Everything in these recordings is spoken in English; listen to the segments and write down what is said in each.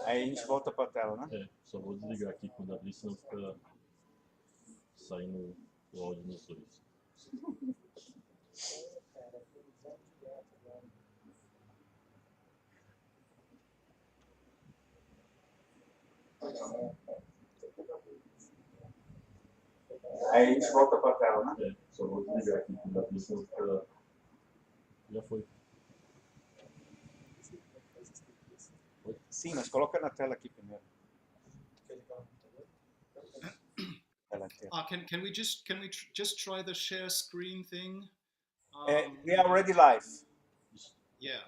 Aí a gente volta para a tela, né? É, só vou desligar aqui quando abrir, senão fica saindo o áudio nos dois. Aí a gente volta para a tela, né? É, só vou desligar aqui quando abrir, senão fica... Já foi. Sim, mas coloca na tela aqui primeiro. Can we just try the share screen thing? We are already live. Yeah.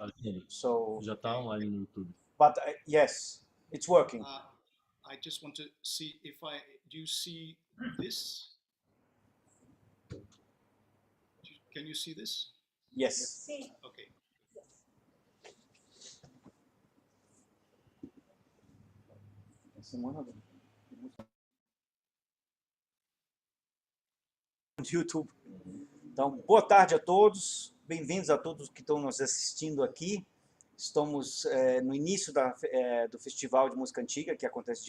So Já está online no YouTube. but yes, it's working. I just want to see if do you see this? Can you see this? Yes. Okay. YouTube. Então, boa tarde a todos, bem-vindos a todos que estão nos assistindo aqui. Estamos no início do Festival de Música Antiga, que acontece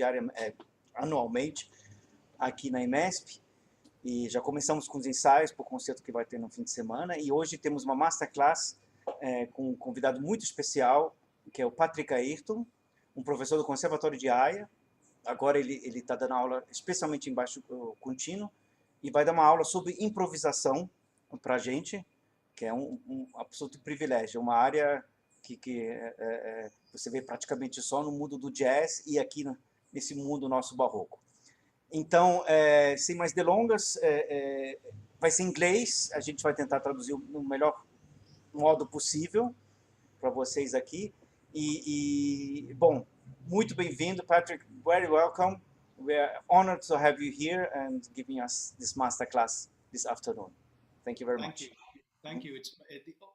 anualmente aqui na EMESP. E já começamos com os ensaios para o concerto que vai ter no fim de semana. E hoje temos uma masterclass com um convidado muito especial, que é o Patrick Ayrton, um professor do Conservatório de Haia. Agora ele está dando aula especialmente em baixo contínuo e vai dar uma aula sobre improvisação para a gente, que é um absoluto privilégio, uma área que você vê praticamente só no mundo do jazz e aqui nesse mundo nosso barroco. Então, sem mais delongas, vai ser em inglês, a gente vai tentar traduzir no melhor modo possível para vocês aqui. Bom, muito bem-vindo, Patrick, very welcome. We are honored to have you here and giving us this masterclass this afternoon. Thank you very much. Thank you. It's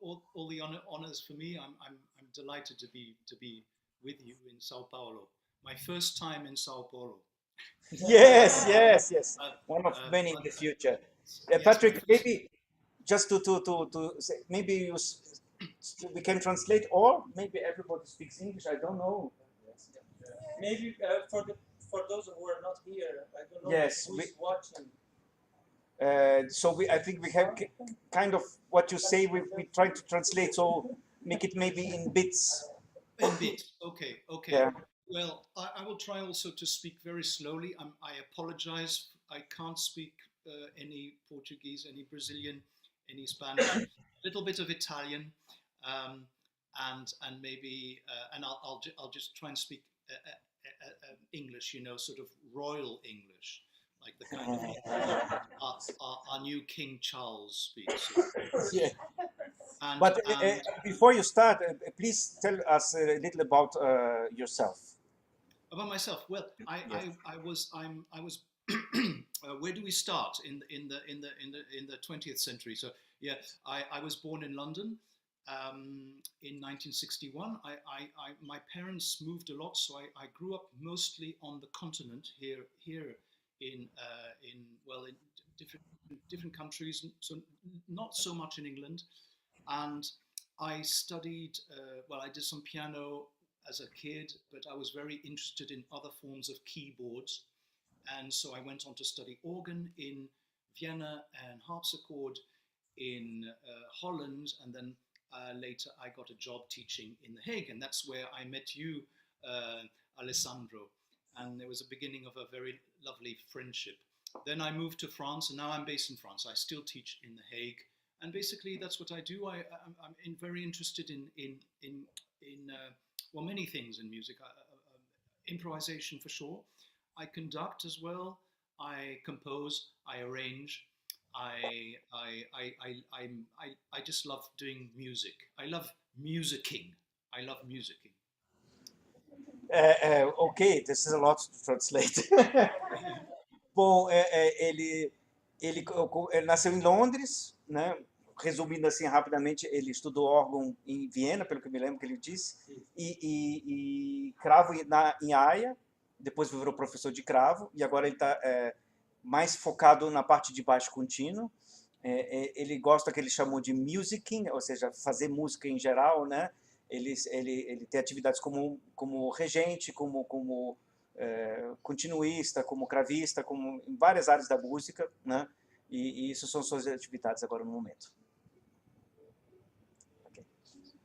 all the honors for me. I'm delighted to be with you in Sao Paulo. My first time in Sao Paulo. Yes. One of many in the future. Yes, Patrick, maybe just to say, maybe we can translate, or maybe everybody speaks English. I don't know. Maybe for those who are not here, I don't know who's watching. So I think we have kind of what you say. We try to translate, so make it maybe in bits. In bits. Okay. Yeah. Well, I will try also to speak very slowly. I apologize. I can't speak any Portuguese, any Brazilian, any Spanish, a little bit of Italian, and maybe and I'll just try and speak English, sort of royal English, like the kind of our new King Charles speaks. Yeah. But before you start, please tell us a little about yourself. About myself, well, I was where do we start in the 20th century? So yeah, I was born in London in 1961. My parents moved a lot, so I grew up mostly on the continent here in different countries, so not so much in England. And I studied, I did some piano as a kid, but I was very interested in other forms of keyboards. And so I went on to study organ in Vienna and harpsichord in Holland. And then later I got a job teaching in The Hague. And that's where I met you, Alessandro. And there was a beginning of a very lovely friendship. Then I moved to France, and now I'm based in France. I still teach in The Hague. And basically, that's what I do. I'm very interested in many things in music. Improvisation for sure. I conduct as well. I compose. I arrange. I just love doing music. I love musicking. Okay, this is a lot to translate. Bom, ele nasceu em Londres, né? Resumindo assim rapidamente, ele estudou órgão em Viena, pelo que eu me lembro que ele disse, e cravo em Haia, depois virou professor de cravo, e agora ele está mais focado na parte de baixo contínuo. ele gosta que ele chamou de musicking, ou seja, fazer música em geral, né? Ele tem atividades como regente, como continuista, como cravista, como em várias áreas da música, né? E isso são suas atividades agora no momento. Okay.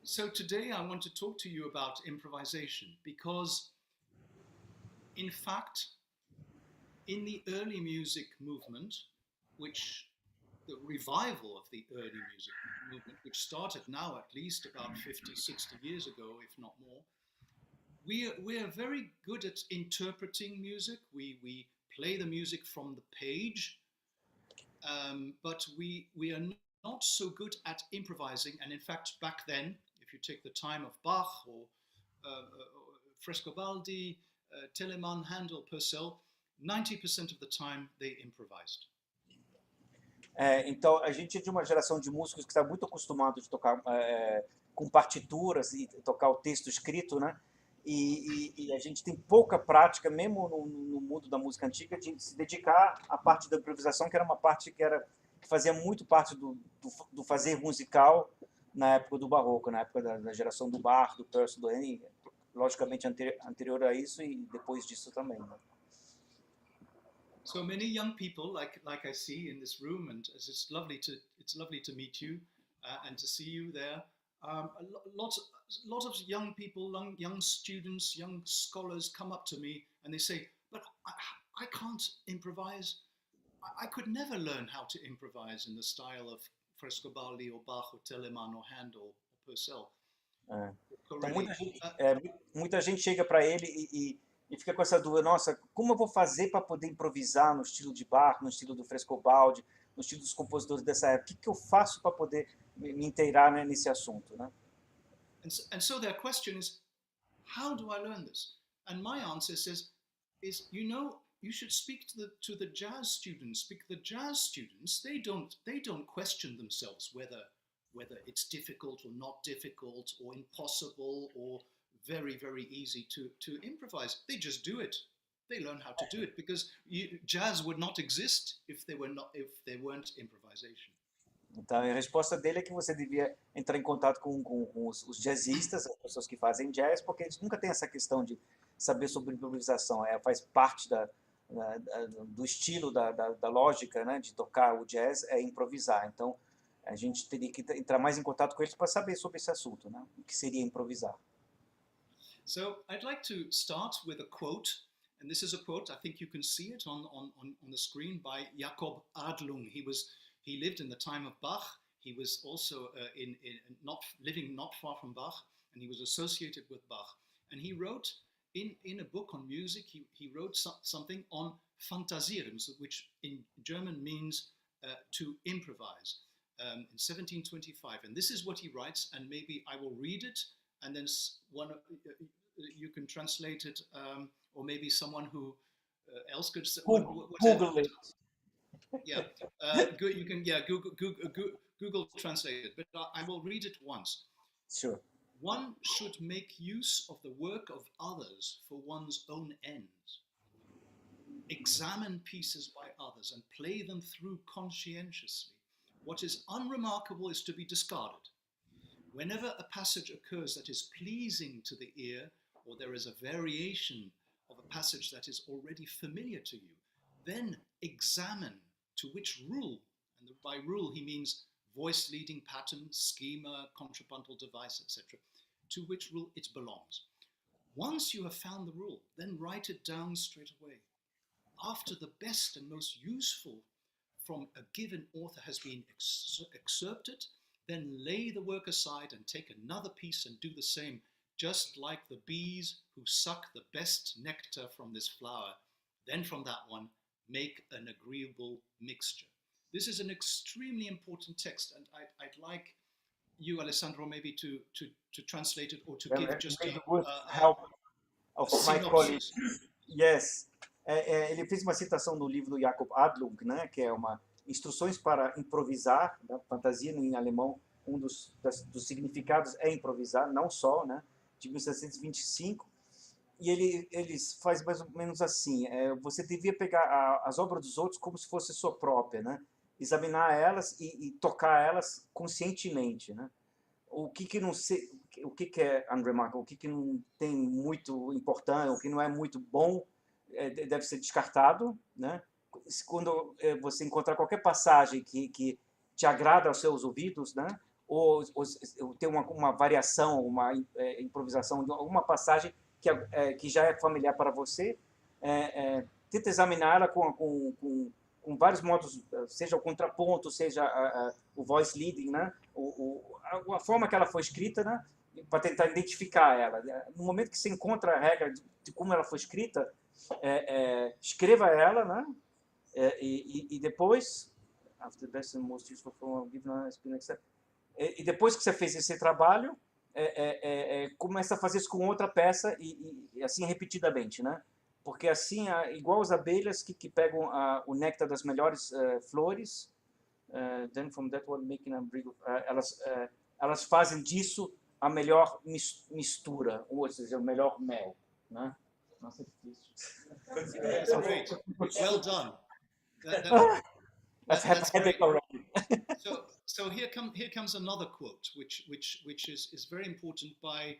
So today I want to talk to you about improvisation because, in fact, in the early music movement, the revival of the early music movement, which started now at least about 50, 60 years ago, if not more, we are very good at interpreting music. We play the music from the page, but we are not so good at improvising. And in fact, back then, if you take the time of Bach or Frescobaldi, Telemann, Handel, Purcell, 90% of the time they improvised. Então, a gente é de uma geração de músicos que está muito acostumado de tocar com partituras e tocar o texto escrito, né? E a gente tem pouca prática, mesmo no mundo da música antiga, de se dedicar à parte da improvisação, que era uma parte que fazia muito parte do fazer musical na época do Barroco, na época da geração do Bach, do Purcell, do Henry, logicamente anterior a isso e depois disso também, né? So many young people, like I see in this room, and it's lovely to meet you and to see you there. Lots of young people, young students, young scholars come up to me and they say, "But I can't improvise. I could never learn how to improvise in the style of Frescobaldi or Bach or Telemann or Handel or Purcell." Então, muita gente chega para ele e fica com essa dúvida, nossa, como eu vou fazer para poder improvisar no estilo de Bach, no estilo do Frescobaldi, no estilo dos compositores dessa época? O que eu faço para poder me inteirar, né, nesse assunto, né? And so their question is, how do I learn this? And my answer is you should speak to the jazz students, because the jazz students, they don't question themselves whether it's difficult or not difficult or impossible or very, very easy to improvise. They just do it. They learn how to do it because jazz would not exist if there weren't improvisation. Então, a resposta dele é que você devia entrar em contato com os jazzistas, as pessoas que fazem jazz, porque eles nunca têm essa questão de saber sobre improvisação. Faz parte do estilo, da lógica, né, de tocar o jazz, é improvisar. Então, a gente teria que entrar mais em contato com eles para saber sobre esse assunto, né, o que seria improvisar. So I'd like to start with a quote, and this is a quote, I think you can see it on the screen, by Jakob Adlung. He lived in the time of Bach. He was also living not far from Bach, and he was associated with Bach. And he wrote in a book on music, he wrote something on Fantasieren, which in German means to improvise, in 1725. And this is what he writes, and maybe I will read it, and then you can translate it, or maybe someone who else could. Google it. Yeah, you can Google translate it, but I will read it once. Sure. One should make use of the work of others for one's own ends. Examine pieces by others and play them through conscientiously. What is unremarkable is to be discarded. Whenever a passage occurs that is pleasing to the ear, or there is a variation of a passage that is already familiar to you, then examine to which rule, and by rule he means voice leading pattern, schema, contrapuntal device, etc., to which rule it belongs. Once you have found the rule, then write it down straight away. After the best and most useful from a given author has been excerpted, then lay the work aside and take another piece and do the same, just like the bees who suck the best nectar from this flower. Then from that one, make an agreeable mixture. This is an extremely important text, and I'd like you, Alessandro, maybe to translate it or to give just help of my colleague. Yes. Ele fez uma citação do livro do Jakob Adlung, né, que é uma Instruções para improvisar, né, fantasia em alemão, dos significados é improvisar, não só, né, de 1725, e ele faz mais ou menos assim, você devia pegar as obras dos outros como se fosse sua própria, né, examinar elas e tocar elas conscientemente, né? O que não se, o que é unremarkable, o que não tem muito importância, o que não é muito bom, deve ser descartado, né? Quando você encontrar qualquer passagem que te agrada aos seus ouvidos, né? Ou tem uma variação, uma improvisação de alguma passagem que já é familiar para você, tenta examinar ela com vários modos, seja o contraponto, seja o voice leading, né? A forma que ela foi escrita, né? Para tentar identificar ela. No momento que você encontra a regra de como ela foi escrita, escreva ela, né? E depois, after the best and most useful form given e depois que você fez esse trabalho, começa a fazer isso com outra peça e assim repetidamente, né? Porque assim, igual as abelhas que pegam o néctar das melhores flores, then from that one making a brig, elas fazem disso a melhor mistura, ou seja, o melhor mel, né? Nossa, que difícil. That's great. Well done. That's great already. So here comes another quote, which is very important by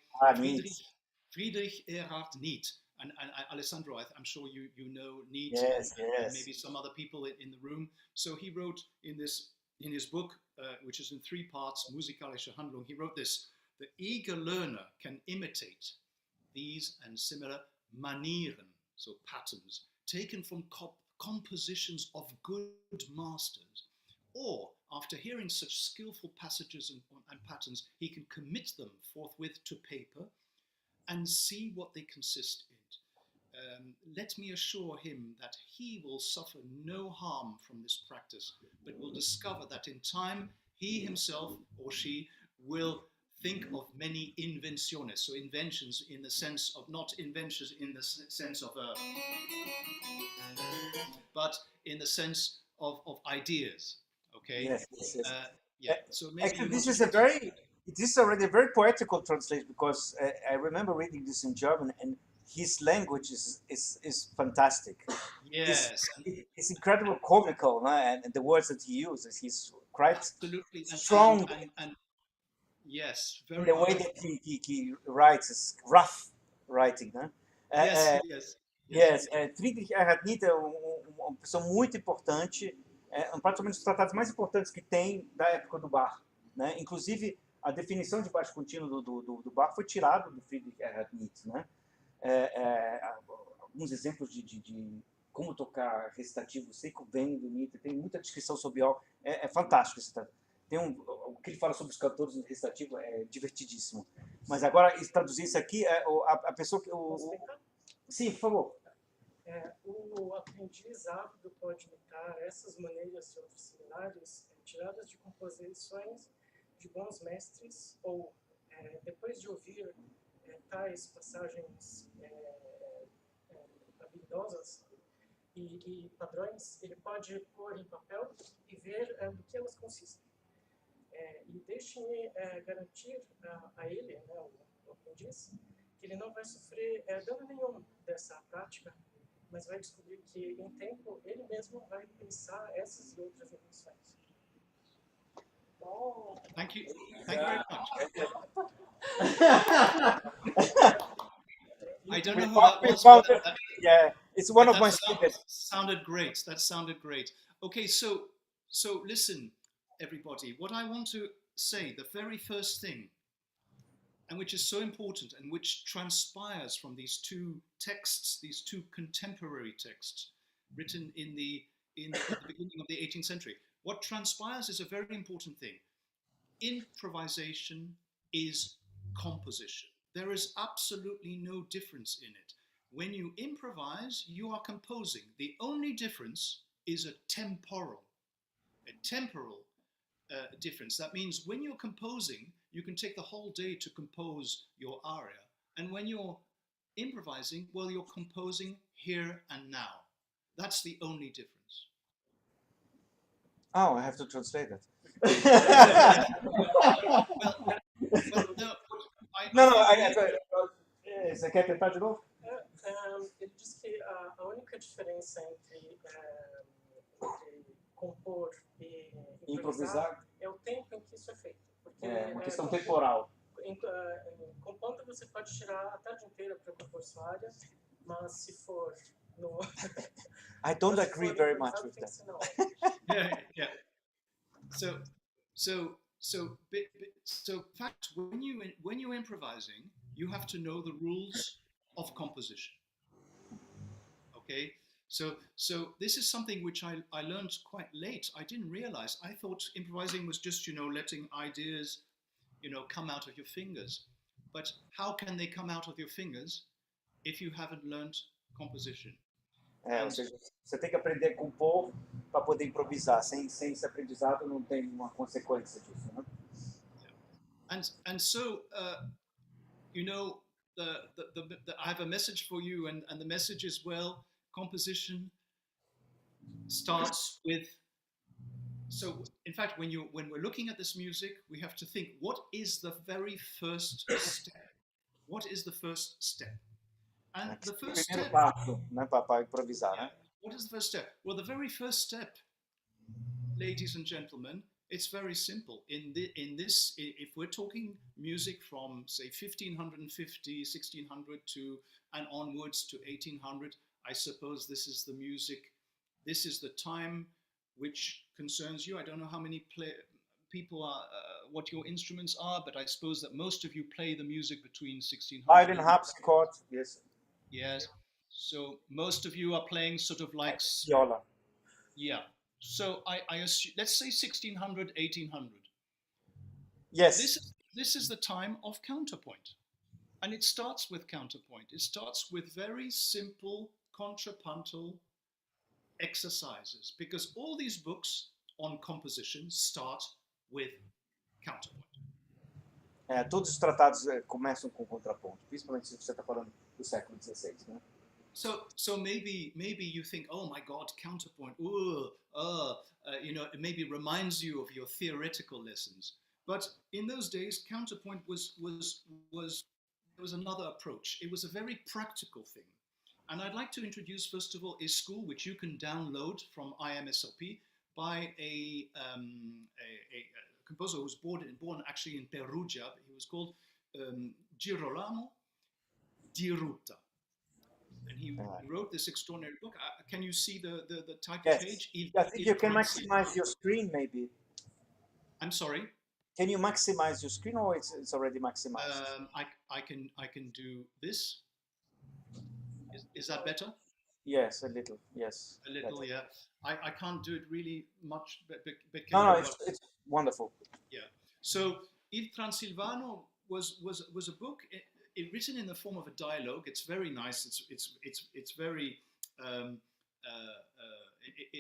Friedrich Erhard Nietzsche. And Alessandro, I'm sure you know Nietzsche, yes. and maybe some other people in the room. So he wrote in his book, which is in 3 parts, Musikalische Handlung, he wrote this: the eager learner can imitate these and similar Manieren, so patterns, taken from compositions of good masters. Or, after hearing such skillful passages and patterns, he can commit them forthwith to paper and see what they consist in. Let me assure him that he will suffer no harm from this practice, but will discover that in time he himself or she will think of many invenciones, so inventions in the sense of, not inventions in the sense of but in the sense of ideas. Okay. Yes. Yeah. So maybe actually, this is already a very poetical translation, because I remember reading this in German, and his language is fantastic. Yes, it's incredible, comical, and the words that he uses, he's quite absolutely strong. And yes, very. The way that he writes is rough writing, né? Yes. Friedrich Erhard Nietzsche é uma pessoa muito importante, praticamente os tratados mais importantes que tem da época do Bach, né? Inclusive, a definição de baixo contínuo do Bach foi tirada do Friedrich Erhard Nietzsche, né? Alguns exemplos de como tocar recitativo seco vem do Nietzsche, tem muita descrição sobre o é fantástico esse tratado. O que ele fala sobre os cantores no recitativo é divertidíssimo. Mas agora, traduzir isso aqui, a pessoa que... Sim, por favor. O aprendiz ávido pode imitar essas maneiras e outras similares tiradas de composições de bons mestres, ou depois de ouvir tais passagens habilidosas e padrões, ele pode pôr em papel e ver do que elas consistem. E deixe-me garantir a ele, né, o aprendiz, que ele não vai sofrer dano nenhum dessa prática, mas vai descobrir que, em tempo, ele mesmo vai pensar essas e outras invenções. Thank you very much. I don't know who that was. Yeah, it's one of my students. Sounded great. That sounded great. Okay, so listen, everybody. What I want to say, the very first thing, and which is so important, and which transpires from these 2 texts, these 2 contemporary texts, written in the beginning of the 18th century. What transpires is a very important thing. Improvisation is composition. There is absolutely no difference in it. When you improvise, you are composing. The only difference is a temporal difference. That means when you're composing, you can take the whole day to compose your aria. And when you're improvising, well, you're composing here and now. That's the only difference. Oh, I have to translate that. Você quer tentar de novo? Ele diz que a única diferença entre compor e Improvisar é o tempo em que isso é feito. Porque, é uma questão compondo, temporal. Compondo você pode tirar a tarde inteira para compor sua área, mas se for no... I don't agree very much with that. Yeah. So, in fact, when you're improvising, you have to know the rules of composition. Okay, so this is something which I learned quite late. I didn't realize. I thought improvising was just letting ideas, come out of your fingers. But how can they come out of your fingers if you haven't learned composition? Ou seja, você tem que aprender a compor para poder improvisar. Sem esse aprendizado não tem uma consequência disso, né? And so, I have a message for you, and the message is, well, composition starts with. So, in fact, when we're looking at this music, we have to think: what is the very first step? What is the first step? And the first step. Passo, né, para improvisar, né? What is the first step? Well, the very first step, ladies and gentlemen, it's very simple. In this, if we're talking music from say 1550, 1600 and onwards to 1800, I suppose this is the music. This is the time which concerns you. I don't know how many people are, what your instruments are, but I suppose that most of you play the music between 1600. Violin, harpsichord, yes. Yes. So most of you are playing sort of like viola. Yeah. So I assume, let's say 1600, 1800. Yes. This is the time of counterpoint. And it starts with counterpoint. It starts with very simple contrapuntal exercises, because all these books on composition start with counterpoint. Todos os tratados começam com contraponto, principalmente se você está falando do século XVI, né? So maybe you think, oh my God, counterpoint. It maybe reminds you of your theoretical lessons. But in those days, counterpoint was another approach. It was a very practical thing. And I'd like to introduce, first of all, a school which you can download from EMESP by a composer who was born actually in Perugia. He was called Girolamo Di Ruta. And he wrote this extraordinary book. Can you see the title page? I think you can maximize your screen, maybe. I'm sorry? Can you maximize your screen, or it's already maximized? I can do this. Is that better? Yes, a little. Yes. A little, better. Yeah. I can't do it really much. But it's wonderful. Yeah. So Il Transilvano was a book written in the form of a dialogue. It's very nice. It's very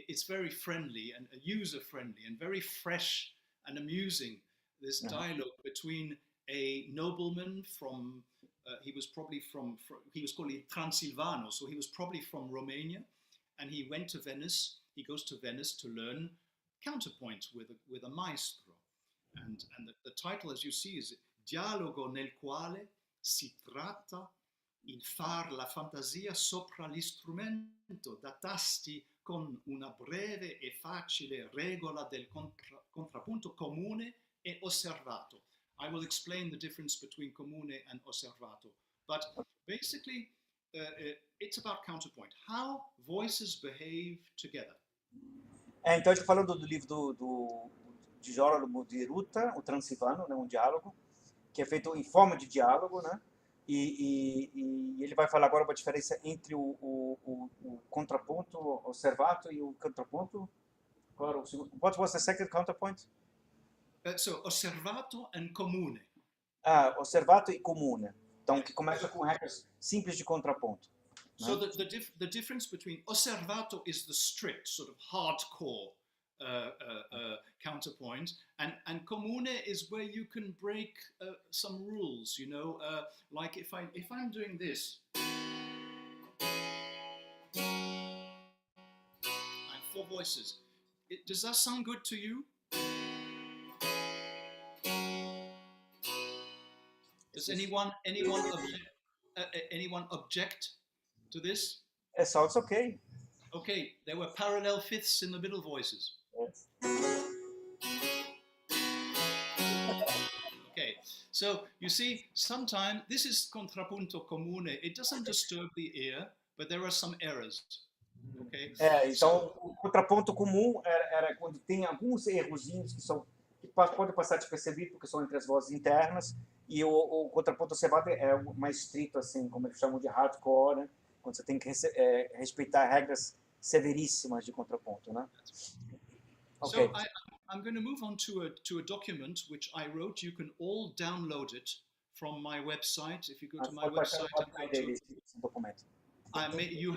it's very friendly and user friendly and very fresh and amusing. This dialogue between a nobleman from. He was probably he was called Transilvano, so he was probably from Romania, and he went to Venice. He goes to Venice to learn counterpoint with a maestro, and the title, as you see, is Dialogo nel quale si tratta il far la fantasia sopra l'istrumento da tasti con una breve e facile regola del contrappunto comune e osservato. I will explain the difference between comune and osservato. But basically, it's about counterpoint. How voices behave together. Então, ele está falando do livro de Girolamo Di Ruta, o Transilvano, né, um diálogo, que é feito em forma de diálogo, né? E ele vai falar agora uma diferença entre o contraponto, o osservato e o contraponto. What was the second counterpoint? So, osservato and comune. Osservato e comune. Então, que começa com regras simples de contraponto. So the difference between osservato is the strict, sort of hardcore counterpoint, and comune is where you can break some rules. Like if I'm doing this, I have four voices. Does that sound good to you? Does anyone object to this? It sounds okay. Okay, there were parallel fifths in the middle voices. Yes. So you see, sometimes this is contrapunto comune. It doesn't disturb the ear, but there are some errors. Okay? Então, o contraponto comum era quando tem alguns errozinhos que podem passar despercebidos porque são entre as vozes internas, e o contraponto observado é o mais estrito, assim, como eles chamam de hardcore, né? Quando você tem que respeitar regras severíssimas de contraponto, né? Okay. So I'm going to move on to a document which I wrote. You can all download it from my website. If you go to my website, you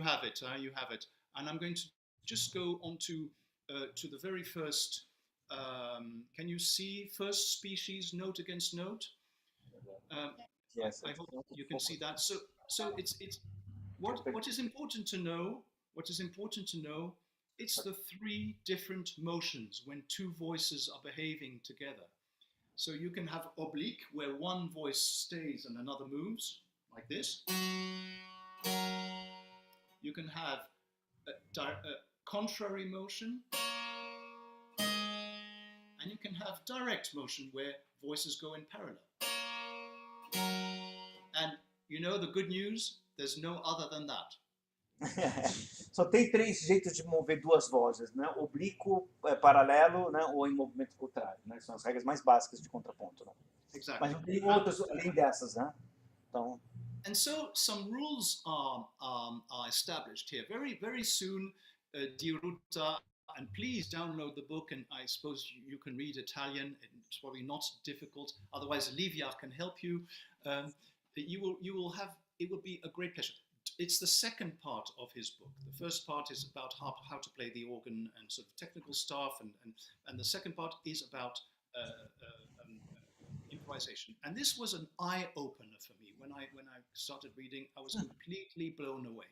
have it. You have it. And I'm going to just go on to the very first. Can you see first species note against note? Yes. I hope you can see that. So it's what is important to know. What is important to know. It's the three different motions when two voices are behaving together. So you can have oblique, where one voice stays and another moves, like this. You can have a contrary motion. And you can have direct motion, where voices go in parallel. And you know the good news? There's no other than that. Só tem 3 jeitos de mover duas vozes, né? Oblíquo, paralelo, né? Ou em movimento contrário, né? São as regras mais básicas de contraponto, né? Exactly. Mas tem outras além dessas, né? Então. And so some rules are established here. Very soon, Di Ruta, and please download the book. And I suppose you can read Italian. It's probably not difficult. Otherwise, Livia can help you. You will have. It will be a great pleasure. It's the second part of his book. The first part is about how to play the organ and sort of technical stuff, and the second part is about improvisation. And this was an eye-opener for me. When I started reading, I was completely blown away.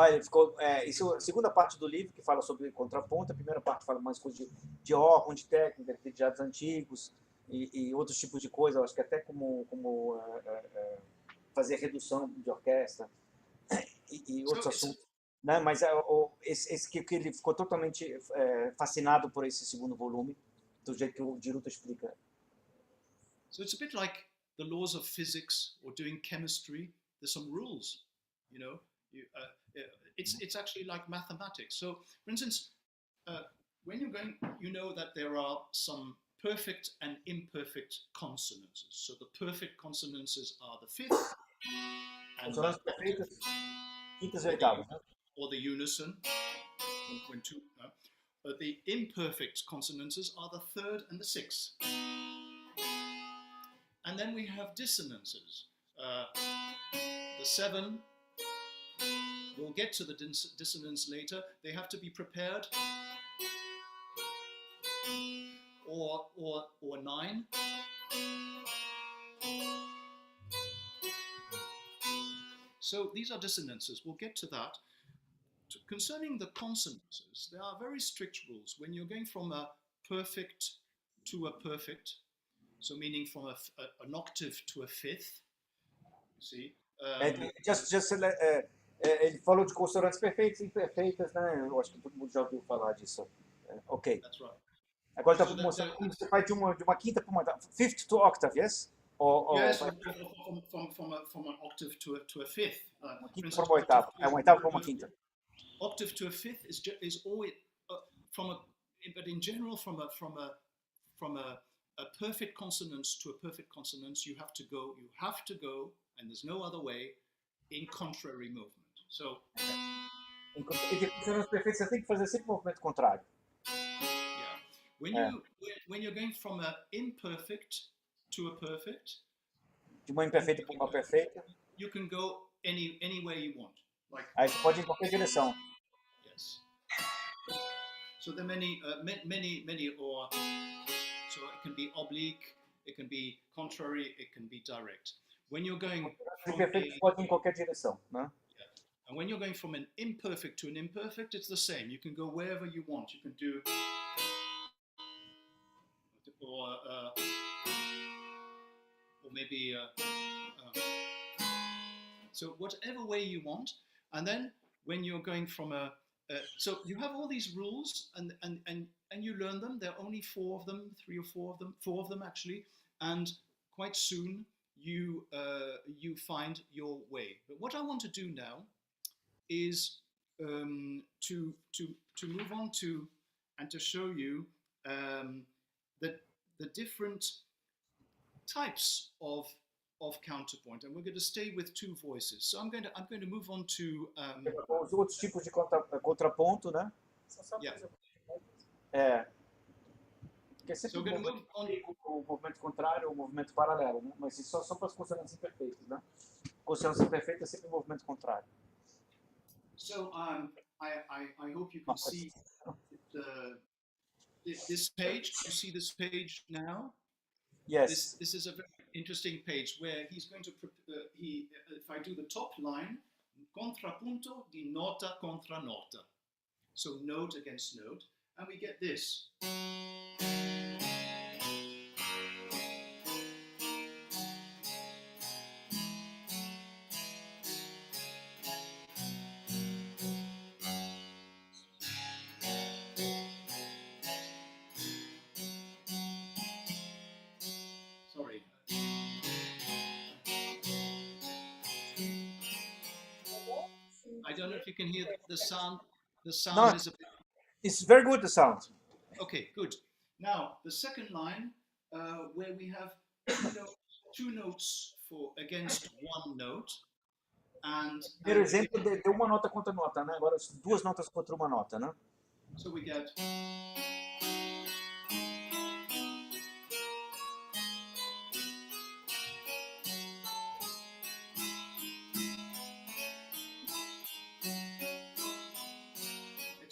Ele ficou, isso é a segunda parte do livro, que fala sobre contraponto. A primeira parte fala mais coisas de órgão, de técnica, de teatros antigos e outros tipos de coisa. Eu acho que até como fazer redução de orquestra e outros assuntos, né? Mas esse que ele ficou totalmente fascinado por esse segundo volume, do jeito que o Di Ruta explica. So it's a bit like the laws of physics or doing chemistry. There's some rules, you know. It's actually like mathematics. So, for instance, when you're going, you know that there are some perfect and imperfect consonances. So the perfect consonances are the fifth, and or the unison. When two, but the imperfect consonances are the third and the sixth. And then we have dissonances. The seven. We'll get to the dissonance later. They have to be prepared. Or 9. So these are dissonances. We'll get to that. Concerning the consonances, there are very strict rules. When you're going from a perfect to a perfect, so meaning from an octave to a fifth, you see. Ele falou de consonantes perfeitas e imperfeitas, né? Eu acho que todo mundo já ouviu falar disso. Ok. That's right. Agora está mostrando como você faz de uma quinta para uma fifth to octave, yes? Yes, from an octave to a fifth. Uma quinta para uma oitava. É uma oitava para uma quinta. Octave to a fifth is always but in general from a perfect consonance to a perfect consonance you have to go, and there's no other way, in contrary movement. So. Entre consonantes perfeitas você tem que fazer sempre o movimento contrário. Yeah. When you're going from an imperfect to a perfect. De uma imperfeita para uma perfeita. You can go any way you want. Like. Aí você pode ir em qualquer direção. Yes. So there are many or so it can be oblique, it can be contrary, it can be direct. When you're going from pode ir em qualquer direção, né? Yeah. And when you're going from an imperfect to an imperfect, it's the same. You can go wherever you want. You can do or maybe so whatever way you want. And then when you're going from so you have all these rules and you learn them. There are only 4 of them, 3 or 4 of them, 4 of them actually. and quite soon you find your way. But what I want to do now is to move on to and to show you the different types of counterpoint, and we're going to stay with two voices. So I'm going to move on to Os outros tipos de contraponto, né? yeah. Que é sempre o movimento contrário ou o movimento paralelo, né? Mas isso só para as consonâncias imperfeitas, né? Consonância imperfeita é sempre o movimento contrário. So I hope you can see this page. You see this page now? Yes. This is a very interesting page where he's going to if I do the top line, contrapunto di nota contra nota. So note against note, and we get this. Sorry. I don't know if you can hear the sound. The sound is a bit... It's very good, the sound. Okay, good. Now, the second line, where we have two notes against one note. Primeiro exemplo de uma nota contra nota, né? Agora duas notas contra uma nota, né? So we get...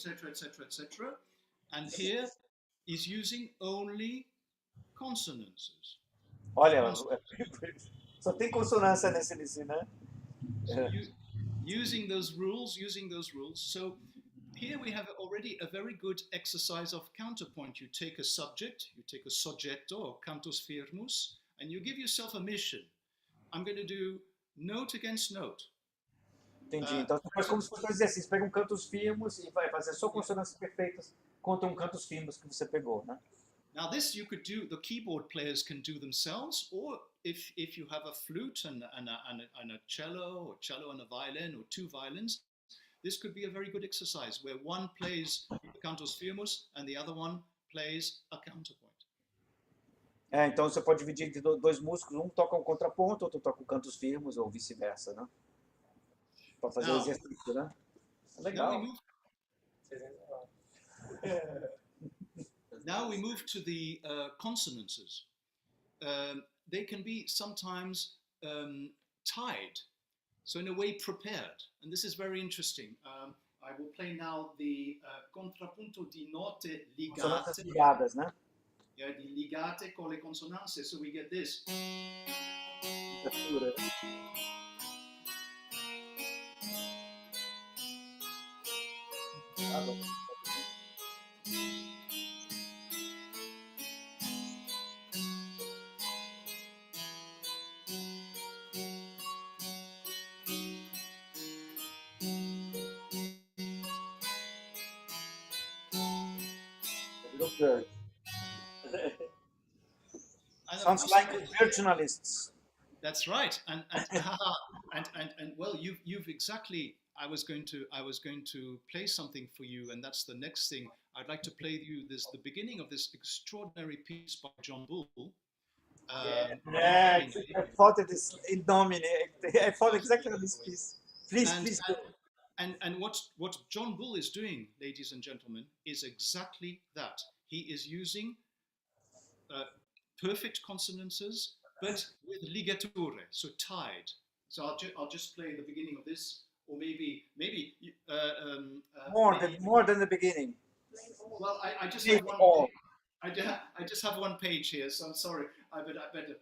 etc., etc., etc. And here is using only consonances. Olha, só tem consonância nesse, né? So using those rules. So here we have already a very good exercise of counterpoint. You take a subject, you take a soggetto or cantus firmus, and you give yourself a mission. I'm going to do note against note. Entendi. Então você faz como se fosse um exercício. Pega cantos firmos e vai fazer só consonâncias perfeitas contra cantos firmos que você pegou, né? Now this you could do, the keyboard players can do themselves, or if you have a flute and a cello and a violin, or two violins, this could be a very good exercise where one plays the cantus firmus and the other one plays a counterpoint. Então você pode dividir entre dois músicos, um toca um contraponto, outro toca cantos firmos, ou vice-versa, né? Para fazer o exercício, né? Legal. Now we move to the consonances. They can be sometimes tied, so in a way prepared, and this is very interesting. I will play now the contrapunto di note ligate. Consonâncias ligadas, né? Yeah, di ligate con le consonanze, so we get this. Sounds like virtualists. That's right, and well, you've exactly. I was going to play something for you, and that's the next thing. I'd like to play you the beginning of this extraordinary piece by John Bull. I thought it is in Domine. I thought exactly of this piece. Please. And what John Bull is doing, ladies and gentlemen, is exactly that. He is using perfect consonances, but with ligature, so tied. So I'll just play the beginning of this, or maybe more than the beginning. Well, I just have one. I just have one page here, so I'm sorry. I better.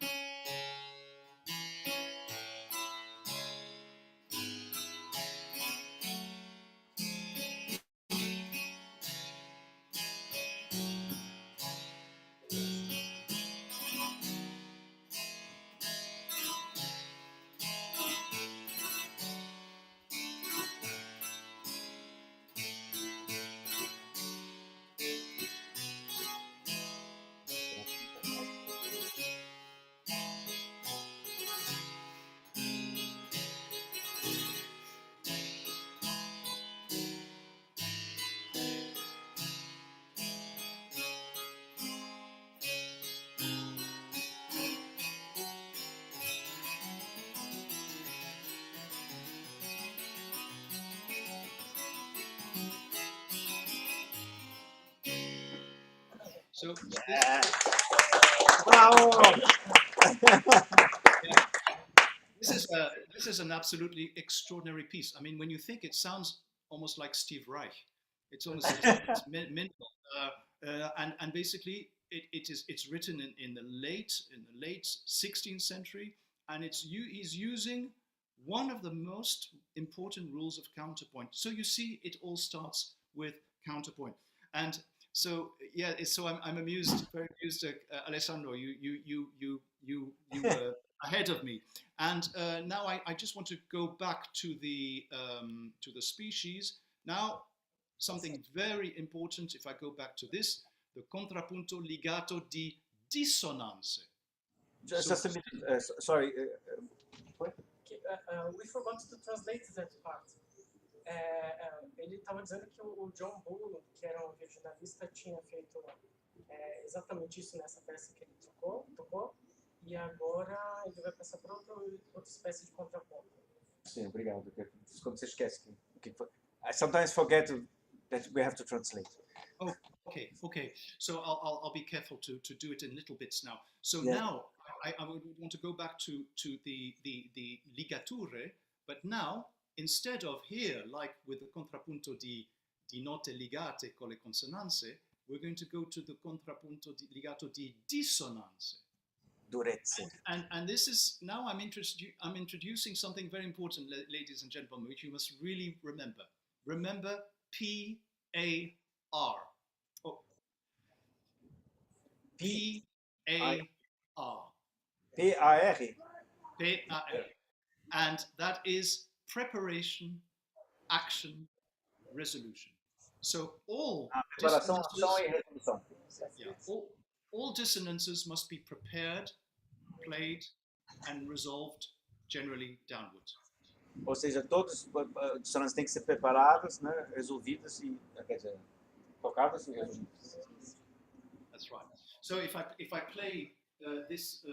So Yeah. Bravo! yeah, this is an absolutely extraordinary piece. I mean, when you think, it sounds almost like Steve Reich. It's almost it's mental, and basically it's written in the late 16th century, and he's using one of the most important rules of counterpoint. So you see, it all starts with counterpoint, and so yeah. So I'm amused, very amused, Alessandro. You ahead of me, and now I just want to go back to the species now. Something very important. If I go back to this, the contrappunto ligato di dissonanze. Just a minute. Sorry. We forgot to translate that part. Ele estava dizendo que o John Bull, que era um regionalista, tinha feito exatamente isso nessa peça que ele tocou, e agora ele vai passar para outra espécie de contraponto. Sim, obrigado. Quando você esquece que I sometimes forget that we have to translate. Oh, okay. So I'll be careful to do it in little bits now. So yeah. Now I would want to go back to the ligature, but now instead of here, like with the contrappunto di note ligate con le consonanze, we're going to go to the contrappunto ligato di dissonanze. Durezze. And this is now I'm introducing something very important, ladies and gentlemen, which you must really remember. Remember P-A-R. Oh. P-A-R. P-A-R. P-A-R. And that is preparation, action, resolution. So all dissonances must be prepared, played, and resolved, generally downward. Ou seja, todas as dissonâncias têm que ser preparadas, né, resolvidas e, quer dizer, tocadas e resolvidas. That's right. So if I play this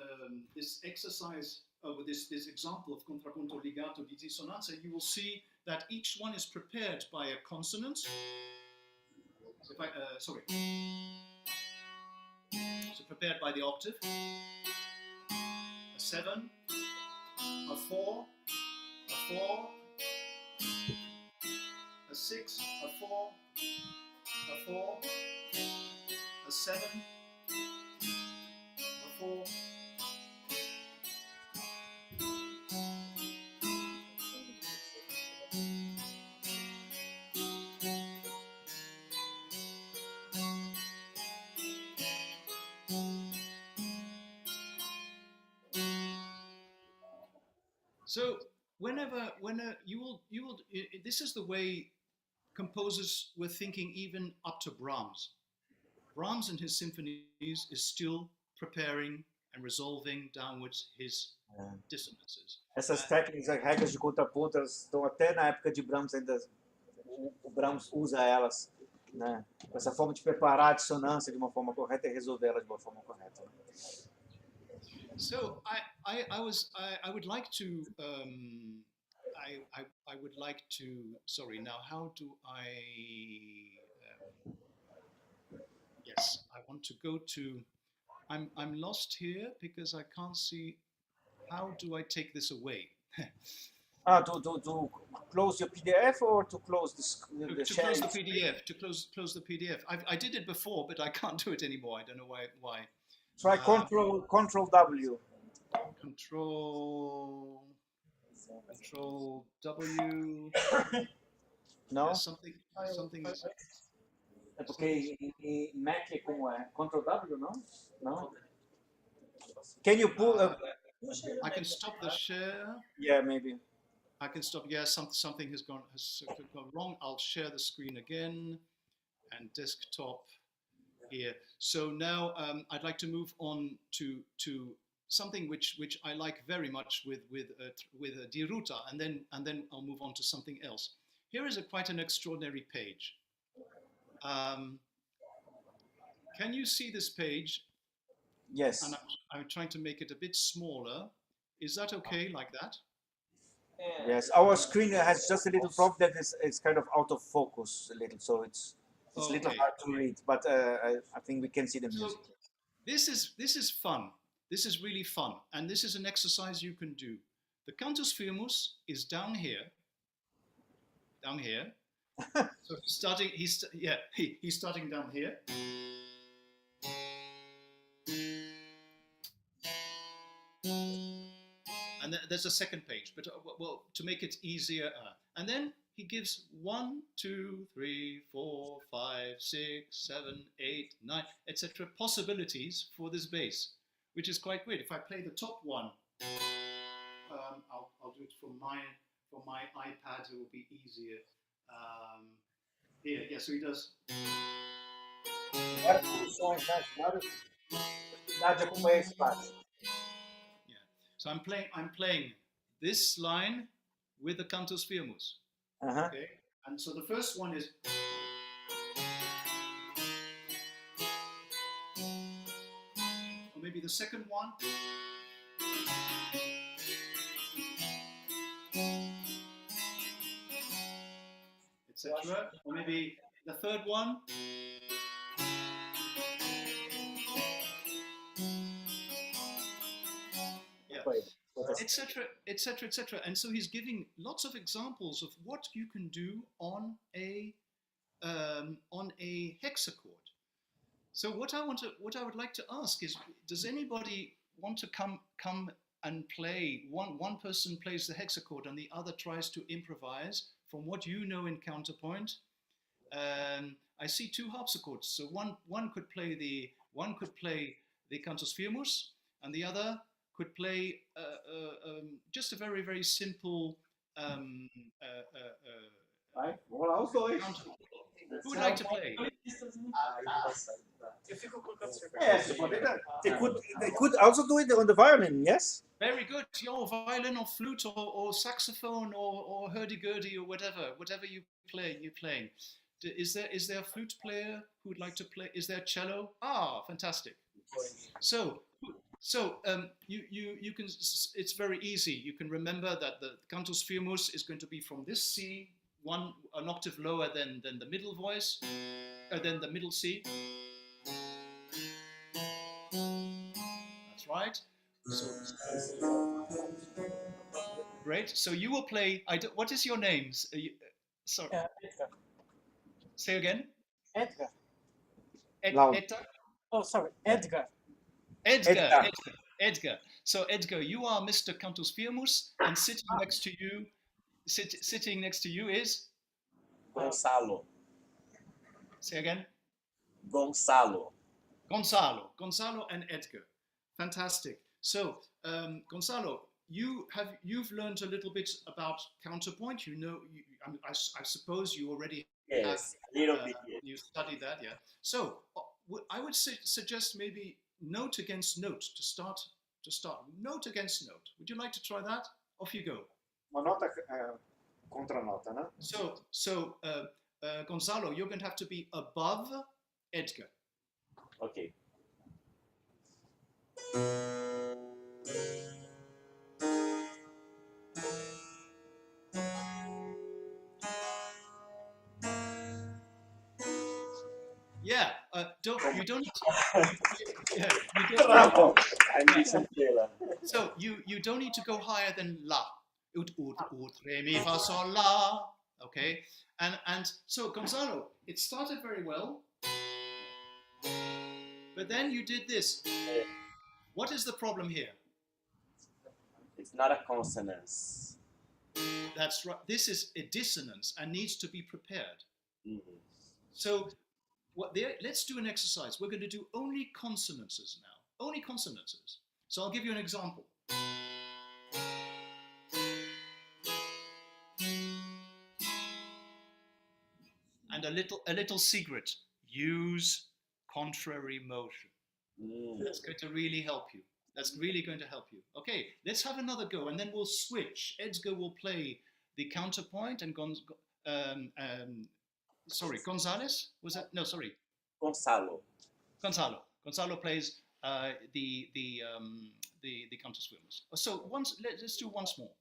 exercise with this example of contrappunto ligato di dissonanza, you will see that each one is prepared by a consonant. So So prepared by the octave, a 7, a 4, a 4, a 6, a 4, a 4, a 7, a 4. So whenever you will, this is the way composers were thinking even up to Brahms. Brahms in his symphonies is still preparing and resolving downwards his dissonances. Essas técnicas, as regras de contraponto, elas estão até na época de Brahms ainda. O Brahms usa elas, né? Essa forma de preparar a dissonância de uma forma correta e resolver ela de uma forma correta. Né? So I would like to I would like to, sorry, now how do I yes, I want to go to, I'm lost here because I can't see, how do I take this away? To close your PDF or to close the to close the PDF, to close the PDF. I did it before, but I can't do it anymore. I don't know why. Try Control W. Control W. No? Yeah, something is... É porque em Mac como é? Control W, não? No? Can you pull... I can stop the share. Yeah, maybe. I can stop. Yeah, something has gone wrong. I'll share the screen again and desktop here. So now I'd like to move on to something which I like very much with Die Ruta, and then I'll move on to something else. Here is quite an extraordinary page. Can you see this page? Yes. And I'm trying to make it a bit smaller. Is that okay, like that? Yes, our screen has just a little problem that it's kind of out of focus a little, so it's... It's a little hard to read, but I think we can see the music. This is fun. This is really fun, and this is an exercise you can do. The cantus firmus is down here. Down here. So he's starting down here. And there's a second page, but well, to make it easier, and then he gives 1, 2, 3, 4, 5, 6, 7, 8, 9, etc. possibilities for this bass, which is quite great. If I play the top one, I'll do it from my iPad. It will be easier. Here, yeah. So he does. Yeah. So I'm playing this line with the cantus firmus. Okay. And so the first one is. Or maybe the second one. Etc. Or maybe the third one. Etc. Etc. Etc. And so he's giving lots of examples of what you can do on a hexachord. So what I would like to ask is, does anybody want to come and play? One person plays the hexachord and the other tries to improvise from what you know in counterpoint. I see 2 harpsichords, so one could play the cantus firmus, and the other could play just a very, very simple Who would like to play? They could also do it on the violin, yes? Very good. Your violin or flute or saxophone or hurdy-gurdy or whatever you play, you're playing. Is there a flute player who would like to play? Is there a cello? Ah, fantastic. So you can. It's very easy. You can remember that the cantus firmus is going to be from this C, an octave lower than the middle voice, than the middle C. That's right. So, great. So you will play. What is your name? Sorry. Edgar. Say again. Edgar. Edgar. Oh, sorry, Edgar. Edgar. So Edgar, you are Mr. Cantus firmus, and sitting next to you is Gonçalo. Say again. Gonçalo and Edgar. Fantastic. So Gonçalo, you've learned a little bit about counterpoint. You know, I suppose you already have. A little bit. You studied that, yeah. So I would suggest maybe note against note to start. Note against note. Would you like to try that? Off you go. Uma nota contra nota, né? So Gonçalo, you're going to have to be above Edgar. Okay. Yeah, you don't need to. Cravo. So you don't need to go higher than la. Ut, re, mi, fa, sol, la. Okay, and so Gonçalo, it started very well, but then you did this. What is the problem here? It's not a consonance. That's right. This is a dissonance and needs to be prepared. Mm-hmm. So let's do an exercise. We're going to do only consonances now. Only consonances. So I'll give you an example. And a little secret. Use contrary motion. That's going to really help you. That's really going to help you. Okay, let's have another go, and then we'll switch. Edgar will play the counterpoint, and Gonzalez? Was that? No, sorry. Gonçalo. Gonçalo plays the cantus firmus. So let's do once more.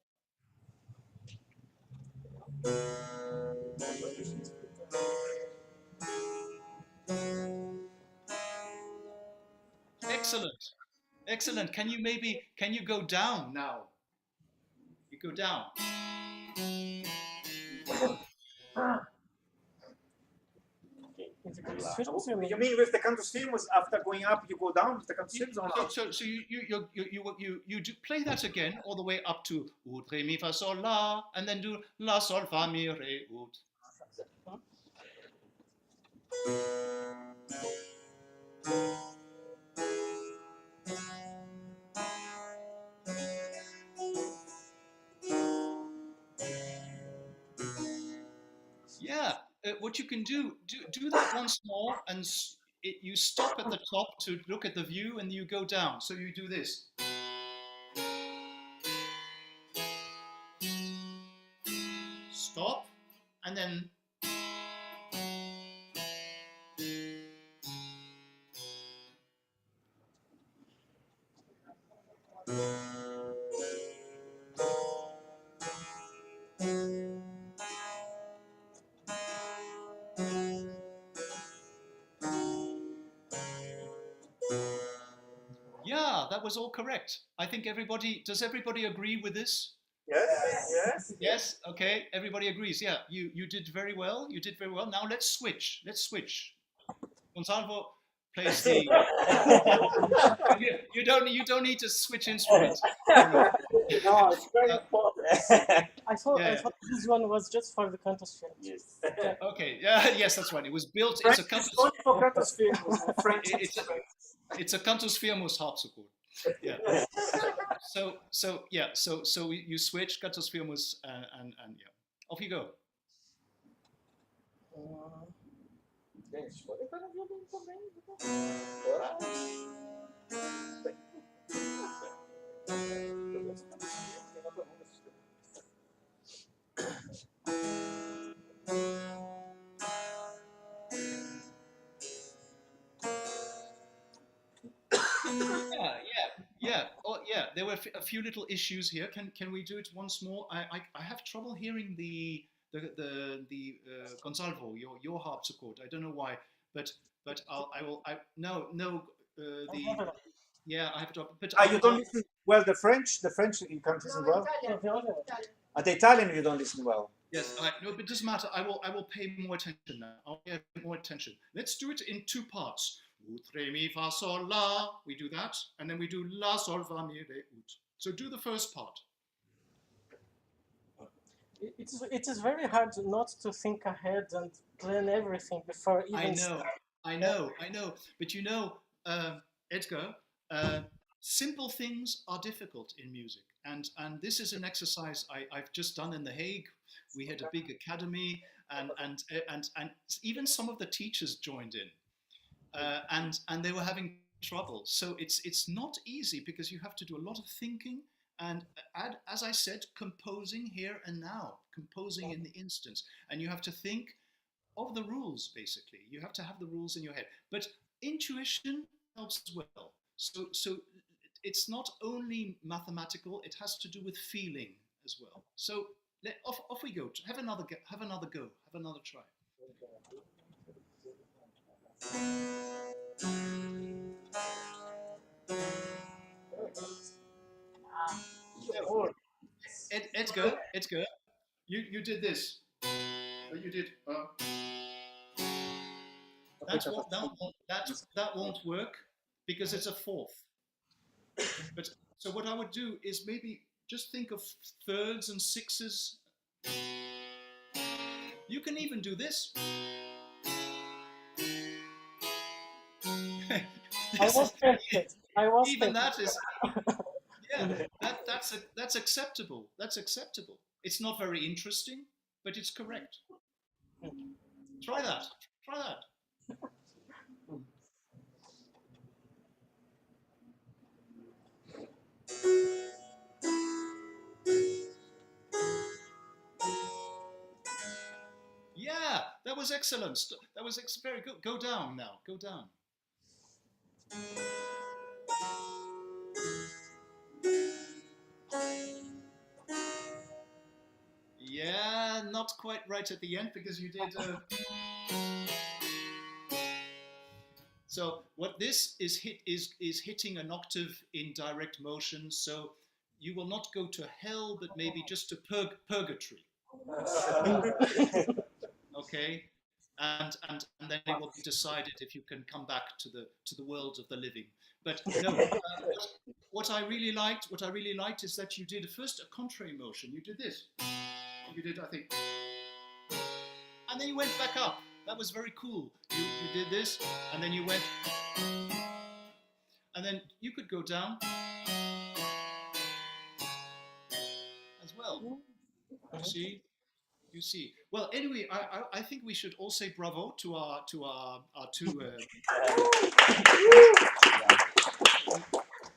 Excellent. Excellent. Can you go down now? You go down. You mean with the cantus firmus, after going up, you go down with the cantus firmus or not? So you do play that again all the way up to ut, re, mi, fa, sol, la, and then do la, sol, fa, mi, re, ut. Yeah, what you can do that once more, and you stop at the top to look at the view, and you go down. So you do this. Stop, and then. Yeah, that was all correct. I think does everybody agree with this? Yes. Yes, okay, everybody agrees. Yeah, you did very well. You did very well. Now let's switch. Gonzalo plays the. you don't need to switch instruments. No, it's very important. I thought this one was just for the cantus firmus. Yes. Okay. Yes, that's right. It was built. It's a cantus. It's a cantus firmus harpsichord. Yeah. So you switch cantus firmus and yeah. Off you go. Yeah. Oh, yeah. There were a few little issues here. Can we do it once more? I have trouble hearing the Gonzalo, your harpsichord. I don't know why, but I will. Yeah, I have to. But you don't listen well. The French you can't listen well. The Italian you don't listen well. Yes, no, but it doesn't matter. I will pay more attention now. I'll pay more attention. Let's do it in two parts. Ut, re, mi, fa, sol, la. We do that, and then we do la, sol, fa, mi, re, ut. So do the first part. It is very hard not to think ahead and plan everything before even. I know. But you know, Edgar, simple things are difficult in music, and this is an exercise I've just done in The Hague. We had a big academy, and even some of the teachers joined in, and they were having trouble. So it's not easy because you have to do a lot of thinking. And as I said, composing here and now, composing in the instance. And you have to think of the rules, basically. You have to have the rules in your head. But intuition helps as well. So it's not only mathematical, it has to do with feeling as well. So off we go. Have another go. Have another try. Edgar, you did this. You did. That won't work because it's a fourth. But so what I would do is maybe just think of thirds and sixes. You can even do this. Even that is. Yeah, that's acceptable. That's acceptable. It's not very interesting, but it's correct. Try that. Yeah, that was excellent. That was very good. Go down now. Go down. Yeah, not quite right at the end because you did. So what this is hitting an octave in direct motion. So you will not go to hell, but maybe just to purgatory. Okay, and then it will be decided if you can come back to the world of the living. But no, what I really liked is that you did first a contrary motion. You did this. You did, I think, and then you went back up. That was very cool. You did this, and then you went, and then you could go down as well. You see. Well, anyway, I think we should all say bravo to our two.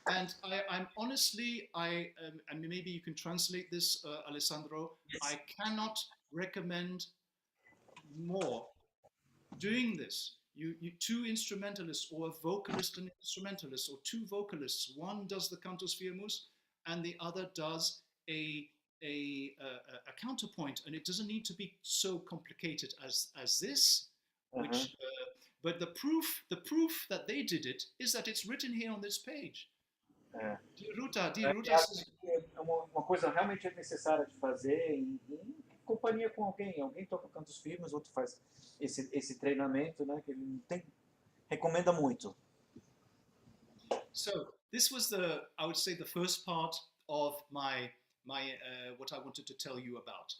And I'm honestly, and maybe you can translate this, Alessandro. Yes. I cannot recommend more doing this. You two instrumentalists, or a vocalist and instrumentalist, or two vocalists. One does the cantus firmus, and the other does a counterpoint, and it doesn't need to be so complicated as this. Which, but the proof that they did it is that it's written here on this page. Di Ruta. É uma coisa realmente necessária de fazer em companhia com alguém. Alguém toca cantos firmes, outro faz esse treinamento, né? Que ele recomenda muito. So this was I would say, the first part of my what I wanted to tell you about.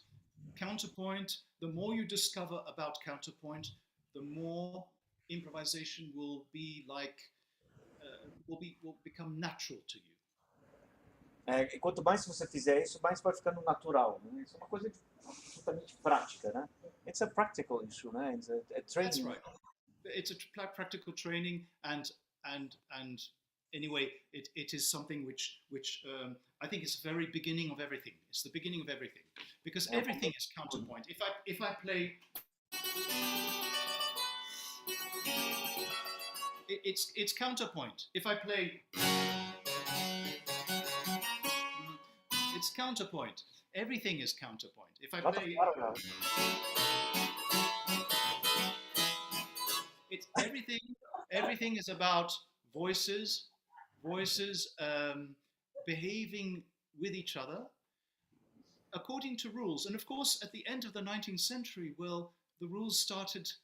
Counterpoint. The more you discover about counterpoint, the more improvisation will be like. Will become natural to you. E quanto mais você fizer isso, mais vai ficando natural, né? Isso é uma coisa absolutamente prática, né? It's a practical issue, né? It's a training. That's right. It's a practical training, and anyway, it is something which I think is the very beginning of everything. It's the beginning of everything, because everything is counterpoint. If I play. It's counterpoint. If I play, it's counterpoint. Everything is counterpoint. If I play, it's everything. Everything is about voices behaving with each other according to rules. And of course, at the end of the 19th century, well, the rules started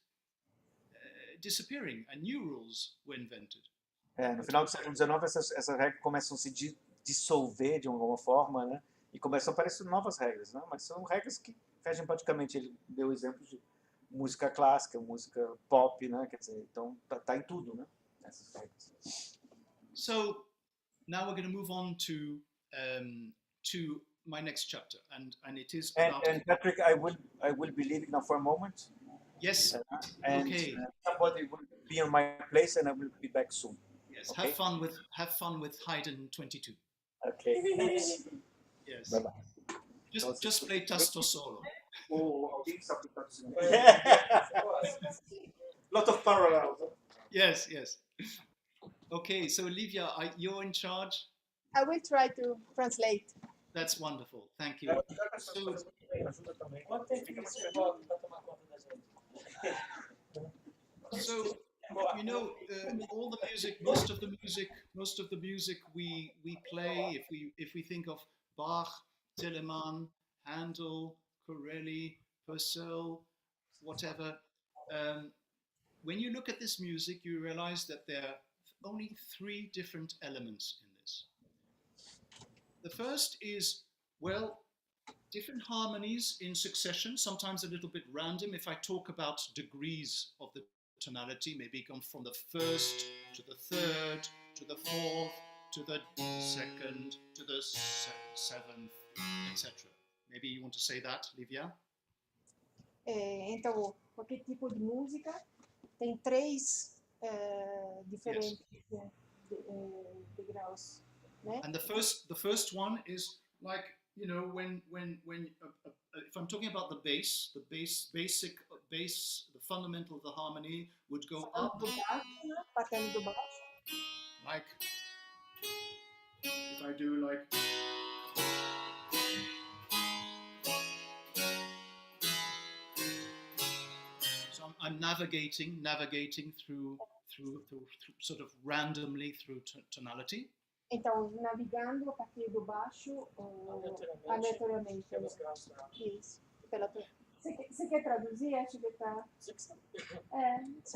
disappearing, and new rules were invented. No final do século XIX, essas regras começam a se dissolver de alguma forma, né? E começam a aparecer novas regras, né? Mas são regras que fecham praticamente. Ele deu exemplos de música clássica, música pop, né? Quer dizer, então tá em tudo, né? Essas regras. So now we're going to move on to my next chapter, and it is about. And Patrick, I will be leaving now for a moment. Yes. And okay. Somebody will be on my place, and I will be back soon. Yes. Okay? Have fun with Haydn 22. Okay. Yes. Bye bye. Just play tasto solo. Alguém sabe cantar solo? Lot of parallels. Yes. Okay, so Olivia, you're in charge. I will try to translate. That's wonderful. Thank you. So you know, all the music, most of the music we play, if we think of Bach, Telemann, Handel, Corelli, Purcell, whatever, when you look at this music, you realize that there are only three different elements in this. The first is, well, different harmonies in succession, sometimes a little bit random. If I talk about degrees of the tonality, maybe come from the first to the third, to the fourth, to the second, to the seventh, etc. Maybe you want to say that, Livia? Então, qualquer tipo de música tem três diferentes degraus, né? And the first one is like, you know, when if I'm talking about the bass, the fundamental of the harmony would go up. Partindo do baixo. Like, if I do like. So I'm navigating through sort of randomly through tonality. Então, navegando a partir do baixo, aleatoriamente. Pelos graus da... Isso. Você quer traduzir? Acho que tá... Você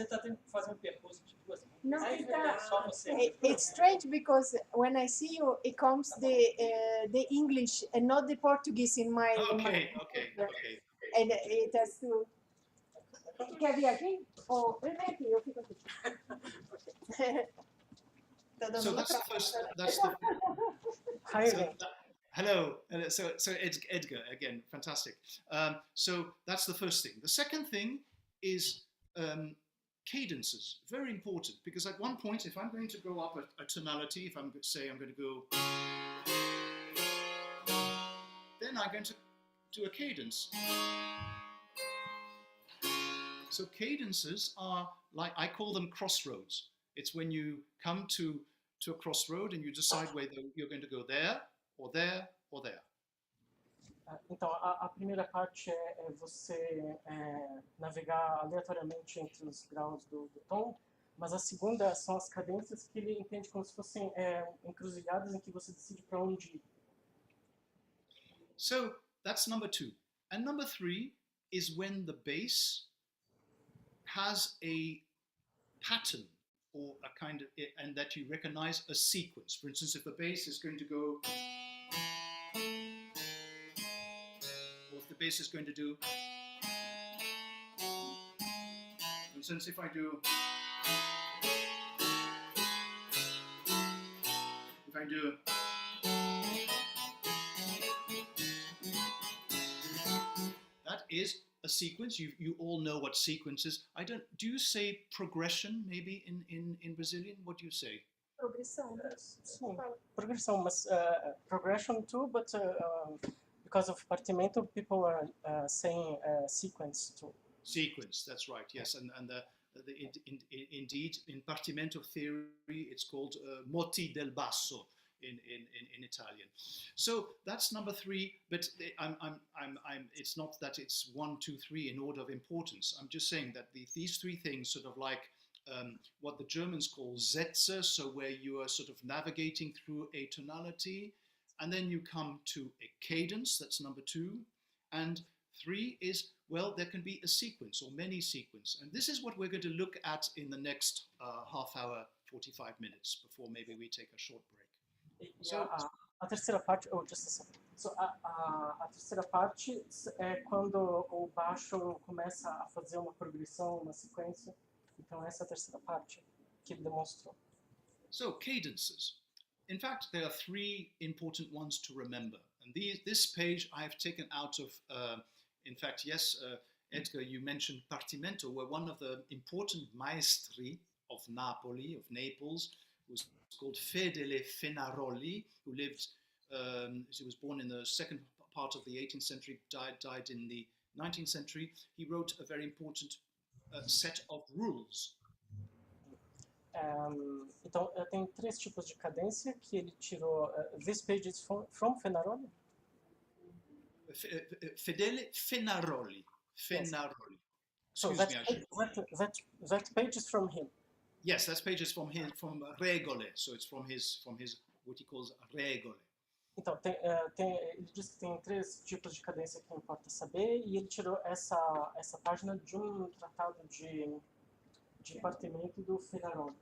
está tendo que fazer um percurso de 2 mãos. Não, É só você. It's strange because when I see you, it comes the English and not the Portuguese in my... Okay. And it has to... Quer vir aqui? Ou vem aqui, eu fico aqui. Tá dando So uma that's the travada. first. That's the. Hi, So, hello. So Edgar again, fantastic. So that's the first thing. The second thing is cadences. Very important, because at one point, if I'm going to go up a tonality, if I'm going to go, then I'm going to do a cadence. So cadences are like, I call them crossroads. It's when you come to a crossroad and you decide whether you're going to go there or there or there. Então, a primeira parte é você navegar aleatoriamente entre os graus do tom, mas a segunda são as cadências que ele entende como se fossem encruzilhadas em que você decide para onde ir. So that's number 2. And number 3 is when the bass has a pattern or a kind of, and that you recognize a sequence. For instance, if the bass is going to go, or if the bass is going to do, for instance, if I do, that is a sequence. You all know what sequence is. Do you say progression maybe in Brazilian? What do you say? Progressão. Sim, progressão, mas progression too, but because of partimento, people are saying sequence too. Sequence, that's right, yes. And indeed, in partimento theory, it's called moti del basso in Italian. So that's number 3, but it's not that it's 1, 2, 3 in order of importance. I'm just saying that these 3 things sort of like what the Germans call Sätze, so where you are sort of navigating through a tonality, and then you come to a cadence, that's number 2, and 3 is, well, there can be a sequence or many sequences, and this is what we're going to look at in the next half hour, 45 minutes, before maybe we take a short break. So, a terceira parte, just a second. So, a terceira parte é quando o baixo começa a fazer uma progressão, uma sequência. Então, essa é a terceira parte que ele demonstrou. So, cadences. In fact, there are 3 important ones to remember. And this page I have taken out of, in fact, yes, Edgar, you mentioned partimento, where one of the important maestri of Naples, who's called Fedele Fenaroli, who lived, he was born in the second part of the 18th century, died in the 19th century. He wrote a very important set of rules. Então, tem 3 tipos de cadência que ele tirou. This page is from Fenaroli? Fedele Fenaroli. Fenaroli. So that page is from him. Yes, that page is from Regole, so it's from his what he calls Regole. Então, ele diz que tem 3 tipos de cadência que importa saber, e ele tirou essa página de um tratado de partimento do Fenaroli.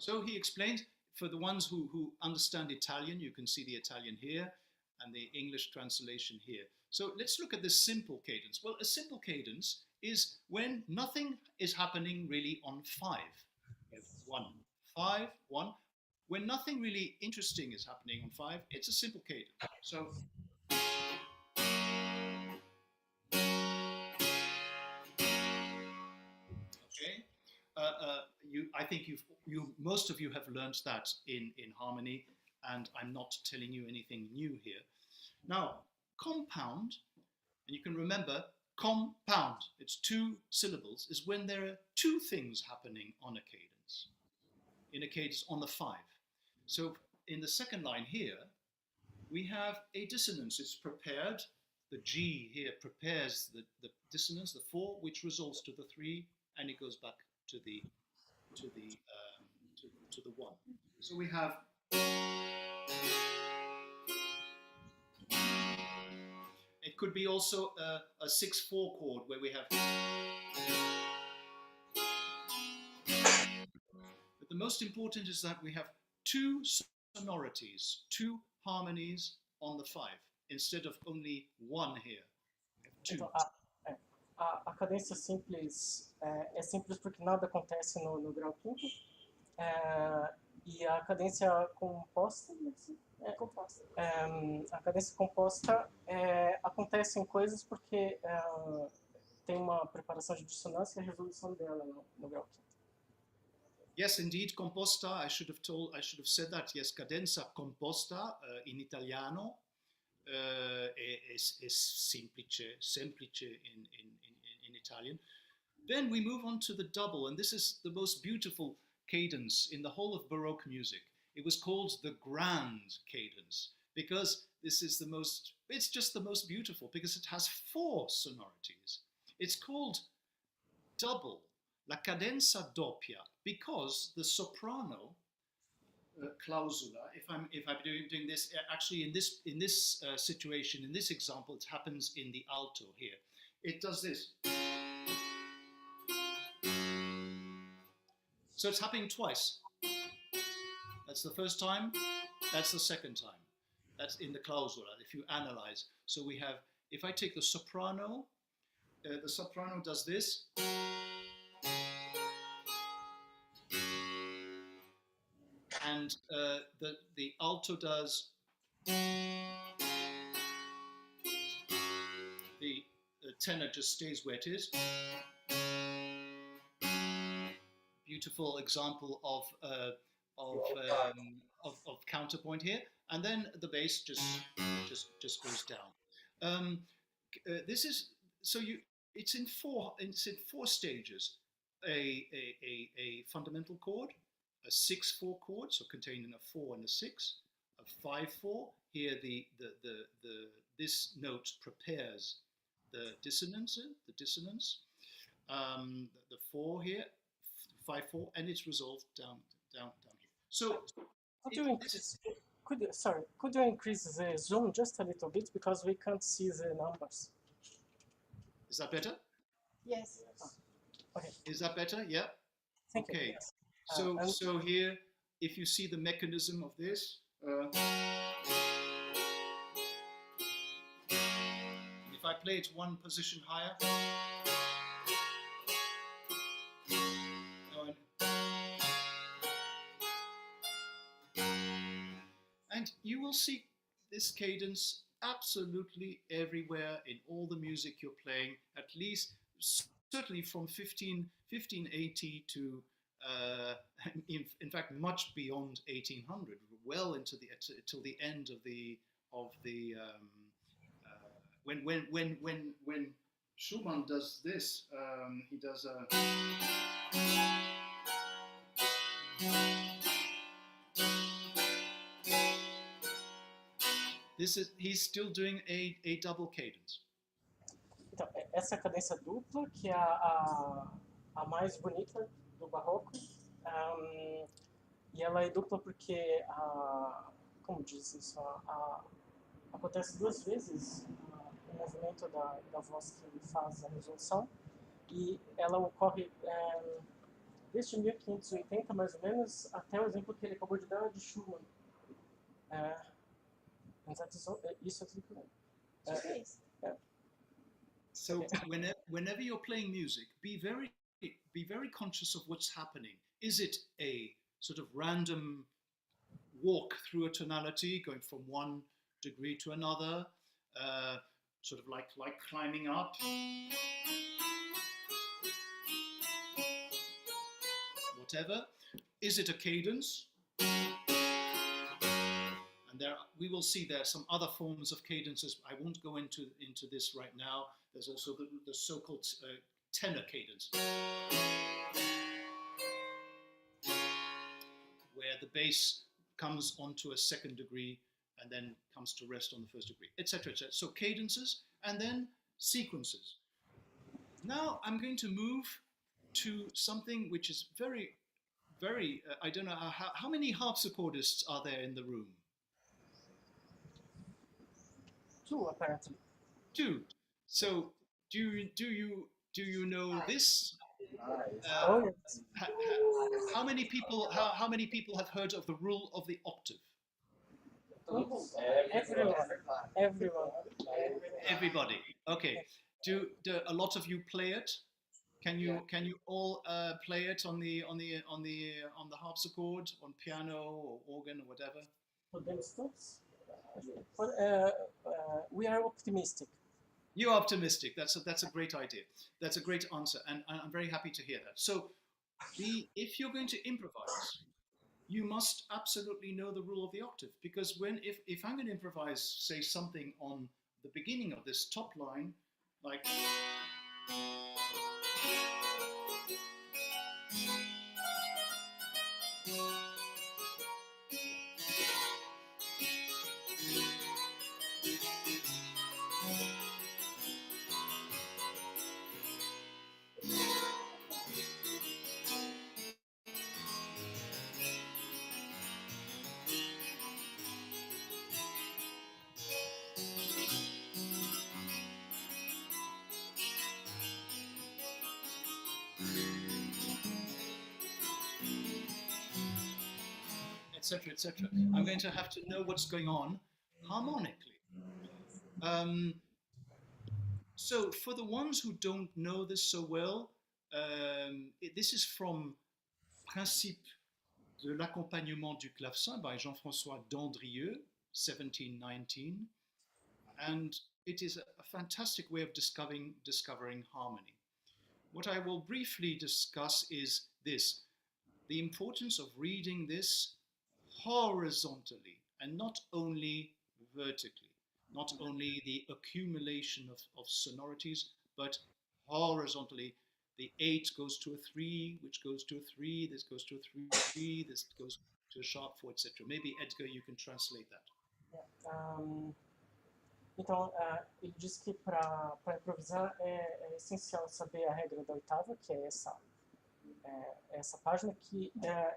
So he explained, for the ones who understand Italian, you can see the Italian here, and the English translation here. So let's look at the simple cadence. Well, a simple cadence is when nothing is happening really on 5. 1, 5, 1. When nothing really interesting is happening on 5, it's a simple cadence. So okay, I think most of you have learned that in harmony, and I'm not telling you anything new here. Now, compound, and you can remember, compound, it's 2 syllables, is when there are 2 things happening on a cadence. In a cadence on the 5. So in the second line here, we have a dissonance. It's prepared. The G here prepares the dissonance, the 4, which resolves to the 3, and it goes back to the to the one. So we have. It could be also a 6/4 chord where we have. But the most important is that we have two sonorities, two harmonies on the 5, instead of only one here. We have two. Então, a cadência simples é simples porque nada acontece no grau quinto. E a cadência composta, a cadência composta acontece em coisas porque tem uma preparação de dissonância e a resolução dela no grau quinto. Yes, indeed, composta. I should have said that. Yes, cadenza composta in italiano is semplice in Italian. Then we move on to the double, and this is the most beautiful cadence in the whole of Baroque music. It was called the grand cadence because this is it's just the most beautiful because it has 4 sonorities. It's called double, la cadenza doppia, because the soprano clausula, if I'm doing this, actually in this situation, in this example, it happens in the alto here. It does this. So it's happening twice. That's the first time, that's the second time. That's in the clausula, if you analyze. So we have, if I take the soprano does this. And the alto does, the tenor just stays where it is. Beautiful example of counterpoint here, and then the bass just goes down. This is it's in four stages. A fundamental chord, a 6/4 chord, so containing a 4 and a 6, a 5/4. Here this note prepares the dissonance, the 4 here, 5/4, and it's resolved down here. So could you increase the zoom just a little bit because we can't see the numbers? Is that better? Yes. Okay. Is that better? Yeah. Thank okay. You. Yes. So here, if you see the mechanism of this, if I play it one position higher, and you will see this cadence absolutely everywhere in all the music you're playing, at least certainly from 1580 to in fact much beyond 1800, well into till the end of the when Schumann does this, he does a he's still doing a double cadence. Então, essa é a cadência dupla, que é a mais bonita do barroco, e ela é dupla porque, como diz isso, acontece 2 vezes o movimento da voz que faz a resolução, e ela ocorre desde 1580, mais ou menos, até o exemplo que ele acabou de dar de Schumann. Isso é tudo que eu So whenever you're playing music, be very conscious of what's happening. Is it a sort of random walk through a tonality, going from one degree to another, sort of like climbing up? Whatever. Is it a cadence? And we will see there are some other forms of cadences. I won't go into this right now. There's also the so-called tenor cadence, where the bass comes onto a 2nd degree and then comes to rest on the 1st degree, etc., etc. So cadences and then sequences. Now I'm going to move to something which is very very, I don't know, how many harpsichordists are there in the room? 2, apparently. 2. So do you know this? Oh, yes. How many people have heard of the rule of the octave? Everyone. Everybody. Okay. Do a lot of you play it? Can you all play it on the harpsichord, on piano or organ or whatever? Podemos todos? We are optimistic. You're optimistic. That's a great idea. That's a great answer, and I'm very happy to hear that. So, if you're going to improvise, you must absolutely know the rule of the octave, because if I'm going to improvise, say something on the beginning of this top line, like. Etc., etc. I'm going to have to know what's going on harmonically. So for the ones who don't know this so well, this is from Principe de l'accompagnement du clavecin by Jean-François Dandrieux, 1719, and it is a fantastic way of discovering harmony. What I will briefly discuss is this: the importance of reading this horizontally and not only vertically, not only the accumulation of sonorities, but horizontally. The 8 goes to a 3, which goes to a 3, this goes to a 3, this goes to a sharp 4, etc. Maybe, Edgar, you can translate that. Então, ele diz que para improvisar é essencial saber a regra da oitava, que é essa página,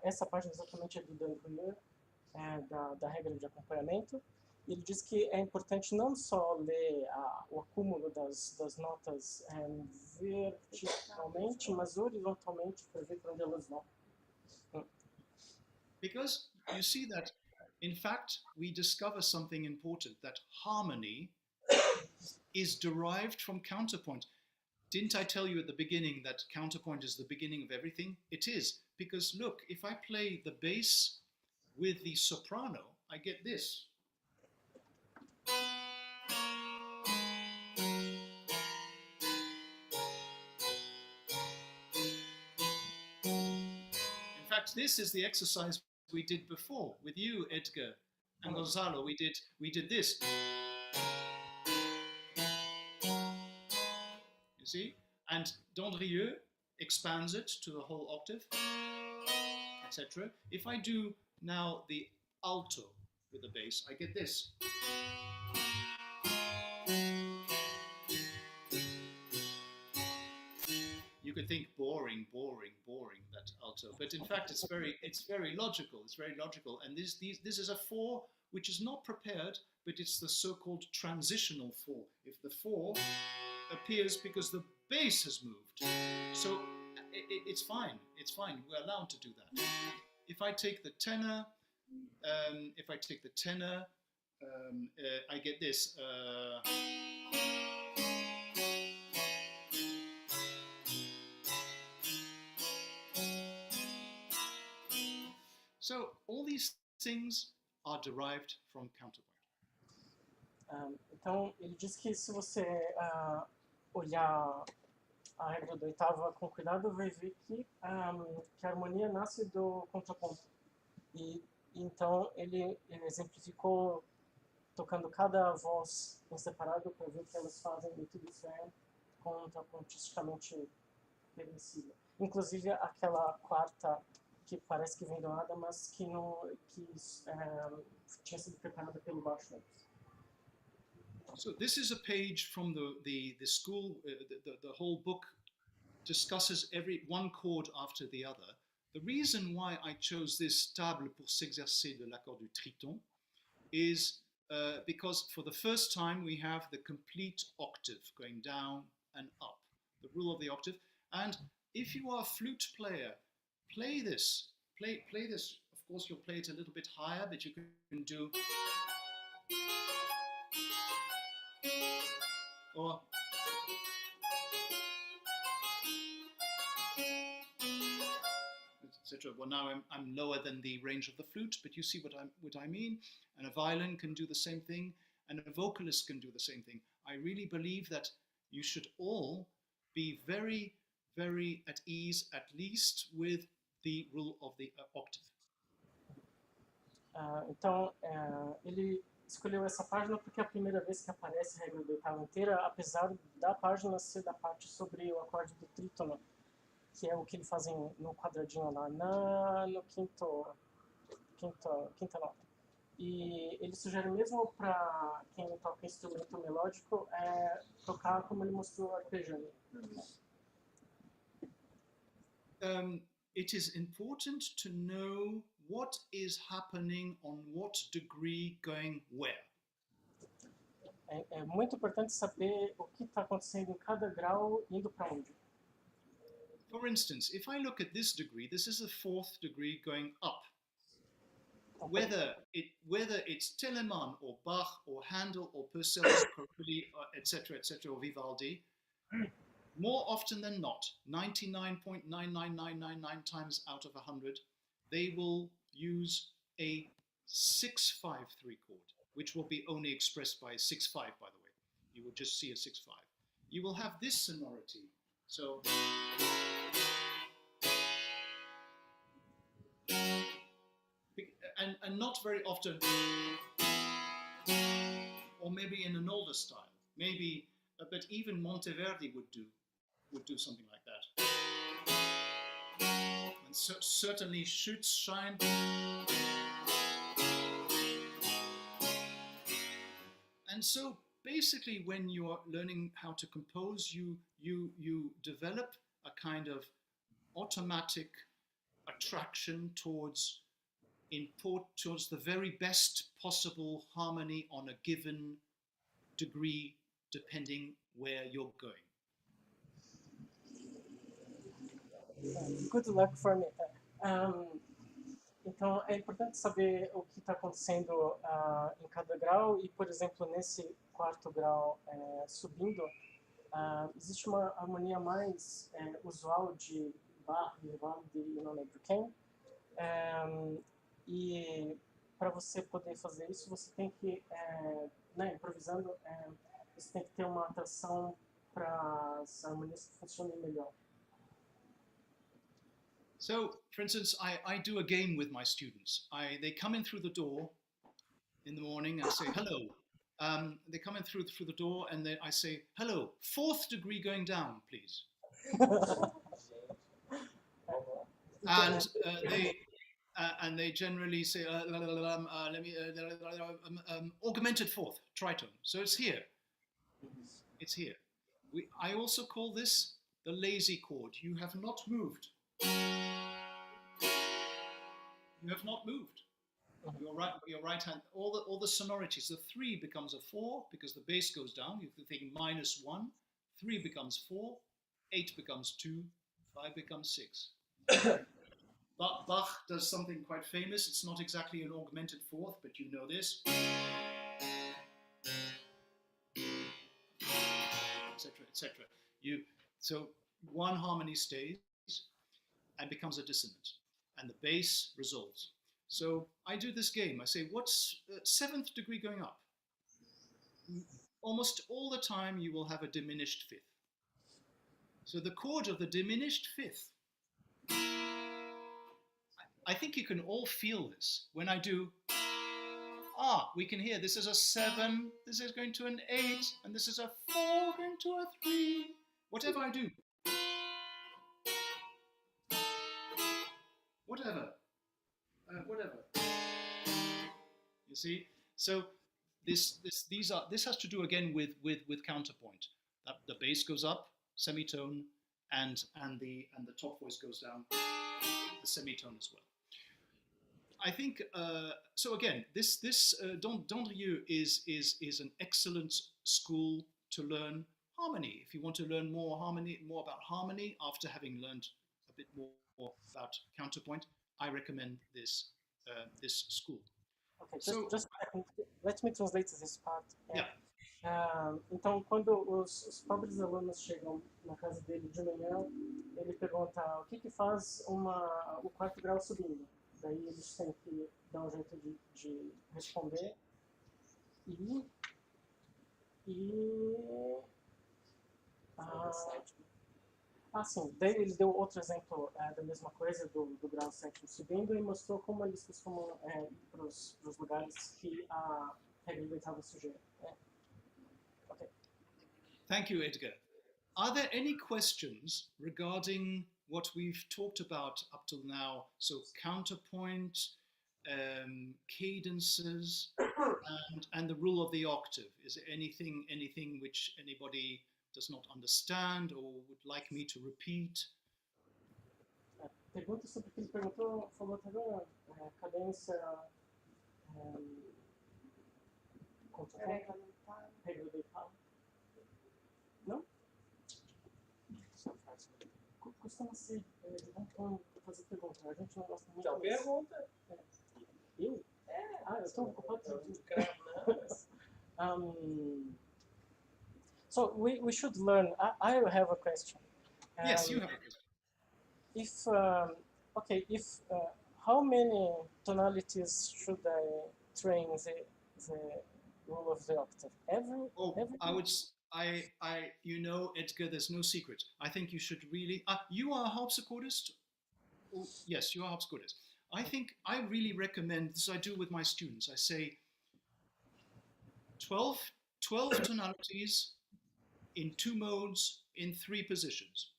essa página exatamente é do Dandrieux, da regra de acompanhamento. Ele diz que é importante não só ler o acúmulo das notas verticalmente, mas horizontalmente, para ver para onde elas vão. Because you see that, in fact, we discover something important, that harmony is derived from counterpoint. Didn't I tell you at the beginning that counterpoint is the beginning of everything? It is, because look, if I play the bass with the soprano, I get this. In fact, this is the exercise we did before with you, Edgar and Gonzalo. We did this. You see? And Dandrieux expands it to the whole octave, etc. If I do now the alto with the bass, I get this. You could think boring, that alto, but in fact it's very logical. It's very logical, and this is a 4 which is not prepared, but it's the so-called transitional 4. If the 4 appears because the bass has moved, so it's fine. It's fine. We're allowed to do that. If I take the tenor, I get this. So all these things are derived from counterpoint. Então, ele diz que se você olhar a regra da oitava com cuidado, vai ver que a harmonia nasce do contraponto. E então ele exemplificou tocando cada voz em separado para ver o que elas fazem, e tudo isso é contrapontisticamente permissível. Inclusive aquela quarta que parece que vem do nada, mas que tinha sido preparada pelo baixo antes. So this is a page from the school. The whole book discusses every one chord after the other, The reason why I chose this table pour s'exercer de l'accord du triton is because for the first time we have the complete octave going down and up, the rule of the octave. And if you are a flute player, play this. Play this. Of course, you'll play it a little bit higher, but you can do, or etc. Well, now I'm lower than the range of the flute, but you see what I mean. And a violin can do the same thing, and a vocalist can do the same thing. I really believe that you should all be very, very at ease, at least with the rule of the octave. Então, ele escolheu essa página porque é a primeira vez que aparece a regra da oitava inteira, apesar da página ser da parte sobre o acorde do trítono, que é o que ele faz no quadradinho lá, no quinta nota. E ele sugere mesmo para quem toca instrumento melódico tocar como ele mostrou arpejando. It is important to know what is happening on what degree going where. É muito importante saber o que está acontecendo em cada grau indo para onde. For instance, if I look at this degree, this is the fourth degree going up. Whether it's Telemann or Bach or Handel or Purcell or Corelli, etc., or Vivaldi, more often than not, 99.99999 times out of 100, they will use a 6-5-3 chord, which will be only expressed by a 6-5, by the way. You will just see a 6-5. You will have this sonority. So, and not very often, or maybe in an older style, maybe, but even Monteverdi would do something like that. And certainly Schutzschein. And so basically when you're learning how to compose, you develop a kind of automatic attraction towards the very best possible harmony on a given degree, depending where you're going. Good luck for me. Então, é importante saber o que está acontecendo em cada grau e, por exemplo, nesse quarto grau subindo, existe uma harmonia mais usual de Bach, Vivaldi e não lembro quem. E para você poder fazer isso, você tem que, improvisando, você tem que ter uma atração para as harmonias que funcionem melhor. So, for instance, I do a game with my students. They come in through the door in the morning and say, hello. They come in through the door and I say, hello, fourth degree going down, please. And they generally say, let me, augmented fourth, tritone. So it's here. It's here. I also call this the lazy chord. You have not moved. You have not moved. Your right hand, all the sonorities, the 3 becomes a 4 because the bass goes down. You think -1, 3 becomes 4, 8 becomes 2, 5 becomes 6. But Bach does something quite famous. It's not exactly an augmented fourth, but you know this. Etc., etc. So one harmony stays and becomes a dissonant, and the bass resolves. So I do this game. I say, what's 7th degree going up? Almost all the time you will have a diminished 5th. So the chord of the diminished 5th, I think you can all feel this. When I do, we can hear this is a 7, this is going to an 8, and this is a 4 going to a 3. Whatever I do. Whatever. You see? So this has to do again with counterpoint. The bass goes up, semitone, and the top voice goes down. semitone as well. I think so. Again, this Dandrieux is an excellent school to learn harmony. If you want to learn more about harmony after having learned a bit more about counterpoint, I recommend this school. Okay, So, just let me translate this part. Yeah. Então, quando os pobres alunos chegam na casa dele de manhã, ele pergunta o que faz o quarto grau subindo. Daí eles têm que dar um jeito de responder. Sim, daí ele deu outro exemplo da mesma coisa, do grau sétimo subindo, e mostrou como eles costumam ir para os lugares que a regra da oitava sujeira. Okay. Thank you, Edgar. Are there any questions regarding what we've talked about up till now? So counterpoint, cadences, and the rule of the octave. Is there anything which anybody does not understand or would like me to repeat? Pergunta sobre o que ele perguntou, falou também cadência, regra da oitava. Não? Costuma ser de bom tom fazer pergunta. A gente não gosta muito. Então, pergunta. Eu? Eu estou ocupado de So we should learn. I have a question. Yes, you have a question. If how many tonalities should I train the rule of the octave? Every? You know, Edgar, there's no secret. I think you should really. You are a harpsichordist? Oh, yes, you are a harpsichordist. I think I really recommend this. I do with my students. I say 12 tonalities in 2 modes in 3 positions.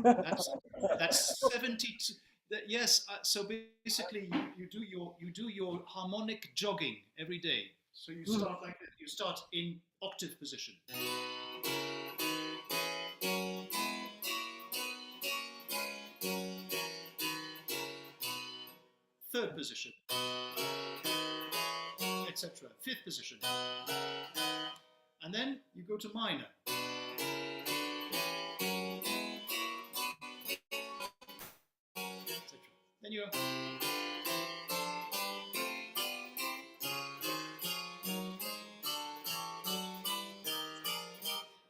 That's 72. Yes. So basically, you do your harmonic jogging every day. So you start like this. You start in octave position. Third position, etc. 5th position, and then you go to minor. Etc. Then you.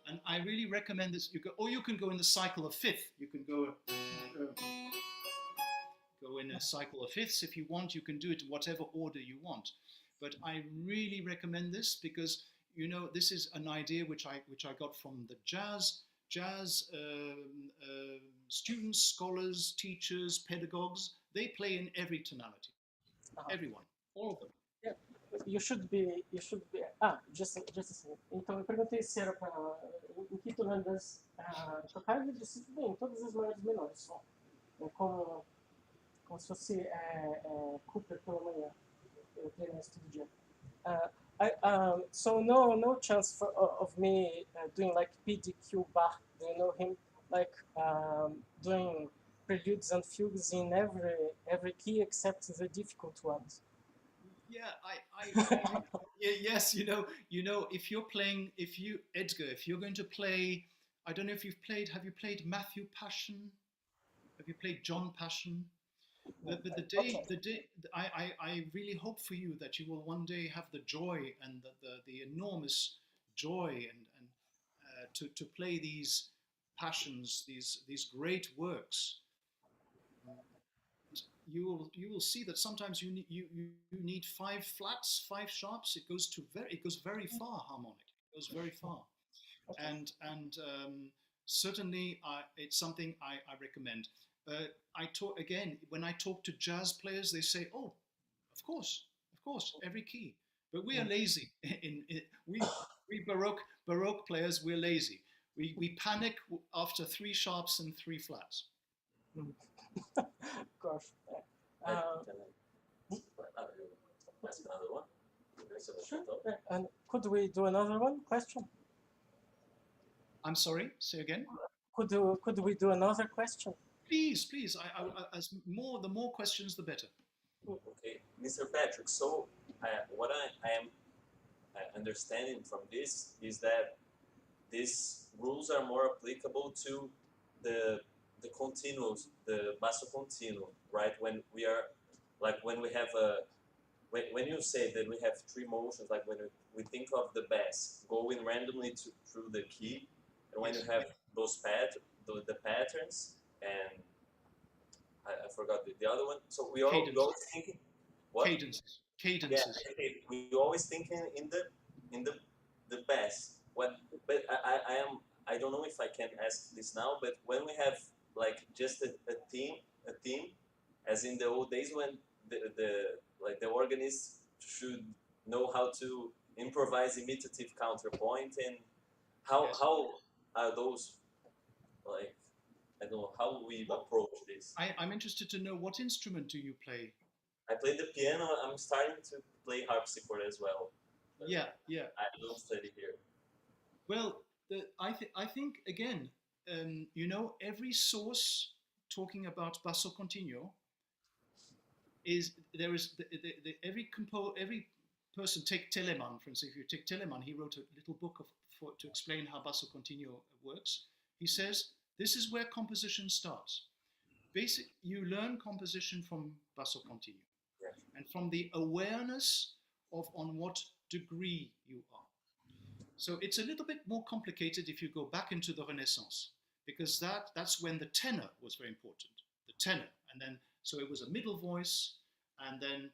And I really recommend this. You can go in the cycle of 5th. You can go in a cycle of 5ths if you want. You can do it in whatever order you want. But I really recommend this because, you know, this is an idea which I got from the jazz students, scholars, teachers, pedagogues. They play in every tonality. Everyone, all of them. Yeah. You should be. Just a second. Então eu perguntei se era para em que tonalidades tocar, ele disse bem, todas as maiores e menores. Como se fosse Cooper pela manhã. Eu treino isso todo dia. So no chance of me doing like PDQ Bach. Do you know him? Like doing preludes and fugues in every key except the difficult ones. Yeah, yes, you know, if you're going to play, I don't know if have you played Matthew Passion? Have you played John Passion? But I really hope for you that you will one day have the joy and the enormous joy and to play these passions, these great works. You will see that sometimes you need 5 flats, 5 sharps. It goes very far harmonic. It goes very far, and certainly it's something I recommend. When I talk to jazz players, they say, "Oh, of course, every key." But we are lazy. We Baroque players, we're lazy. We panic after 3 sharps and 3 flats. Gosh. Another one? Sure. And could we do another one? Question? I'm sorry, say again? Could we do another question? Please, please. The more questions, the better. Okay, Mr. Patrick. So what I am understanding from this is that these rules are more applicable to the continuos, the basso continuo, right? When we are like when we have a when you say that we have three motions, like when we think of the bass going randomly through the key, and when you have those the patterns, and I forgot the other one. So we always thinking what? Cadences. Yeah, we always thinking in the bass. But I don't know if I can ask this now. But when we have like just a theme, as in the old days when the organist should know how to improvise imitative counterpoint, and how are those, like, I don't know how we approach this. I'm interested to know, what instrument do you play? I play the piano. I'm starting to play harpsichord as well. Yeah. I don't study here. Well, I think again, every source talking about basso continuo every person. Take Telemann, for instance. If you take Telemann, he wrote a little book to explain how basso continuo works. He says this is where composition starts. You learn composition from basso continuo, and from the awareness of on what degree you are. So it's a little bit more complicated if you go back into the Renaissance, because that's when the tenor was very important. The tenor, and then so it was a middle voice, and then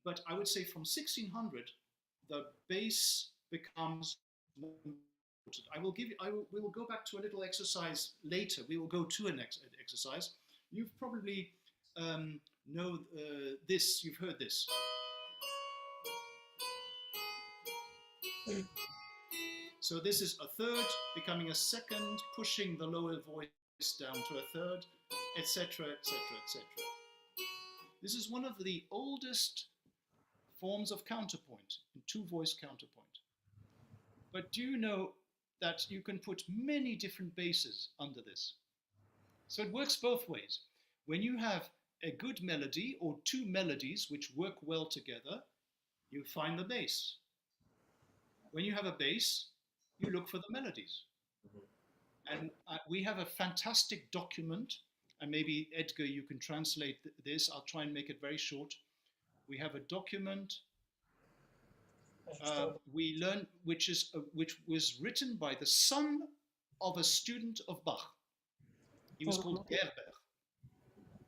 but I would say from 1600 the bass becomes more important. We will go back to a little exercise later. We will go to an exercise. You've probably know this. You've heard this. So this is a third becoming a second, pushing the lower voice down to a third, etc., etc., etc. This is one of the oldest forms of counterpoint, two-voice counterpoint. But do you know that you can put many different basses under this? So it works both ways. When you have a good melody or two melodies which work well together, you find the bass. When you have a bass, you look for the melodies. And we have a fantastic document, and maybe Edgar, you can translate this. I'll try and make it very short. We have a document we learned, which was written by the son of a student of Bach. He was called Gerber.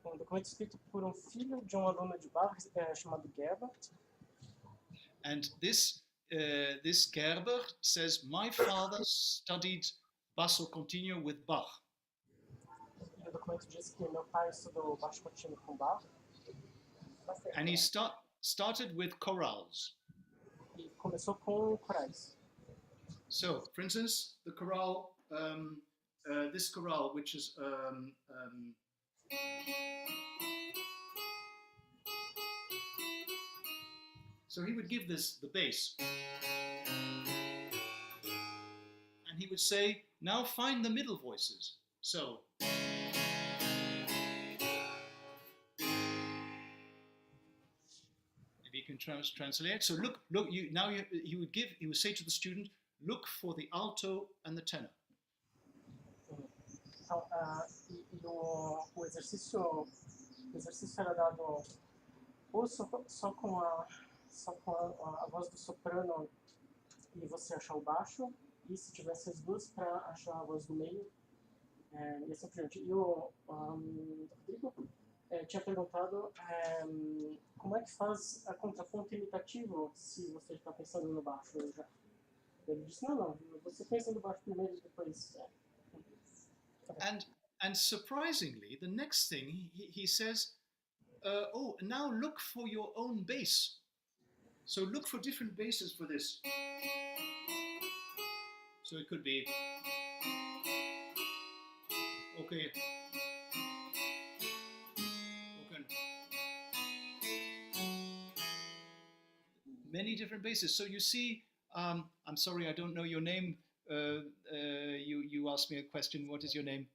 Um documento escrito por filho de aluno de Bach chamado Gerber. And this Gerber says, my father studied basso continuo with Bach. O documento diz que meu pai estudou baixo contínuo com Bach. And he started with chorales. E começou com corais. So, for instance, the chorale, this chorale, which is so he would give this the bass, and he would say, now find the middle voices. So maybe you can translate. So look. He would say to the student, look for the alto and the tenor. Então, o exercício era dado ou só com a voz do soprano e você achar o baixo, e se tivesse as duas para achar a voz do meio, e assim por diante. E o Rodrigo tinha perguntado como é que faz a contraponto imitativo se você está pensando no baixo já. Ele disse, não, você pensa no baixo primeiro e depois... And surprisingly, the next thing he says, now look for your own bass. So look for different basses for this. So it could be, okay. Many different basses. So you see, I'm sorry, I don't know your name. You asked me a question. What is your name?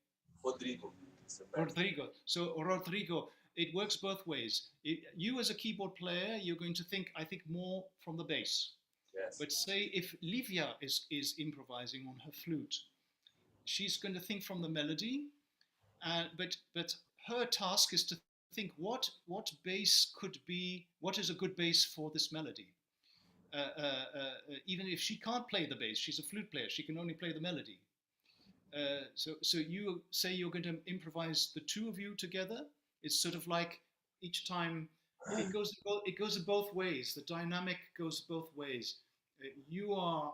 Rodrigo. Mr. Patrick. Rodrigo. So Rodrigo, it works both ways. You as a keyboard player, you're going to think, I think, more from the bass. Yes. But say if Livia is improvising on her flute, she's going to think from the melody, but her task is to think what bass could be, what is a good bass for this melody. Even if she can't play the bass, she's a flute player, she can only play the melody. So you say you're going to improvise the two of you together. It's sort of like each time it goes both ways. The dynamic goes both ways. You are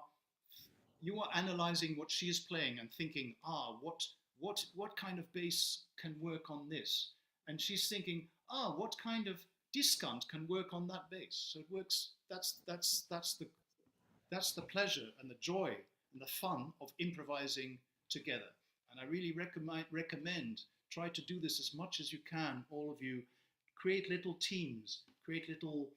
analyzing what she is playing and thinking, what kind of bass can work on this, and she's thinking, what kind of discount can work on that bass. So it works. That's the pleasure and the joy and the fun of improvising together. And I really recommend try to do this as much as you can, all of you. Create little teams, create little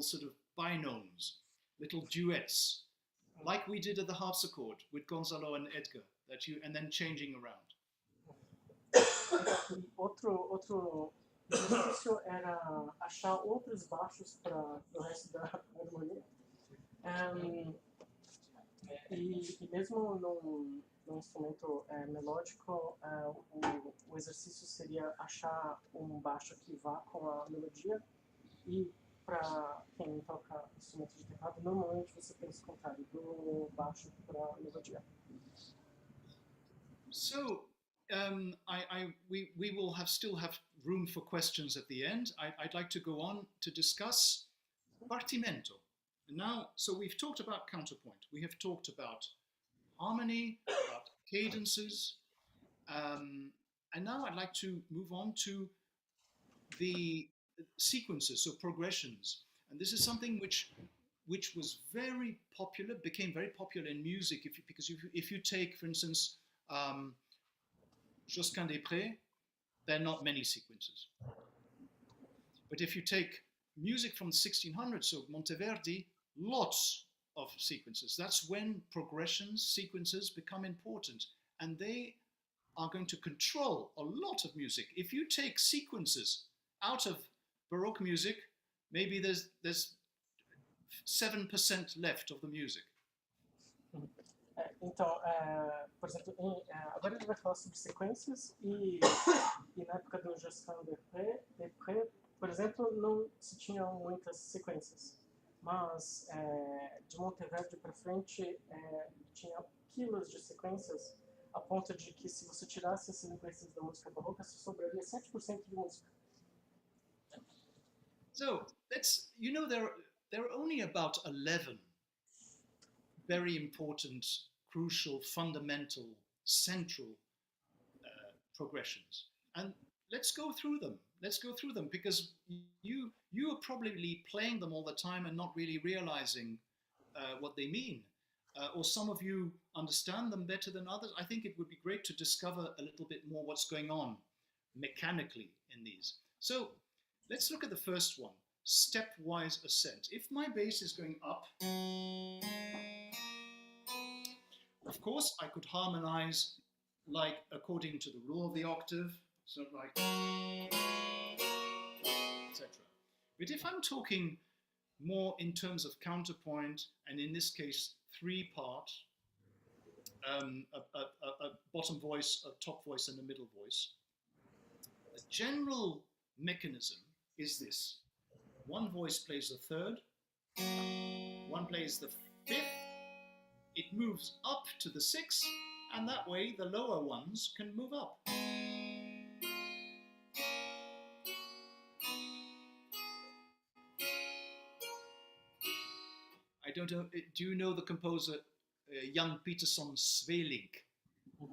sort of binomes, little duets, like we did at the harpsichord with Gonzalo and Edgar, and then changing around. Outro exercício era achar outros baixos para o resto da harmonia. E mesmo num instrumento melódico, o exercício seria achar baixo que vá com a melodia. E para quem toca instrumento de teclado, normalmente você pensa o contrário, do baixo para a melodia. So, we will still have room for questions at the end. I'd like to go on to discuss partimento. Now, so we've talked about counterpoint. We have talked about harmony, about cadences, and now I'd like to move on to the sequences, so progressions. And this is something which was very popular, became very popular in music. Because if you take, for instance, Josquin des Prés, there are not many sequences. But if you take music from the 1600s, so Monteverdi, lots of sequences. That's when progressions, sequences become important, and they are going to control a lot of music. If you take sequences out of Baroque music, maybe there's 7% left of the music. Então, por exemplo, agora ele vai falar sobre sequências e na época do Josquin des Prés, por exemplo, não se tinham muitas sequências, mas de Monteverdi para frente tinha quilos de sequências, a ponto de que se você tirasse as sequências da música barroca, só sobraria 7% de música. So there are only about 11 very important, crucial, fundamental, central progressions, and let's go through them. Let's go through them, because you are probably playing them all the time and not really realizing what they mean, or some of you understand them better than others. I think it would be great to discover a little bit more what's going on mechanically in these. So let's look at the first one, stepwise ascent. If my bass is going up, of course I could harmonize like according to the rule of the octave, so like etc. But if I'm talking more in terms of counterpoint, and in this case 3-part, a bottom voice, a top voice, and a middle voice, the general mechanism is this: one voice plays the third, one plays the fifth, it moves up to the sixth, and that way the lower ones can move up. I don't know, do you know the composer Jan Pieterszoon Sweelinck,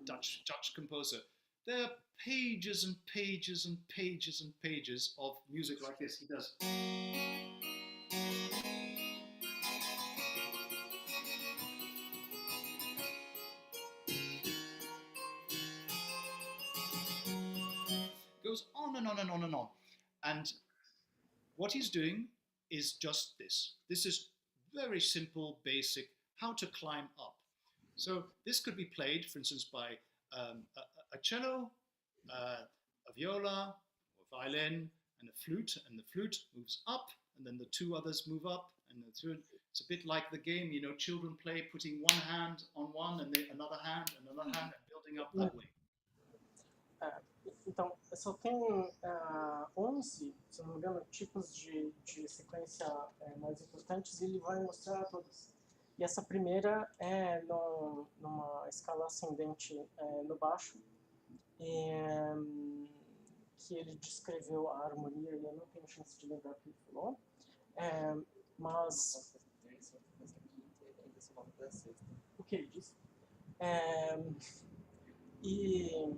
Dutch composer? There are pages and pages and pages and pages of music like this. He does. Goes on and on and on and on. And what he's doing is just this. This is very simple, basic, how to climb up. So this could be played, for instance, by a cello, a viola, or violin, and a flute, and the flute moves up, and then the two others move up, and the third. It's a bit like the game, you know, children play, putting one hand on one, and then another hand, and building up that way. Então, só tem 11, se não me engano, tipos de sequência mais importantes, e ele vai mostrar todas. E essa primeira é numa escala ascendente no baixo, que ele descreveu a harmonia, e eu não tenho chance de lembrar o que ele falou, mas... O que ele disse? E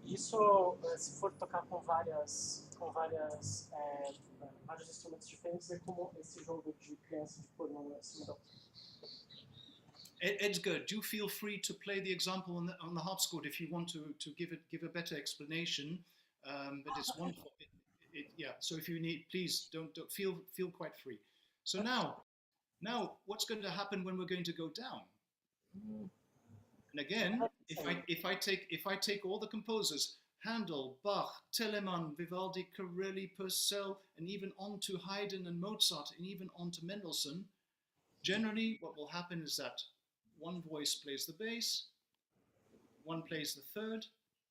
isso, se for tocar com vários instrumentos diferentes, é como esse jogo de criança de pôr num cima da outra. Edgar, do feel free to play the example on the harpsichord if you want to give a better explanation. But it's wonderful. Yeah. So if you need, please don't feel quite free. So now, what's going to happen when we're going to go down? And again, if I take all the composers, Handel, Bach, Telemann, Vivaldi, Corelli, Purcell, and even on to Haydn and Mozart, and even on to Mendelssohn, generally what will happen is that one voice plays the bass, one plays the third,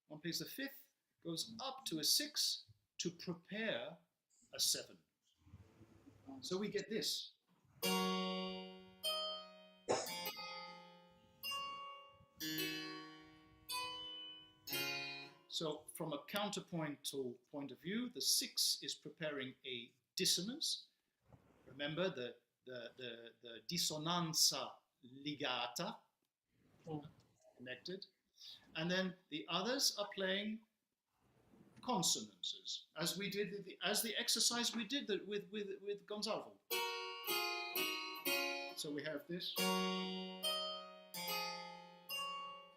one plays the fifth, goes up to a 6 to prepare a 7. So we get this. So from a counterpointal point of view, the 6 is preparing a dissonance. Remember the dissonanza ligata, connected. And then the others are playing consonances, as we did as the exercise we did with Gonzalo. So we have this.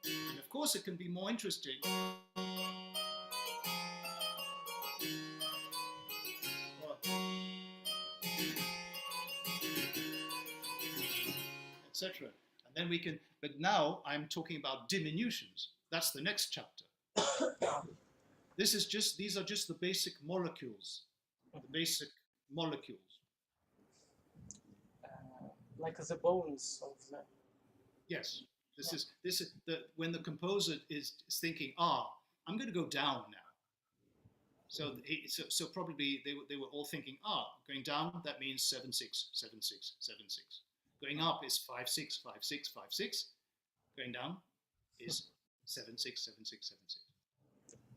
And of course it can be more interesting. Etc. And then we can, but now I'm talking about diminutions. That's the next chapter. These are just the basic molecules. Like the bones of the... Yes. This is when the composer is thinking, I'm going to go down now. So probably they were all thinking, going down, that means 7/6, 7/6, 7/6. Going up is 5/6, 5/6, 5/6. Going down is 7/6, 7/6, 7/6.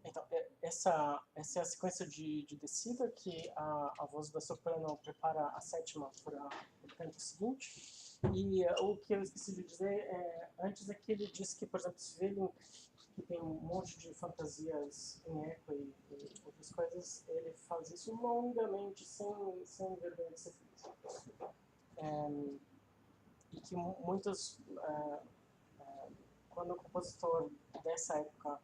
Então, essa é a sequência de descida que a voz da soprano prepara a sétima para o tempo seguinte. E o que eu esqueci de dizer antes é que ele disse que, por exemplo, se vê que tem um monte de fantasias em eco e outras coisas, ele faz isso longamente, sem vergonha de ser feito. E que muitos, quando o compositor dessa época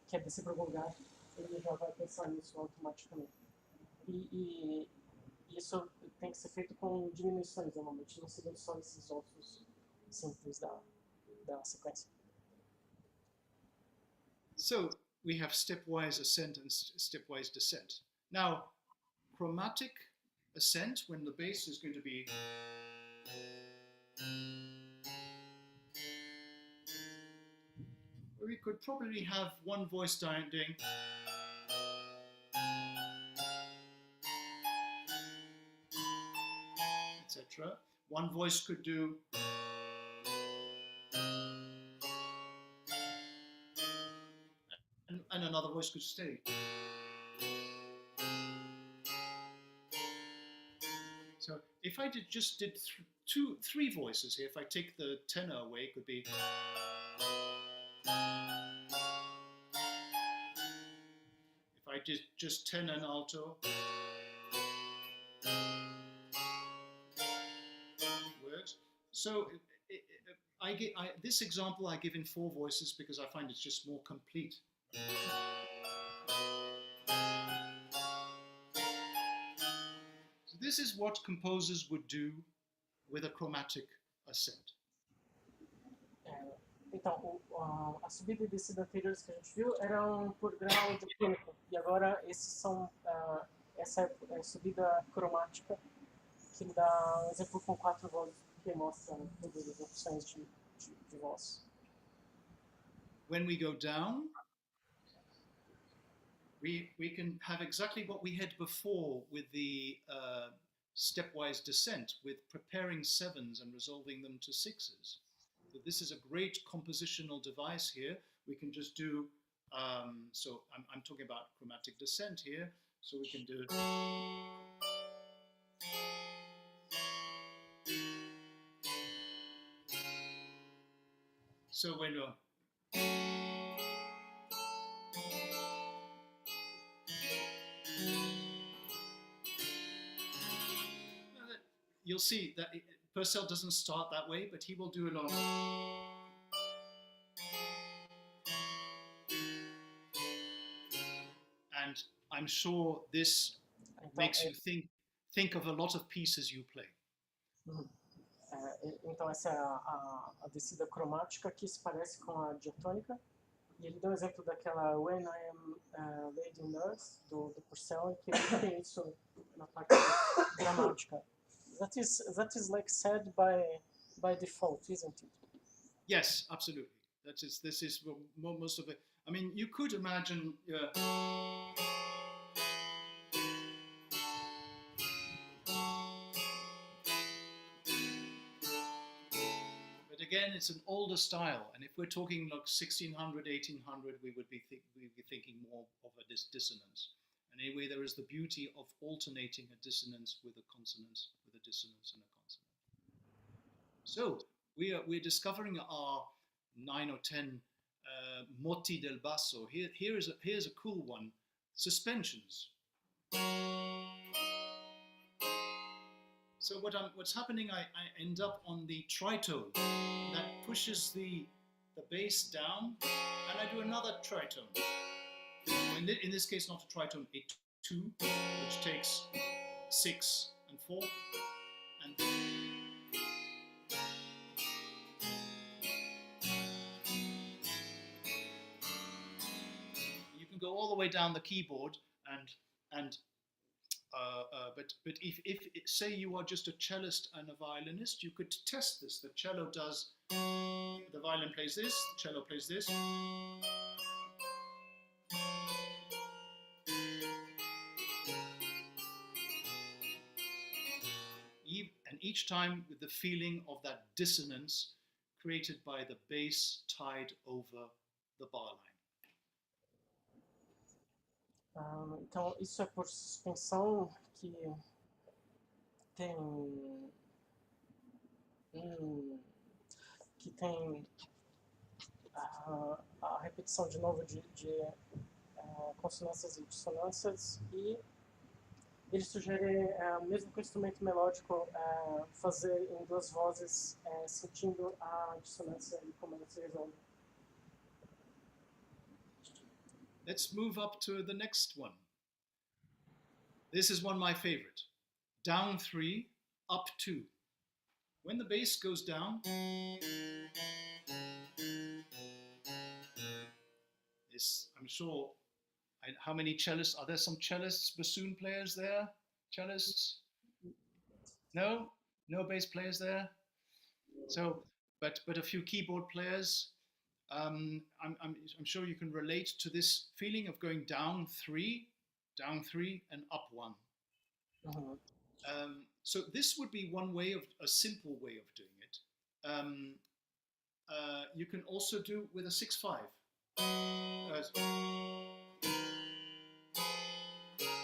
quer descer para algum lugar, ele já vai pensar nisso automaticamente. E isso tem que ser feito com diminuições, normalmente, não seguindo só esses ossos simples da sequência. So we have stepwise ascent and stepwise descent. Now, chromatic ascent, when the bass is going to be we could probably have one voice doing etc. One voice could do and another voice could stay. So if I just did three voices here, if I take the tenor away, it could be. If I did just tenor and alto, works. So this example I give in 4 voices because I find it's just more complete. So this is what composers would do with a chromatic ascent. Então, a subida e descida anteriores que a gente viu eram por grau de químico. E agora esses são, essa é a subida cromática, que dá um exemplo com 4 vozes, que mostra todas as opções de voz. When we go down, we can have exactly what we had before with the stepwise descent, with preparing 7s and resolving them to 6s. So this is a great compositional device here. We can just do, so I'm talking about chromatic descent here, so we can do. So when you're you'll see that Purcell doesn't start that way, but he will do a lot of. And I'm sure this makes you think of a lot of pieces you play. Então essa é a descida cromática que se parece com a diatônica. E ele deu um exemplo daquela When I Am Laid in Earth, do Purcell, e que ele tem isso na parte dramática. That is like said by default, isn't it? Yes, absolutely. This is most of it. I mean, you could imagine. But again, it's an older style, and if we're talking like 1600, 1800, we would be thinking more of a dissonance. And anyway, there is the beauty of alternating a dissonance with a consonance, with a dissonance and a consonant. So we're discovering our 9 or 10 moti del basso. Here's a cool one: suspensions. So what's happening? I end up on the tritone that pushes the bass down, and I do another tritone. In this case, not a tritone, a 2, which takes 6 and 4, and you can go all the way down the keyboard, but if say you are just a cellist and a violinist, you could test this. The cello does, the violin plays this, the cello plays this. And each time with the feeling of that dissonance created by the bass tied over the bar line. Então, isso é por suspensão que tem a repetição de novo de consonâncias e dissonâncias, e ele sugere, mesmo com o instrumento melódico, fazer em 2 vozes, sentindo a dissonância e como ela se resolve. Let's move up to the next one. This is one of my favorite. Down 3, up 2. When the bass goes down, this, I'm sure, how many cellists, are there some cellists, bassoon players there? Cellists? No? No bass players there? So, but a few keyboard players. I'm sure you can relate to this feeling of going down 3, and up 1. So this would be one way, a simple way of doing it. You can also do with a 6/5.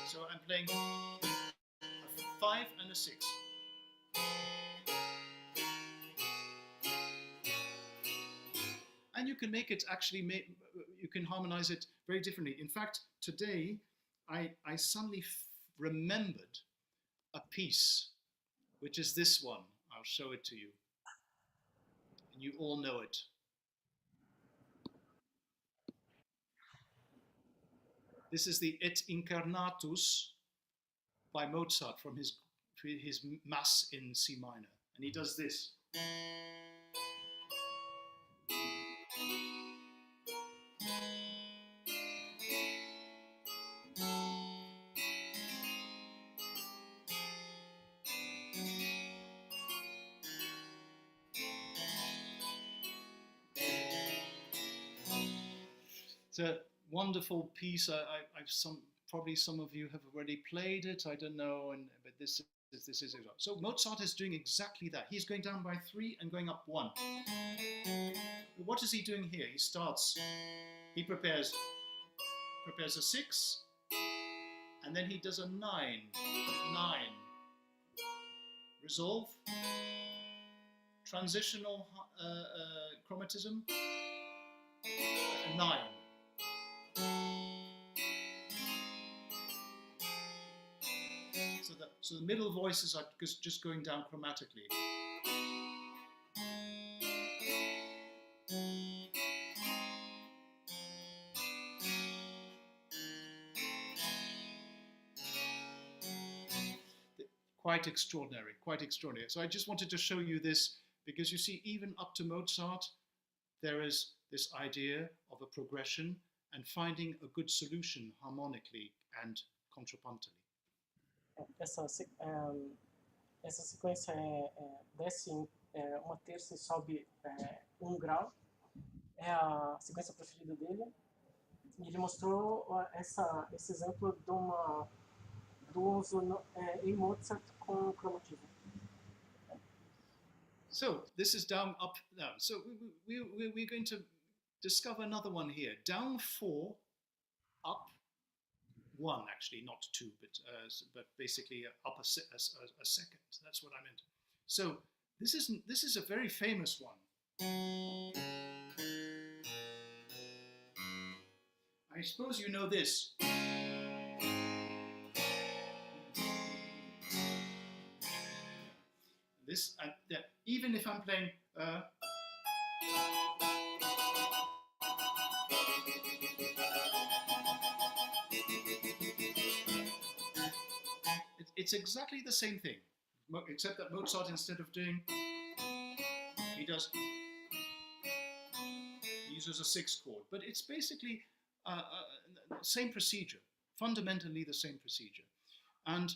So I'm playing a 5 and a 6. And you can make it actually, you can harmonize it very differently. In fact, today, I suddenly remembered a piece, which is this one. I'll show it to you. And you all know it. This is the Et Incarnatus by Mozart from his Mass in C minor. And he does this. It's a wonderful piece. Probably some of you have already played it. I don't know, but this is it. So Mozart is doing exactly that. He's going down by 3 and going up 1. But what is he doing here? He starts. He prepares a 6, and then he does a 9. 9. Resolve. Transitional chromatism. 9. So the middle voices are just going down chromatically. Quite extraordinary, quite extraordinary. So I just wanted to show you this because you see, even up to Mozart, there is this idea of a progression and finding a good solution harmonically and contrapuntally. Essa sequência desce uma terça e sobe 1 grau. É a sequência preferida dele. E ele mostrou esse exemplo do uso em Mozart com cromatismo. So this is down, up, down. So we're going to discover another one here. Down 4, up 1, actually, not 2, but basically up a second. That's what I meant. So this is a very famous one. I suppose you know this. This, even if I'm playing. It's exactly the same thing, except that Mozart, instead of doing, he uses a 6 chord, but it's basically same procedure, fundamentally the same procedure. And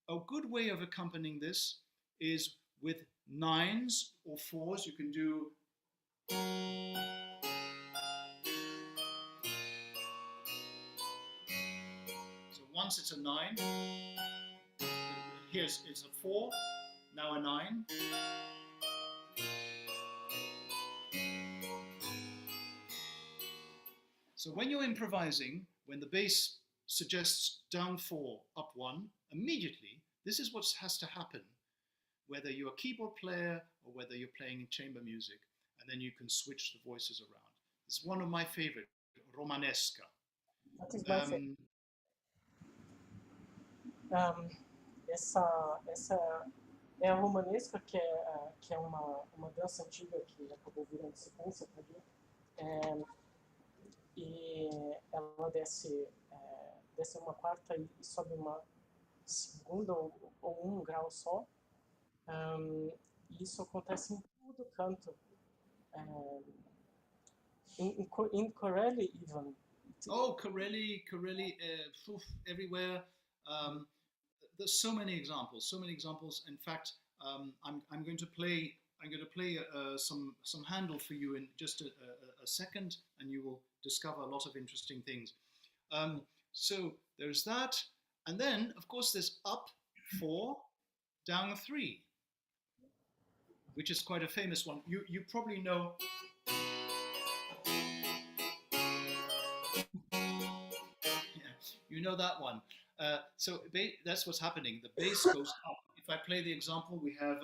a good way of accompanying this is with 9s or 4s. You can do so once it's a 9. Here's it's a 4, now a 9. So when you're improvising, when the bass suggests down 4, up 1, immediately, this is what has to happen, whether you're a keyboard player or whether you're playing in chamber music, and then you can switch the voices around. It's one of my favorite, Romanesca. That is my favorite. Essa é a romanesca, que é uma dança antiga que acabou virando sequência para mim. E ela desce uma quarta e sobe uma segunda ou 1 grau só. E isso acontece em todo canto. In Corelli even. Oh, Corelli, everywhere. There's so many examples. In fact, I'm going to play some Handel for you in just a second, and you will discover a lot of interesting things. So there's that, and then of course there's up 4, down 3, which is quite a famous one. You probably know. You know that one. So that's what's happening. The bass goes up. If I play the example, we have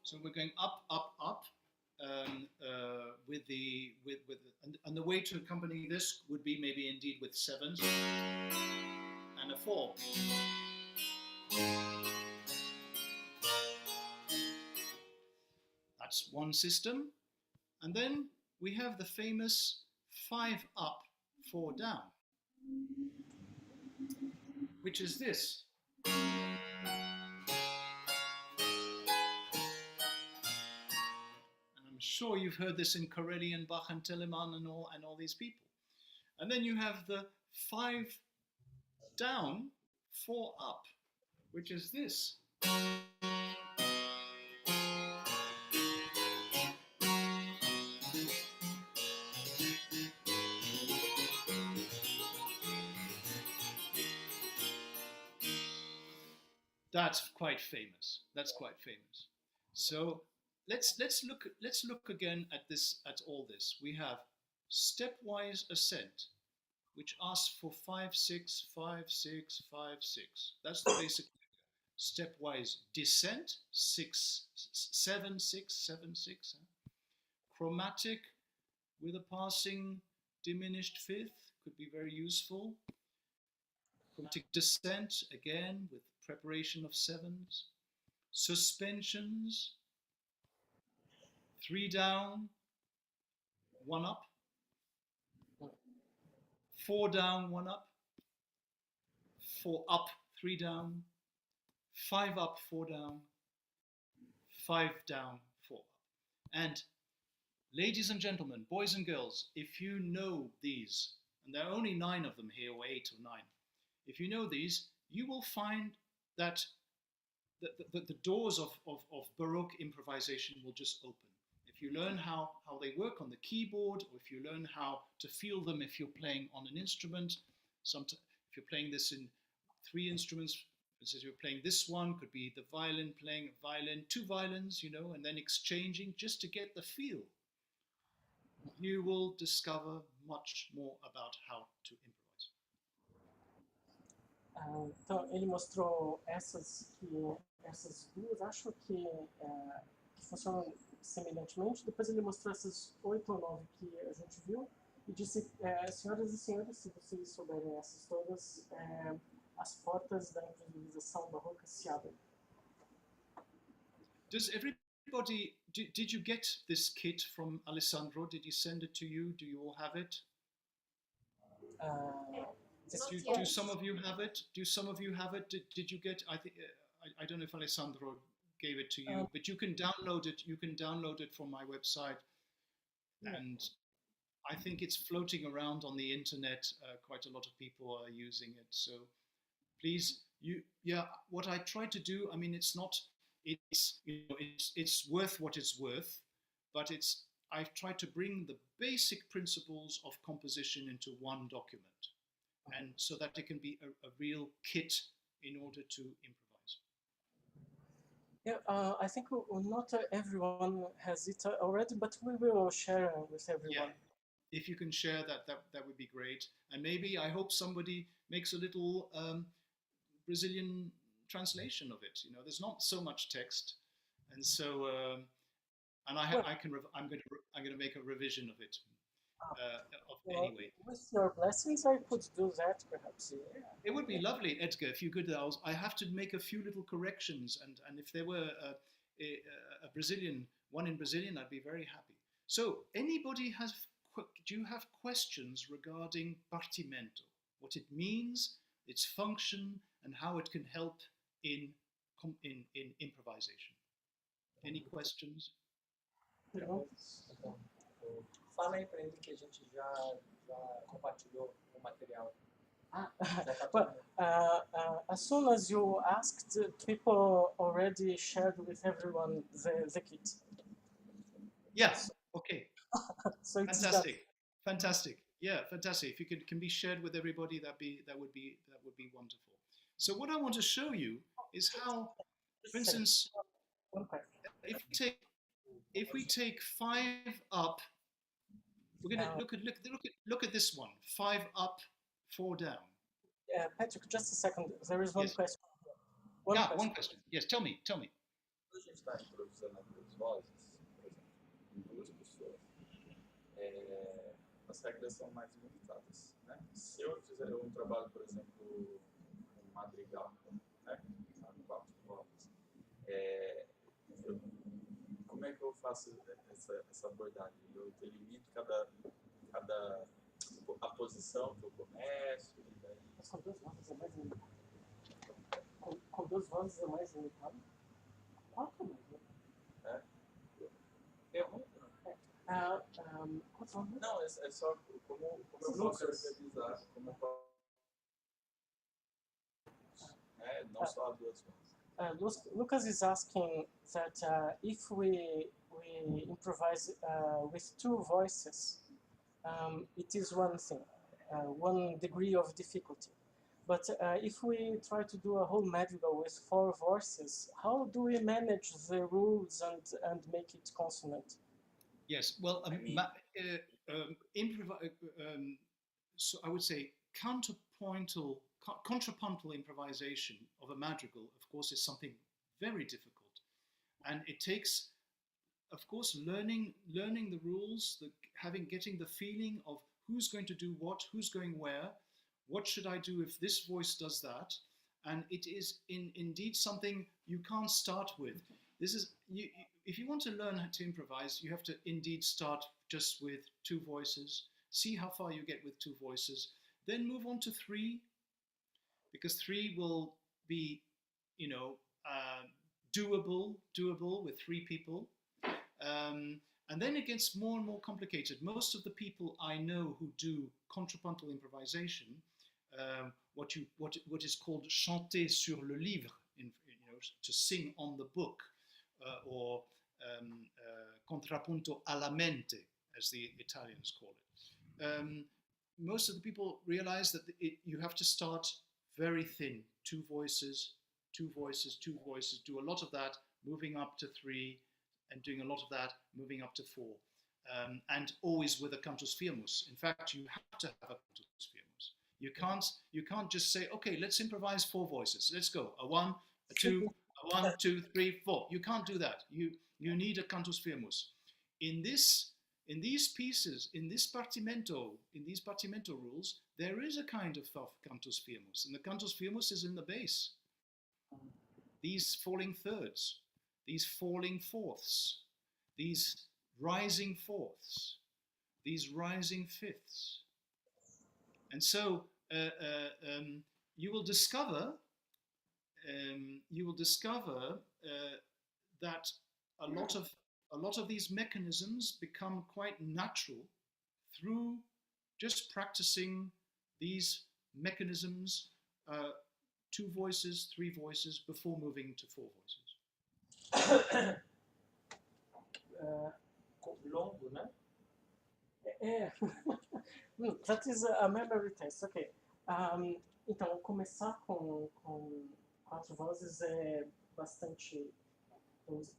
so we're going up, up, up, and the way to accompany this would be maybe indeed with 7s and a 4. That's one system. And then we have the famous 5 up, 4 down. which is this. I'm sure you've heard this in Karelian, Bach and Telemann and all these people. And then you have the 5 down, 4 up, which is this. That's quite famous. That's quite famous. So let's look again at all this. We have stepwise ascent, which asks for 5 6 5 6 5 6. That's the basic stepwise descent, 6 7 6 7 6. Chromatic with a passing diminished fifth could be very useful. Chromatic descent again with preparation of 7s. Suspensions, 3 down, 1 up. 4 down, 1 up. 4 up, 3 down. 5 up, 4 down. 5 down, 4 up. And ladies and gentlemen, boys and girls, if you know these, and there are only 9 of them here, or 8 or 9, if you know these, you will find that the doors of Baroque improvisation will just open. If you learn how they work on the keyboard, or if you learn how to feel them if you're playing on an instrument, if you're playing this in 3 instruments, as you're playing this one, could be the violin, playing a violin, 2 violins, you know, and then exchanging just to get the feel, you will discover much more about how to improvise. Então, ele mostrou essas duas, acho que funcionam semelhantemente. Depois ele mostrou essas 8 ou 9 que a gente viu e disse, senhoras e senhores, se vocês souberem essas todas, as portas da improvisação barroca se abrem. Does everybody, did you get this kit from Alessandro? Did he send it to you? Do you all have it? Do some of you have it? Do some of you have it? Did you get? I think I don't know if Alessandro gave it to you, but you can download it. You can download it from my website, and I think it's floating around on the internet. Quite a lot of people are using it. So please, what I try to do. I mean, it's worth what it's worth, but I've tried to bring the basic principles of composition into one document. And so that it can be a real kit in order to improvise. Yeah, I think not everyone has it already, but we will share with everyone. Yeah. If you can share that would be great. And maybe I hope somebody makes a little Brazilian translation of it. You know, there's not so much text, and so I'm going to make a revision of it. Anyway, with your blessings, I could do that, perhaps. Yeah. It would be lovely, Edgar, if you could. I have to make a few little corrections, and if there were a Brazilian, one in Brazilian, I'd be very happy. So, anybody do you have questions regarding partimento? What it means, its function, and how it can help in improvisation? Any questions? Fala aí para ele que a gente já compartilhou o material. As soon as you asked, people already shared with everyone the kit. Yes. Okay. So it's fantastic. Yeah, fantastic. If you can be shared with everybody, that would be wonderful. So what I want to show you is how, for instance, if we take 5 up. We're going to look at this one. 5 up, 4 down. Patrick, just a second. There is one question. One question. Yes, tell me. Quando a gente está improvisando as 2 vozes, por exemplo, em 2 pessoas, as regras são mais limitadas, né? Se eu fizer um trabalho, por exemplo, um madrigal, né, em 4 vozes, como é que eu faço essa abordagem? Eu delimito a posição que eu começo. São 2 vozes, é mais com duas vozes é mais limitado? Quatro mais, né? É muito, né? Quantos vozes? Não, é só como eu posso organizar, como não só duas vozes. Lucas is asking that if we improvise with two voices, it is one thing, one degree of difficulty. But if we try to do a whole madrigal with four voices, how do we manage the rules and make it consonant? Yes, well, so I would say contrapuntal improvisation of a madrigal, of course, is something very difficult, and it takes, of course, learning the rules, getting the feeling of who's going to do what, who's going where, what should I do if this voice does that, and it is indeed something you can't start with. This is if you want to learn how to improvise, you have to indeed start just with two voices, see how far you get with two voices, then move on to three, because three will be, doable with three people. And then it gets more and more complicated. Most of the people I know who do contrapuntal improvisation, what is called chanter sur le livre, to sing on the book, or contrapunto alla mente, as the Italians call it. Most of the people realize that you have to start very thin, two voices, do a lot of that, moving up to three, and doing a lot of that, moving up to four, and always with a cantus firmus. In fact, you have to have a cantus firmus. You can't just say, okay, let's improvise four voices. Let's go. A one, a two, a 1, 2, 3, 4. You can't do that. You need a cantus firmus. In these pieces, in these partimento rules, there is a kind of cantus firmus, and the cantus firmus is in the bass. These falling thirds, these falling fourths, these rising fourths, these rising fifths. And so you will discover that a lot of these mechanisms become quite natural through just practicing these mechanisms, 2 voices, 3 voices, before moving to 4 voices. Longo, né? That is a memory test, ok. Então, começar com 4 vozes é bastante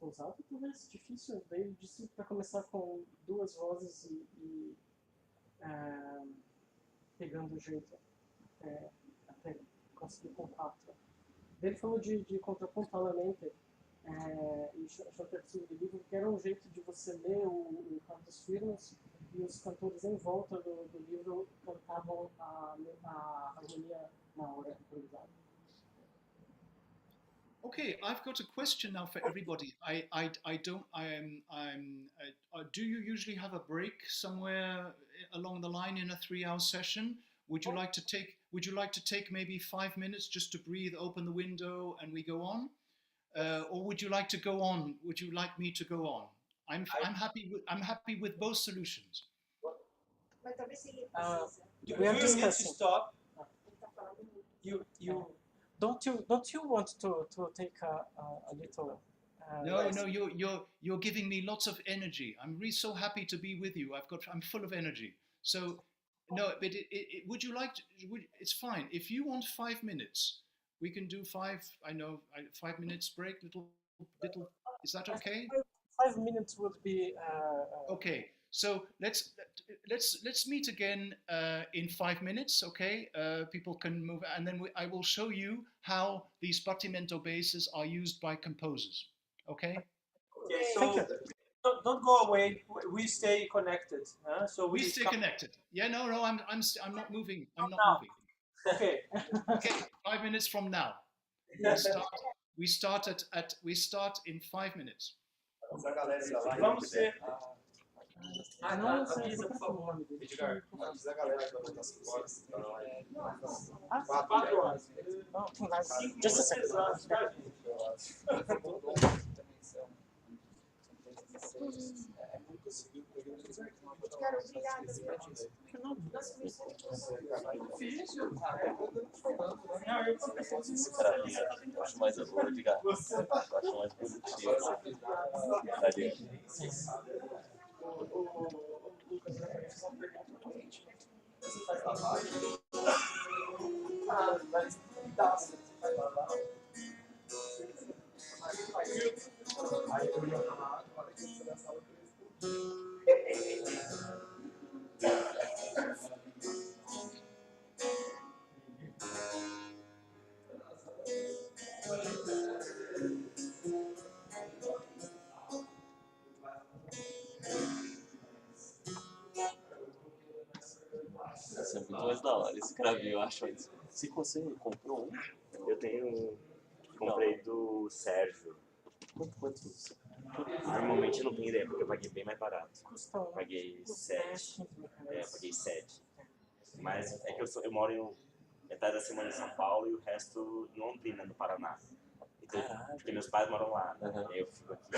ousado, talvez difícil. Veio difícil para começar com 2 vozes e pegando o jeito até conseguir com 4. Ele falou de contrapuntalamente, e eu percebi do livro que era um jeito de você ler o cantos firmes e os cantores em volta do livro cantavam a harmonia na hora improvisada. Okay, I've got a question now for everybody. Do you usually have a break somewhere along the line in a 3-hour session? Would you like to take maybe 5 minutes just to breathe, open the window, and we go on? Or would you like to go on? Would you like me to go on? I'm happy with both solutions. We are discussing. Stop. Don't you want to take a little? No, you're giving me lots of energy. I'm really so happy to be with you. I'm full of energy. So no, but would you like to? It's fine if you want 5 minutes. We can do 5. 5 minutes break. Little. Is that okay? 5 minutes would be. Okay. So let's meet again in 5 minutes. Okay. People can move, and then I will show you how these partimento bases are used by composers. Okay. Okay. So don't go away. We stay connected. So we stay connected. Yeah. No. I'm not moving. I'm not moving. Okay. Okay. 5 minutes from now. We start in 5 minutes. Vamos ver. Avisa, por favor. Edgar, avisa a galera que vai voltar 5 horas. 4 horas. Just a second. Cara, obrigada. Esse cara ali, eu acho mais agora, Edgar. Eu acho mais bonitinho. Ali. Esse é muito mais da hora, esse cravinho, eu acho isso. Se você comprou um? Eu tenho. Comprei do Sérgio. Quantos? Normalmente eu não tenho ideia, porque eu paguei bem mais barato. Custou Paguei uns 7. 10, 15 mil É, reais. paguei 7. Mas é que eu moro em metade da semana em São Paulo e o resto em Londrina, no Paraná. Então, porque meus pais moram lá, né? Uhum. Aí eu fico aqui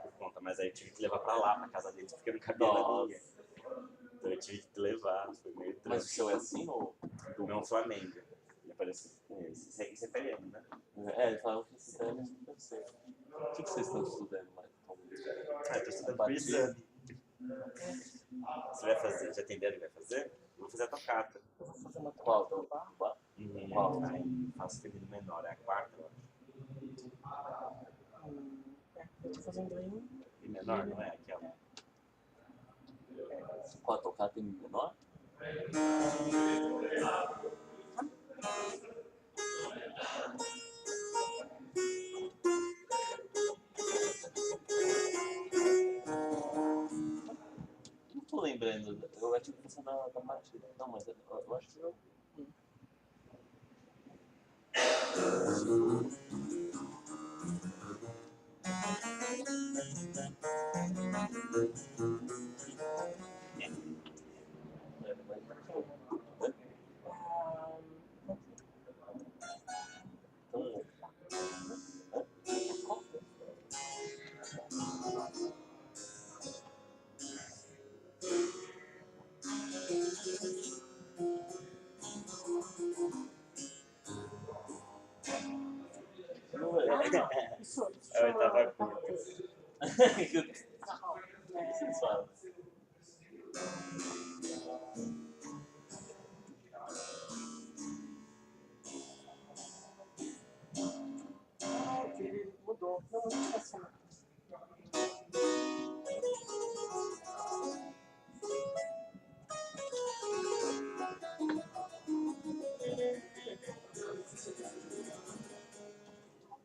por conta, mas aí eu tive que levar pra lá, pra casa deles, porque não cabia na minha. Então eu tive que levar, foi meio Mas o triste. seu é assim ou? O meu é um Flamengo. Ele parece. Isso é italiano, né? É, ele falava que esse deve ser. O que vocês estão estudando lá? Ah, eu tô estudando por exame. Você vai fazer? Já tem ideia do que vai fazer? Eu vou fazer a tocata. Eu vou fazer uma Qual? tocata. Qual? Aí faço feminino menor, é a quarta, eu acho. Eu tô fazendo em E menor, não é aquela? Qual a tocata em menor? Não tô lembrando. Eu acho que essa da parte. Não, mas eu acho que eu. Isso É a oitava chama... curta. Vocês falam. Ele mudou. Não, não está sendo.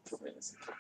Deixa eu ver nesse aqui.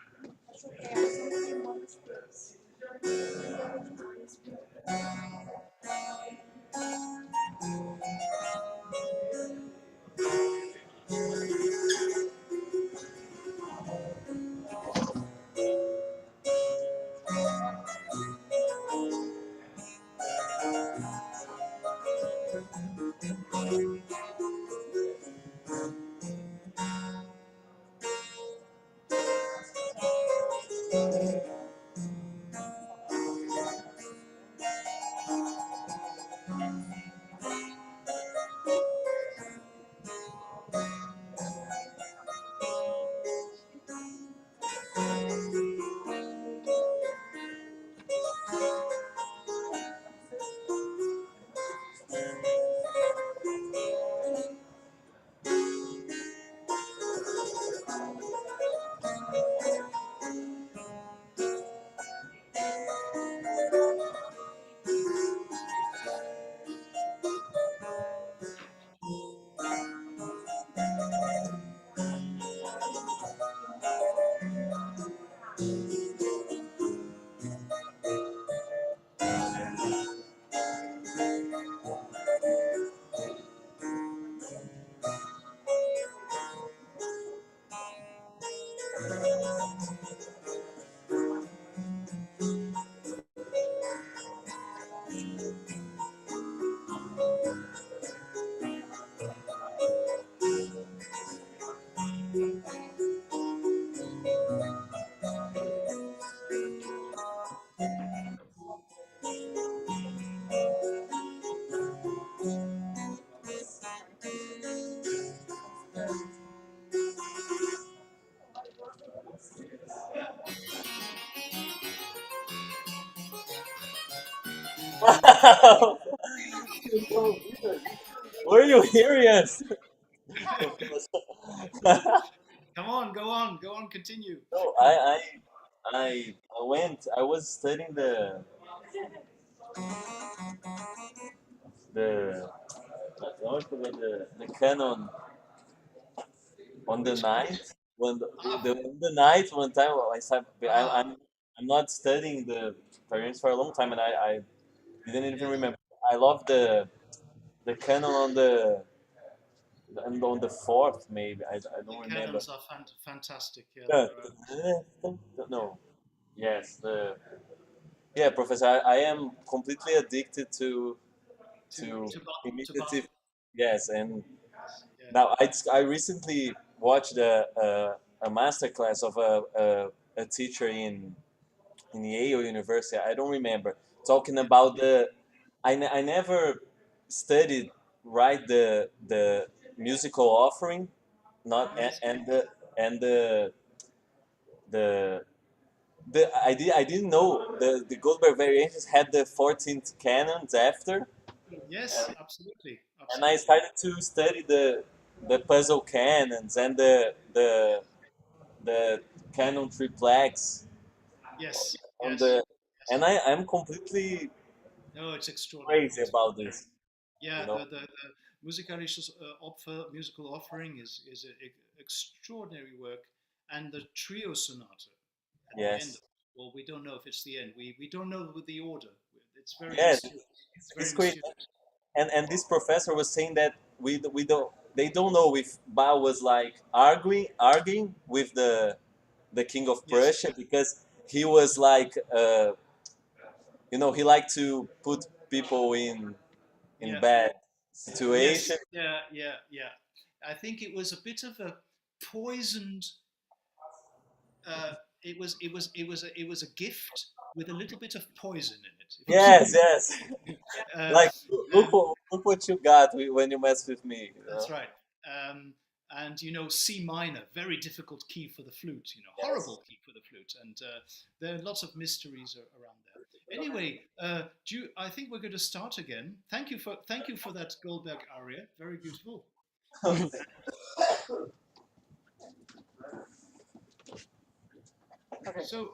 Were you hearing us? Come on, go on, continue. No, I was studying the I forgot the canon on the night on the night one time I'm not studying the parents for a long time, and I didn't even remember. I love the canon on the fourth, maybe I don't The remember. canons are fantastic. Yeah. No, yes, yeah, Professor. I am completely addicted to imitative. Yes, and Yeah. now I recently watched a masterclass of a teacher in Yale University. I don't remember, talking about I never studied the musical offering, not and the I didn't know the Goldberg variations had the 14th canons after, Yes, absolutely. and I started to study the puzzle canons and the canon triplex Yes, on yes. and I'm completely No, it's extraordinary. crazy about this. Yeah, You know? the musikalisches Opfer, musical offering is an extraordinary work, and the trio sonata at the end. Yes. Well, we don't know if it's the end. We don't know with the order. It's very Yes, mysterious. It's it's very great. mysterious. And this professor was saying that we don't they don't know if Bao was like arguing with the king of Yes. Prussia, because he was like he liked to put people in Yeah. bad Yes. situation. Yeah. I think it was a bit of a poisoned. It was a gift with a little bit of poison in it. Yes, yes. Uh, Like and look what you got when you mess with me. that's right. And C minor, very difficult key for the flute. Yes. Horrible key for the flute. And there are lots of mysteries around there. Anyway, I think we're going to start again. Thank you for that Goldberg aria. Very beautiful. So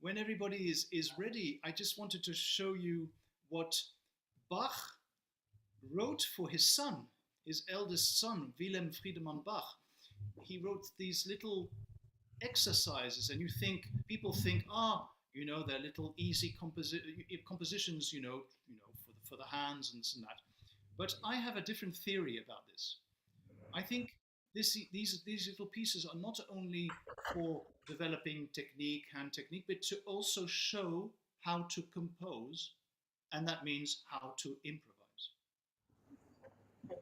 when everybody is ready, I just wanted to show you what Bach wrote for his son, his eldest son, Wilhelm Friedemann Bach. He wrote these little exercises, and people think, they're little easy compositions, for the hands and this and that. But I have a different theory about this. I think these little pieces are not only for developing hand technique, but to also show how to compose, and that means how to improvise.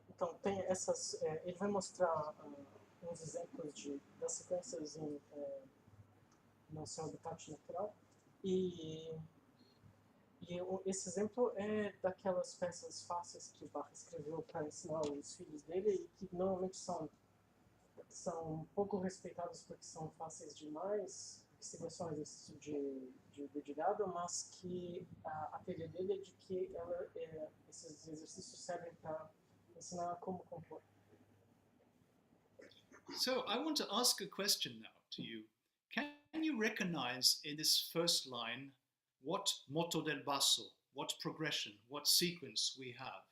Então, tem essas. Ele vai mostrar uns exemplos das sequências no seu habitat natural. E esse exemplo é daquelas peças fáceis que o Bach escreveu para ensinar os filhos dele e que normalmente são pouco respeitados porque são fáceis demais, que seria só um exercício de dedilhado, mas que a teoria dele é de que esses exercícios servem para ensinar como compor. So I want to ask a question now to you. Can you recognize in this first line what motto del basso, what progression, what sequence we have?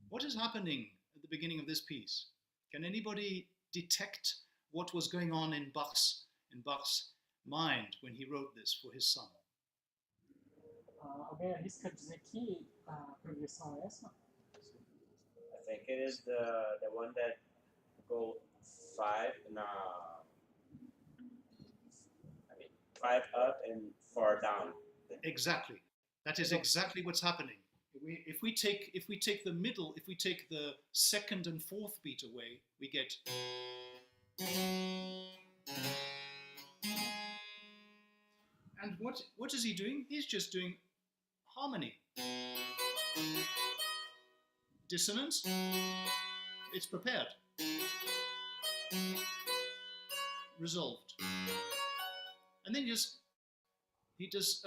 What is happening at the beginning of this piece? Can anybody detect what was going on in Bach's mind when he wrote this for his son? Alguém arrisca dizer que a progressão é essa? I think it is the one that go 5 up and 4 down. Exactly. That is exactly what's happening. If we take the middle, if we take the second and fourth beat away, we get. And what is he doing? He's just doing harmony. Dissonance. It's prepared. Resolved. And then he does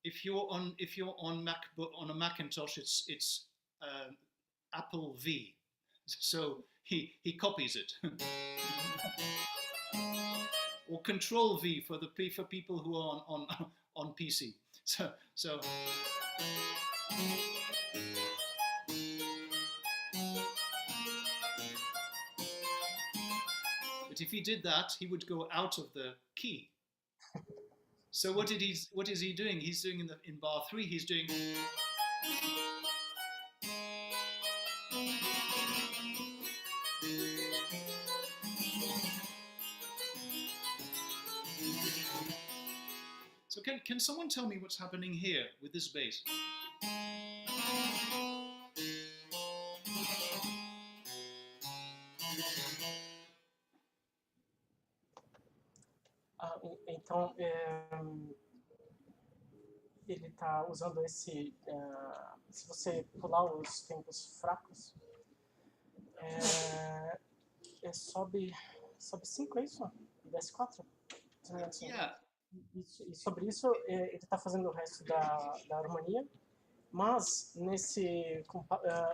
if you're on MacBook on a Macintosh, it's Apple V, so he copies it. Or Control V for people who are on PC. So but if he did that, he would go out of the key. So what is he doing? He's doing in bar 3. He's doing. So can someone tell me what's happening here with this bass? Então, ele está usando esse... se você pular os tempos fracos, sobe 5, é isso? E desce 4? Yeah. E sobre isso, ele está fazendo o resto da harmonia, mas nesse...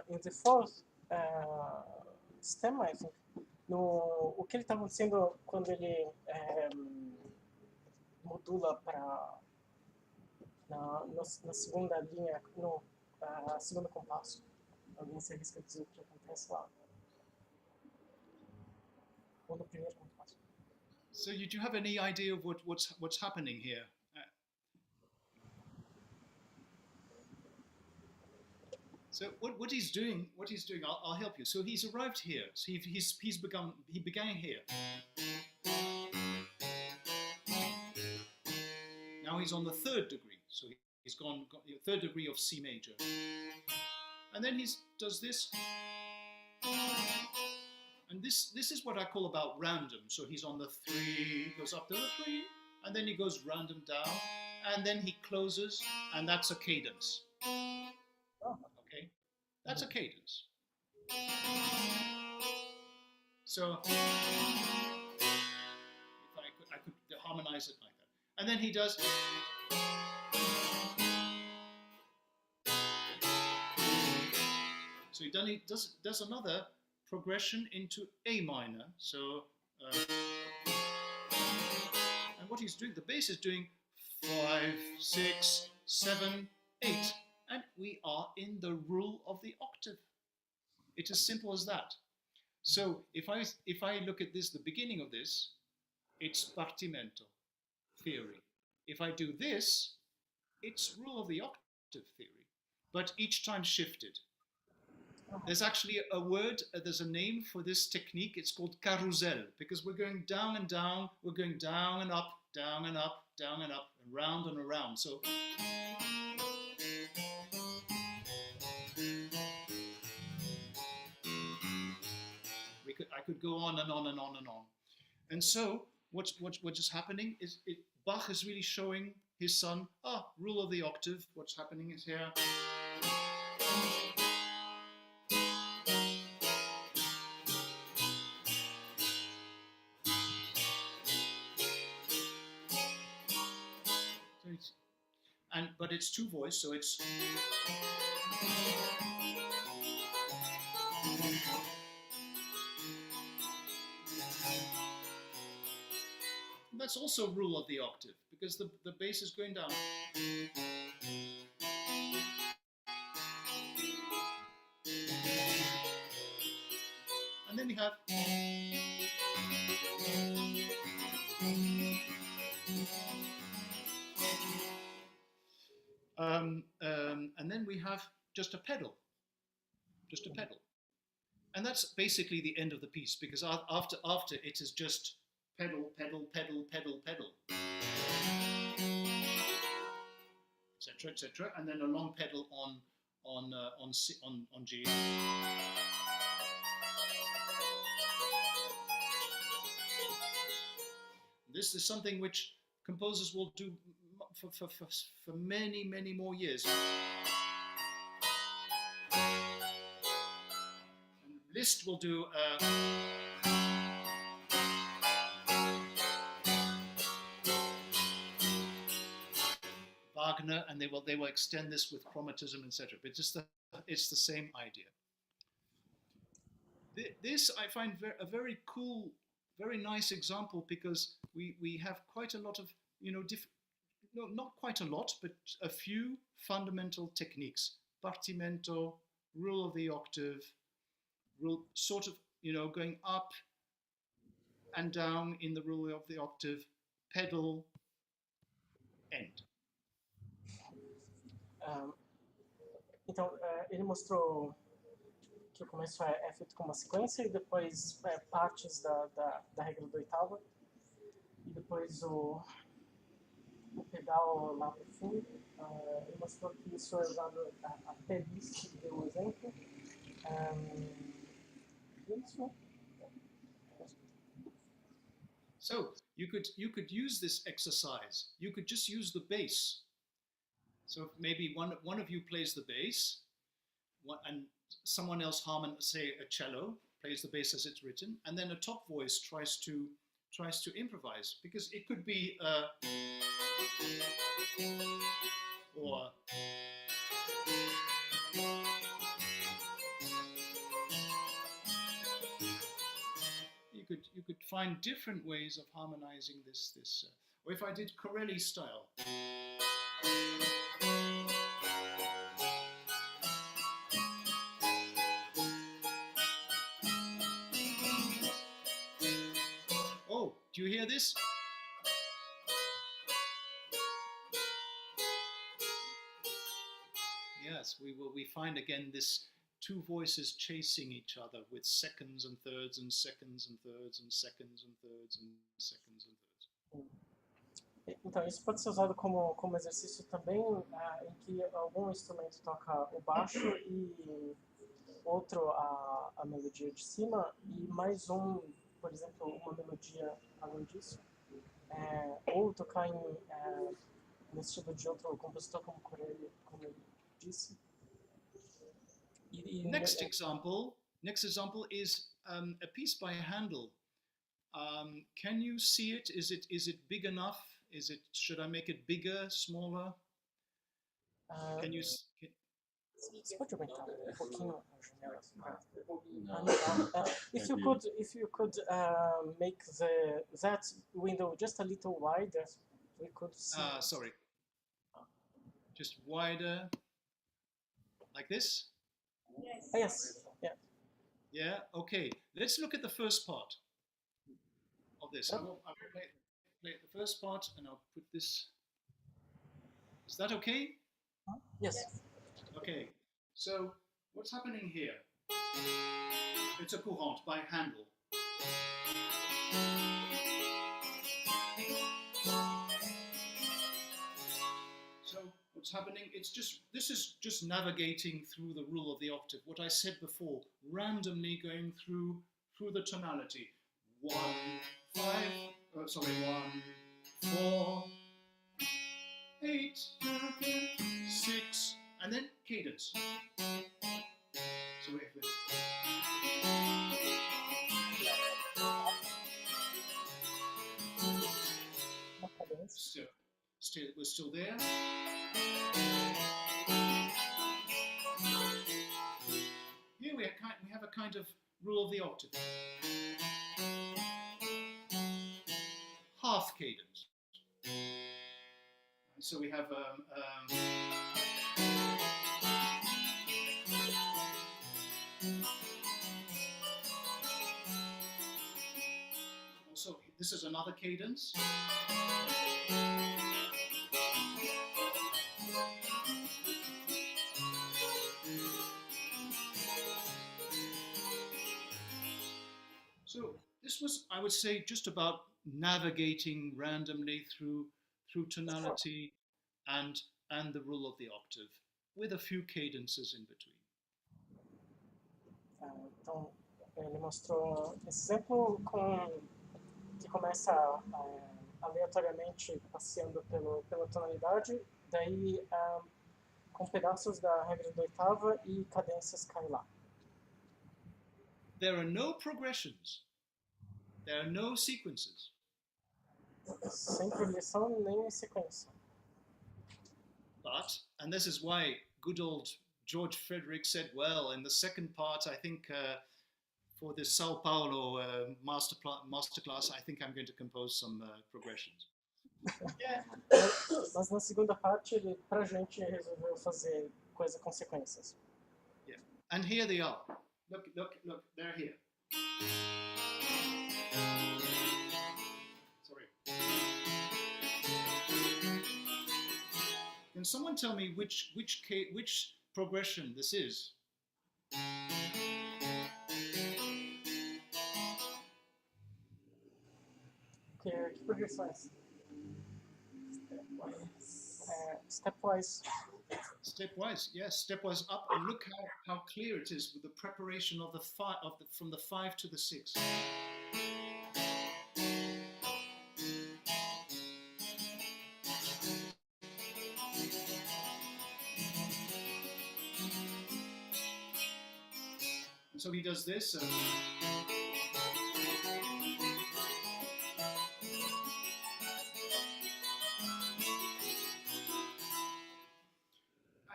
in the fourth stem, I think, o que ele está acontecendo quando ele modula para na segunda linha, no segundo compasso. Alguém se arrisca a dizer o que acontece lá? Ou no primeiro compasso. So do you have any idea of what's happening here? So what he's doing, I'll help you. So he's arrived here. So he began here. Now he's on the 3rd degree. So he's got the 3rd degree of C major. And then he does this. And this is what I call about random. So he's on the 3, goes up to the 3, and then he goes random down, and then he closes, and that's a cadence. Okay, that's a cadence. So if I could harmonize it like that, and then he does. So he does another progression into A minor. So, and what he's doing, the bass is doing 5, 6, 7, 8, and we are in the rule of the octave. It's as simple as that. So if I look at this, the beginning of this, it's partimento theory. If I do this, it's rule of the octave theory, but each time shifted. There's actually a word, there's a name for this technique. It's called carousel, because we're going down and down, we're going down and up, down and up, down and up, and round and around. So I could go on and on and on and on. And so what's just happening is Bach is really showing his son, rule of the octave. What's happening is here. But it's 2 voice, so it's. That's also rule of the octave, because the bass is going down. And then we have. And then we have just a pedal. And that's basically the end of the piece, because after it is just pedal, pedal, pedal, pedal, pedal, etc., etc., and then a long pedal on G. This is something which composers will do for many, many more years. And Liszt will do Wagner manner, and they will extend this with chromatism, etc. But it's the same idea. This I find a very cool, very nice example, because we have quite a lot of, no, not quite a lot, but a few fundamental techniques. Partimento, rule of the octave, rule, sort of, going up and down in the rule of the octave, pedal, end. Então, ele mostrou que o começo é feito com uma sequência e depois partes da regra da oitava e depois o pedal lá no fundo. Ele mostrou que isso é usado até isso, deu um exemplo. Isso. So you could use this exercise. You could just use the bass. So maybe one of you plays the bass, and someone else say a cello, plays the bass as it's written, and then a top voice tries to improvise, because it could be or you could find different ways of harmonizing this. Or if I did Corelli style. Oh, do you hear this? Yes, we find again this two voices chasing each other with seconds and thirds and seconds and thirds and seconds and thirds and seconds and thirds. Então, isso pode ser usado como exercício também, em que algum instrumento toca o baixo e outro a melodia de cima, e mais por exemplo, uma melodia além disso, ou tocar no estilo de outro compositor como Corelli, como ele disse. Next example is a piece by Handel. Can you see it? Is it big enough? Should I make it bigger, smaller? Can you? Você pode aumentar pouquinho a janela? If you could make that window just a little wider, we could see. Sorry. Just wider, like this. Yes. Yes. Yeah. Yeah. Okay. Let's look at the first part of this. I will play the first part, and I'll put this. Is that okay? Yes. Okay. So what's happening here? It's a courante by Handel. So what's happening? This is just navigating through the rule of the octave. What I said before, randomly going through the tonality. 1, 4, 8, 6, and then cadence. So we're still there. Here we have a kind of rule of the octave. Half cadence. And so we have also this is another cadence. So this was, I would say, just about navigating randomly through tonality and the rule of the octave, with a few cadences in between. Então, ele mostrou esse exemplo que começa aleatoriamente passeando pela tonalidade, daí com pedaços da regra da oitava e cadências cai lá. There are no progressions. There are no sequences. Sem progressão nem sequência. But, and this is why good old George Frederick said, well, in the second part, I think for the Sao Paulo masterclass, I think I'm going to compose some progressions. Mas na segunda parte, ele, pra gente, resolveu fazer coisa consequências. Yeah. And here they are. Look, they're here. Sorry. Can someone tell me which progression this is? Que progressões? Stepwise. Stepwise, yes, stepwise up, and look how clear it is with the preparation of from the 5 to the 6. So he does this.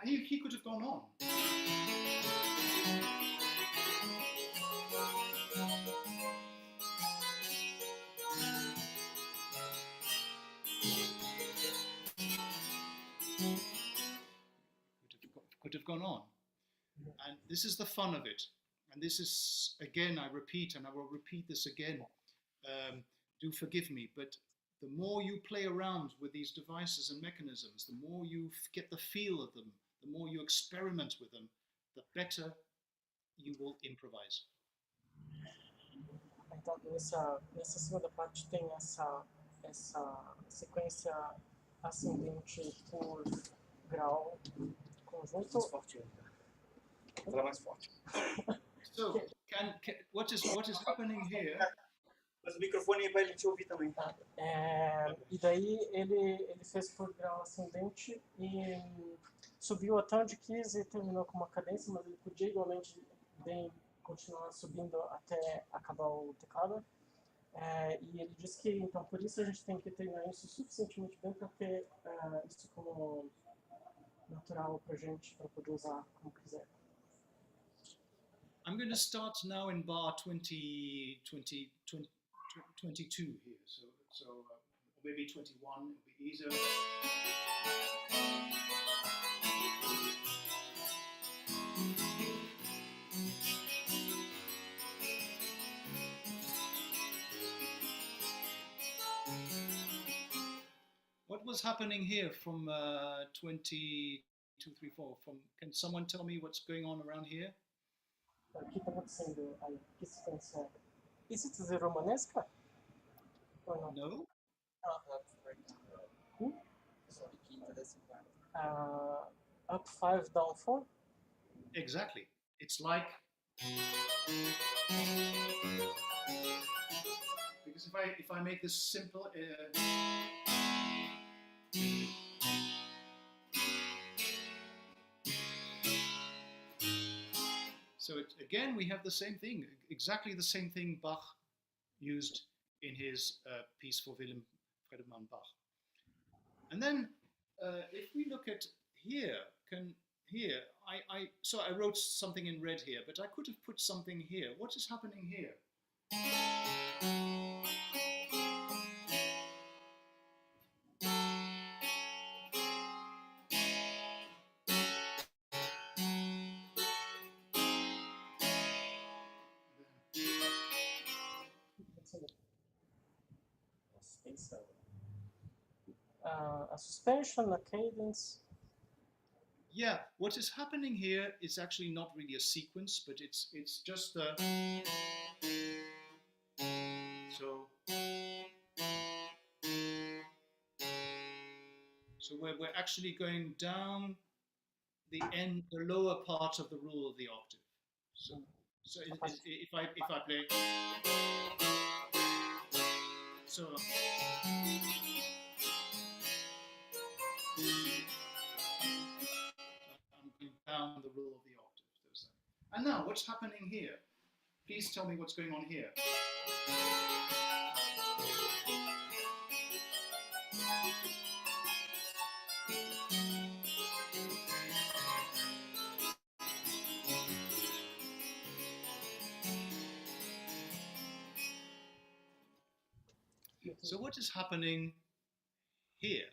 He could have gone on. Could have gone on. And this is the fun of it. And this is, again, I repeat, and I will repeat this again. Do forgive me, but the more you play around with these devices and mechanisms, the more you get the feel of them, the more you experiment with them, the better you will improvise. Então, nessa segunda parte tem essa sequência ascendente por grau conjunto. Mais forte. Fala mais forte. So, what is happening here? Mas o microfone aí para ele te ouvir também. E daí ele fez por grau ascendente e subiu até onde quis e terminou com uma cadência, mas ele podia igualmente bem continuar subindo até acabar o teclado. E ele disse que, então, por isso a gente tem que treinar isso suficientemente bem para ter isso como natural para a gente, para poder usar como quiser. I'm going to start now in bar 22 here, so maybe 21 will be easier. What was happening here from 22, 3, 4? Can someone tell me what's going on around here? O que está acontecendo aí? Que sequência? Isso é romanesca? Ou não? No? Up 5, down 4? Exactly. It's like, because if I make this simple, so again we have the same thing, exactly the same thing Bach used in his piece for Willem Friedemann Bach. And then if we look at here, I wrote something in red here, but I could have put something here. What is happening here? A suspension, a cadence. Yeah, what is happening here is actually not really a sequence, but it's just the so we're actually going down the lower part of the rule of the octave. So if I play so. Down the rule of the octave. And now, what's happening here? Please tell me what's going on here. So what is happening here?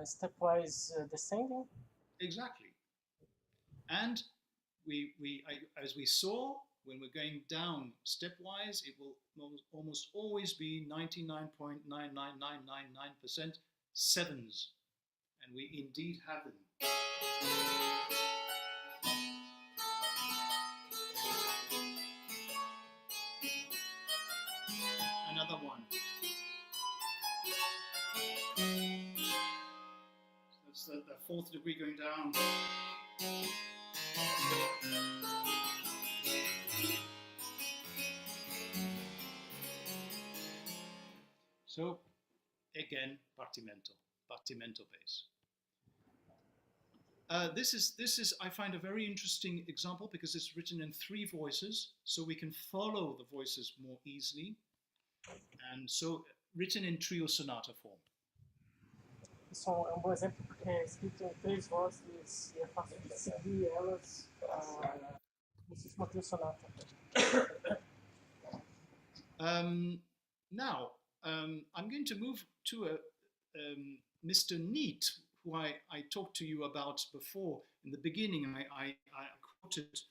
Stepwise descending. Exactly. And as we saw, when we're going down stepwise, it will almost always be 99.99999% sevens. And we indeed have them. Another one. That's the fourth degree going down. So again, partimento bass. This is I find a very interesting example because it's written in 3 voices, so we can follow the voices more easily, and so written in trio sonata form. Isso é bom exemplo porque é escrito em 3 vozes e é fácil de seguir elas como se fosse uma trio sonata. Now, I'm going to move to Mr. Neat, who I talked to you about before. In the beginning, I quoted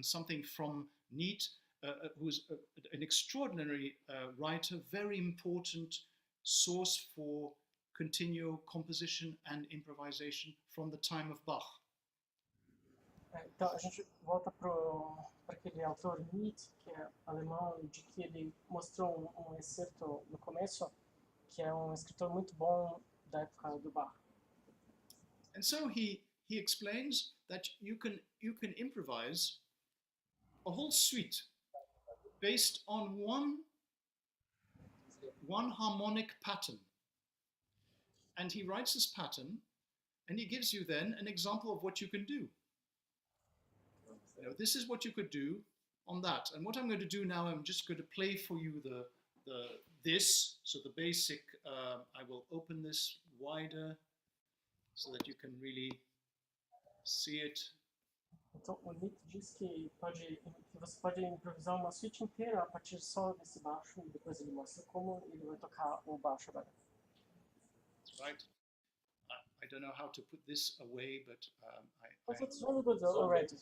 something from Neat, who's an extraordinary writer, very important source for continual composition and improvisation from the time of Bach. Então a gente volta para aquele autor Nietzsche, que é alemão, de que ele mostrou um excerto no começo, que é escritor muito bom da época do Bach. And so he explains that you can improvise a whole suite based on one harmonic pattern. And he writes this pattern, and he gives you then an example of what you can do. You know, this is what you could do on that. And what I'm going to do now, I'm just going to play for you this. So the basic, I will open this wider so that you can really see it. Então o Nietzsche diz que você pode improvisar uma suíte inteira a partir só desse baixo, e depois ele mostra como ele vai tocar o baixo agora. Right. I don't know how to put this away, but It's really good already.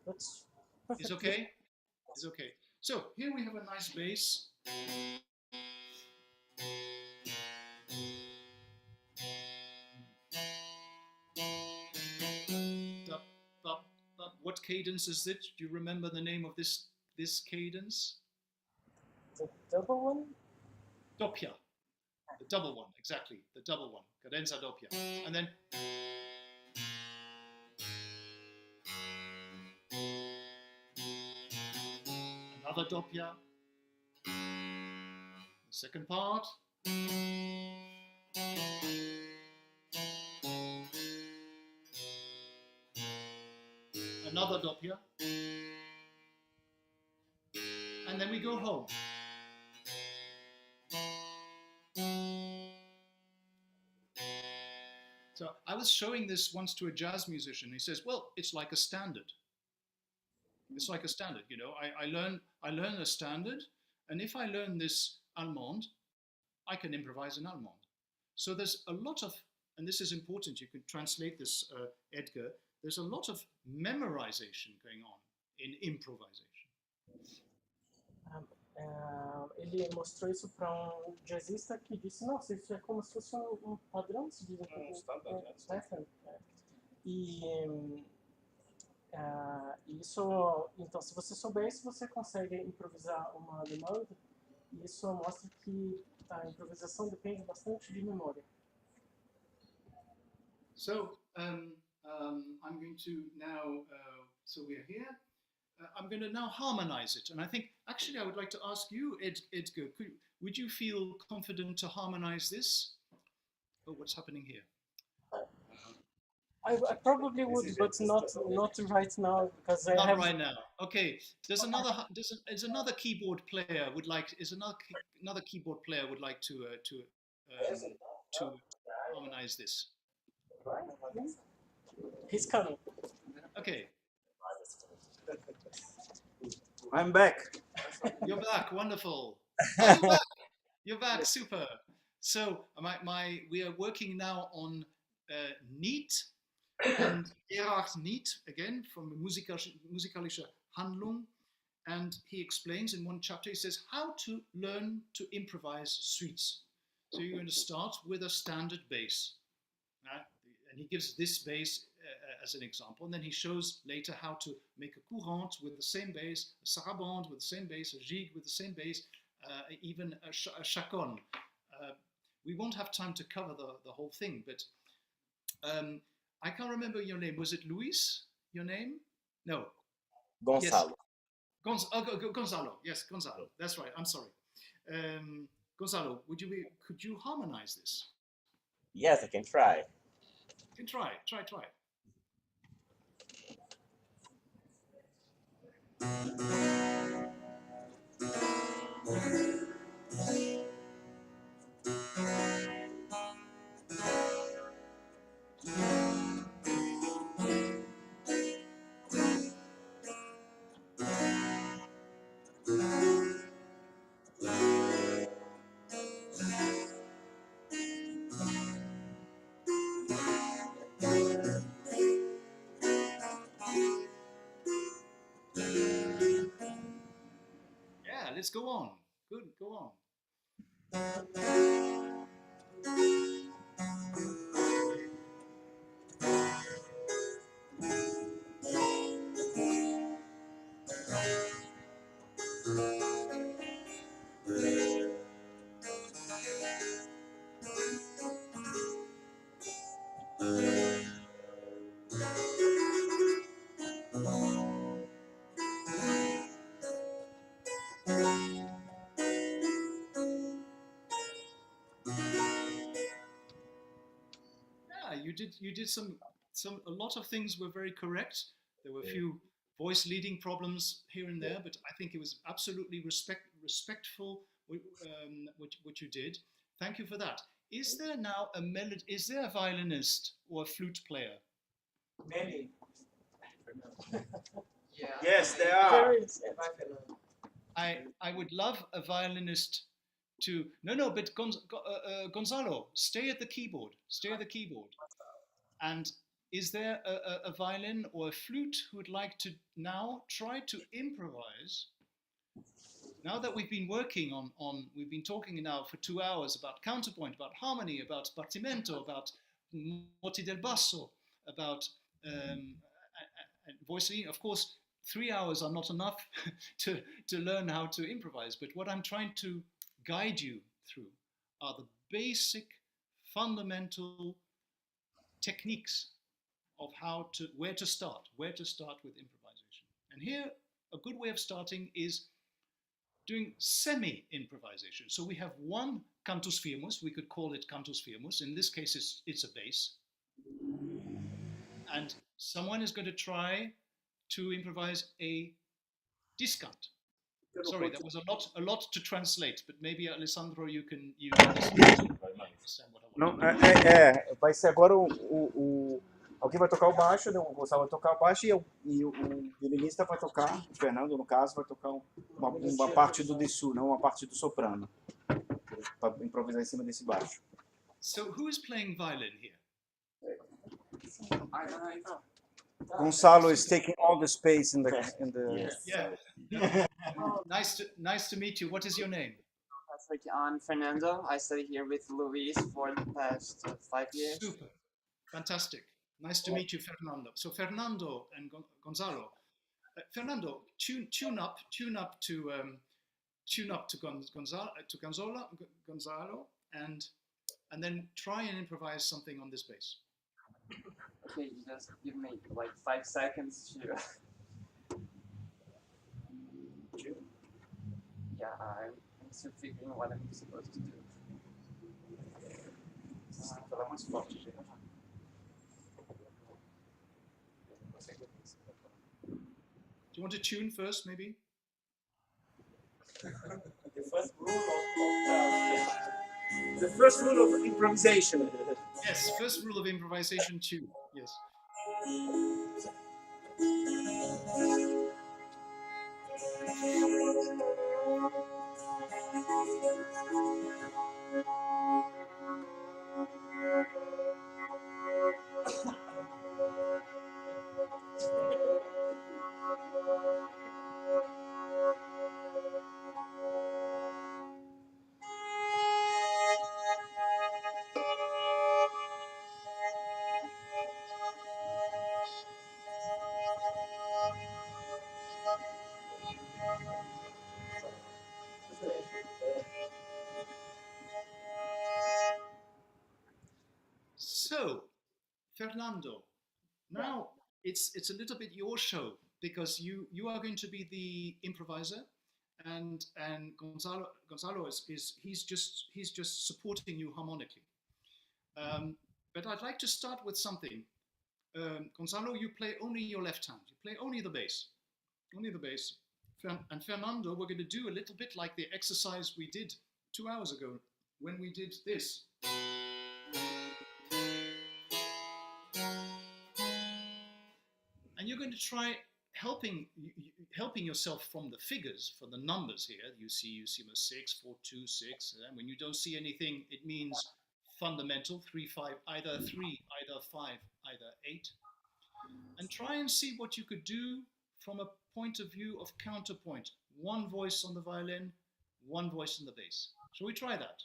That's perfect. It's okay? It's okay. So here we have a nice bass. What cadence is it? Do you remember the name of this cadence? The double one? Doppia. The double one, exactly. The double one. Cadenza doppia. And then another doppia. The second part. Another doppia. And then we go home. So I was showing this once to a jazz musician. He says, well, it's like a standard. It's like a standard, you know. I learn a standard, and if I learn this allemande, I can improvise an allemande. So there's a lot of, and this is important, you can translate this, Edgar, there's a lot of memorization going on in improvisation. Ele mostrou isso para jazzista que disse, nossa, isso é como se fosse padrão, se diz aqui. E isso, então, se você souber isso, você consegue improvisar uma demanda, e isso mostra que a improvisação depende bastante de memória. So, I'm going to now, so we're here. I'm going to now harmonize it, and I think actually I would like to ask you, Edgar, would you feel confident to harmonize this? Oh, what's happening here? I probably would, but not right now because not right now. Okay, there's another keyboard player would like another keyboard player would like to harmonize this. He's coming. Okay. I'm back. You're back. Wonderful. Oh, you're back. You're back. Super. So we are working now on Niet and Gerhard Niet again from Musikalische Handlung, and he explains in one chapter. He says how to learn to improvise suites. So you're going to start with a standard bass, and he gives this bass as an example, and then he shows later how to make a courante with the same bass, a sarabande with the same bass, a gigue with the same bass, even a chaconne. We won't have time to cover the whole thing, but I can't remember your name. Was it Luis, your name? No. Gonçalo. Yes. Gonçalo. Yes, Gonçalo. That's right. I'm sorry. Gonçalo, could you harmonize this? Yes, I can try. You can try. Yeah, let's go on. Good, go on. You did a lot of things were very correct. There were a few voice leading problems here and there, but I think it was absolutely respectful what you did. Thank you for that. Is there now is there a violinist or a flute player? Many. Yeah. Yes, there are. I would love a violinist to but Gonzalo, stay at the keyboard. And is there a violin or a flute who would like to now try to improvise? Now that we've been working we've been talking now for 2 hours about counterpoint, about harmony, about spartimento, about moti del basso, about voice leading. Of course, 3 hours are not enough to learn how to improvise, but what I'm trying to guide you through are the basic fundamental techniques of where to start with improvisation. And here, a good way of starting is doing semi-improvisation. So we have one cantus firmus, we could call it cantus firmus. In this case, it's a bass. And someone is going to try to improvise a discant. Sorry, that was a lot to translate, but maybe Alessandro, you can understand what I want. Não, vai ser agora alguém vai tocar o baixo, né? O Gonçalo vai tocar o baixo e o violinista vai tocar, o Fernando, no caso, vai tocar uma parte do dessous, não uma parte do soprano, para improvisar em cima desse baixo. So who is playing violin here? Gonçalo is taking all the space in the Yes. Yeah. Nice to meet you. What is your name? Patrick, I'm Fernando. I study here with Luis for the past 5 years. Super, fantastic. Nice to meet you, Fernando. So Fernando and Gonzalo. Fernando, tune up to Gonzalo, and then try and improvise something on this bass. Okay, just give me like 5 seconds to. Yeah, I'm still figuring what I'm supposed to do. Do you want to tune first, maybe? The first rule of improvisation. Yes, first rule of improvisation, tune. Yes. Fernando, now it's a little bit your show, because you are going to be the improviser, and Gonzalo is he's just supporting you harmonically. But I'd like to start with something. Gonzalo, you play only your left hand. You play only the bass. Only the bass. And Fernando, we're going to do a little bit like the exercise we did 2 hours ago when we did this. And you're going to try helping yourself from the figures, from the numbers here. You see 6, 4, 2, 6. And when you don't see anything, it means fundamental, 3, 5, either 3, either 5, either 8. And try and see what you could do from a point of view of counterpoint. One voice on the violin, one voice on the bass. Shall we try that?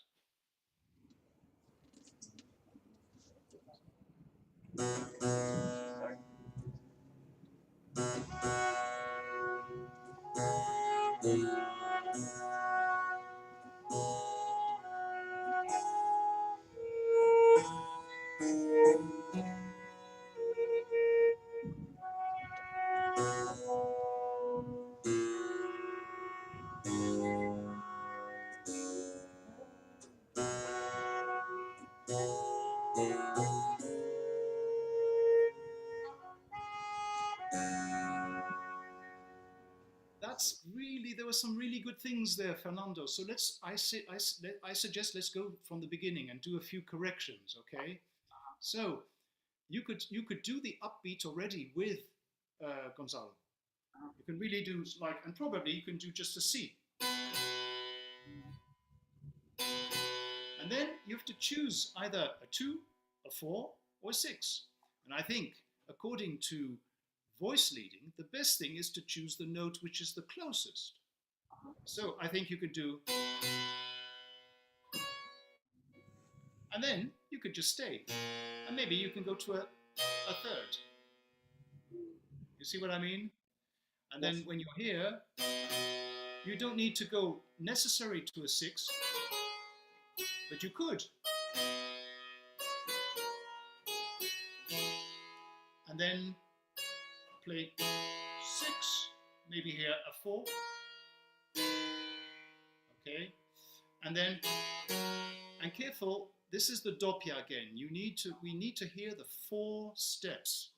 There were some really good things there, Fernando. So I suggest let's go from the beginning and do a few corrections, okay? So you could do the upbeat already with Gonzalo. You can really do and probably you can do just a C. And then you have to choose either a 2, a 4, or a 6. And I think, according to voice leading, the best thing is to choose the note which is the closest. So I think you could do, and then you could just stay, and maybe you can go to a 3rd. You see what I mean? And then when you're here, you don't need to go necessarily to a 6, but you could. And then play 6, maybe here a 4. Okay, and then, and careful, this is the doppia again. We need to hear the 4 steps.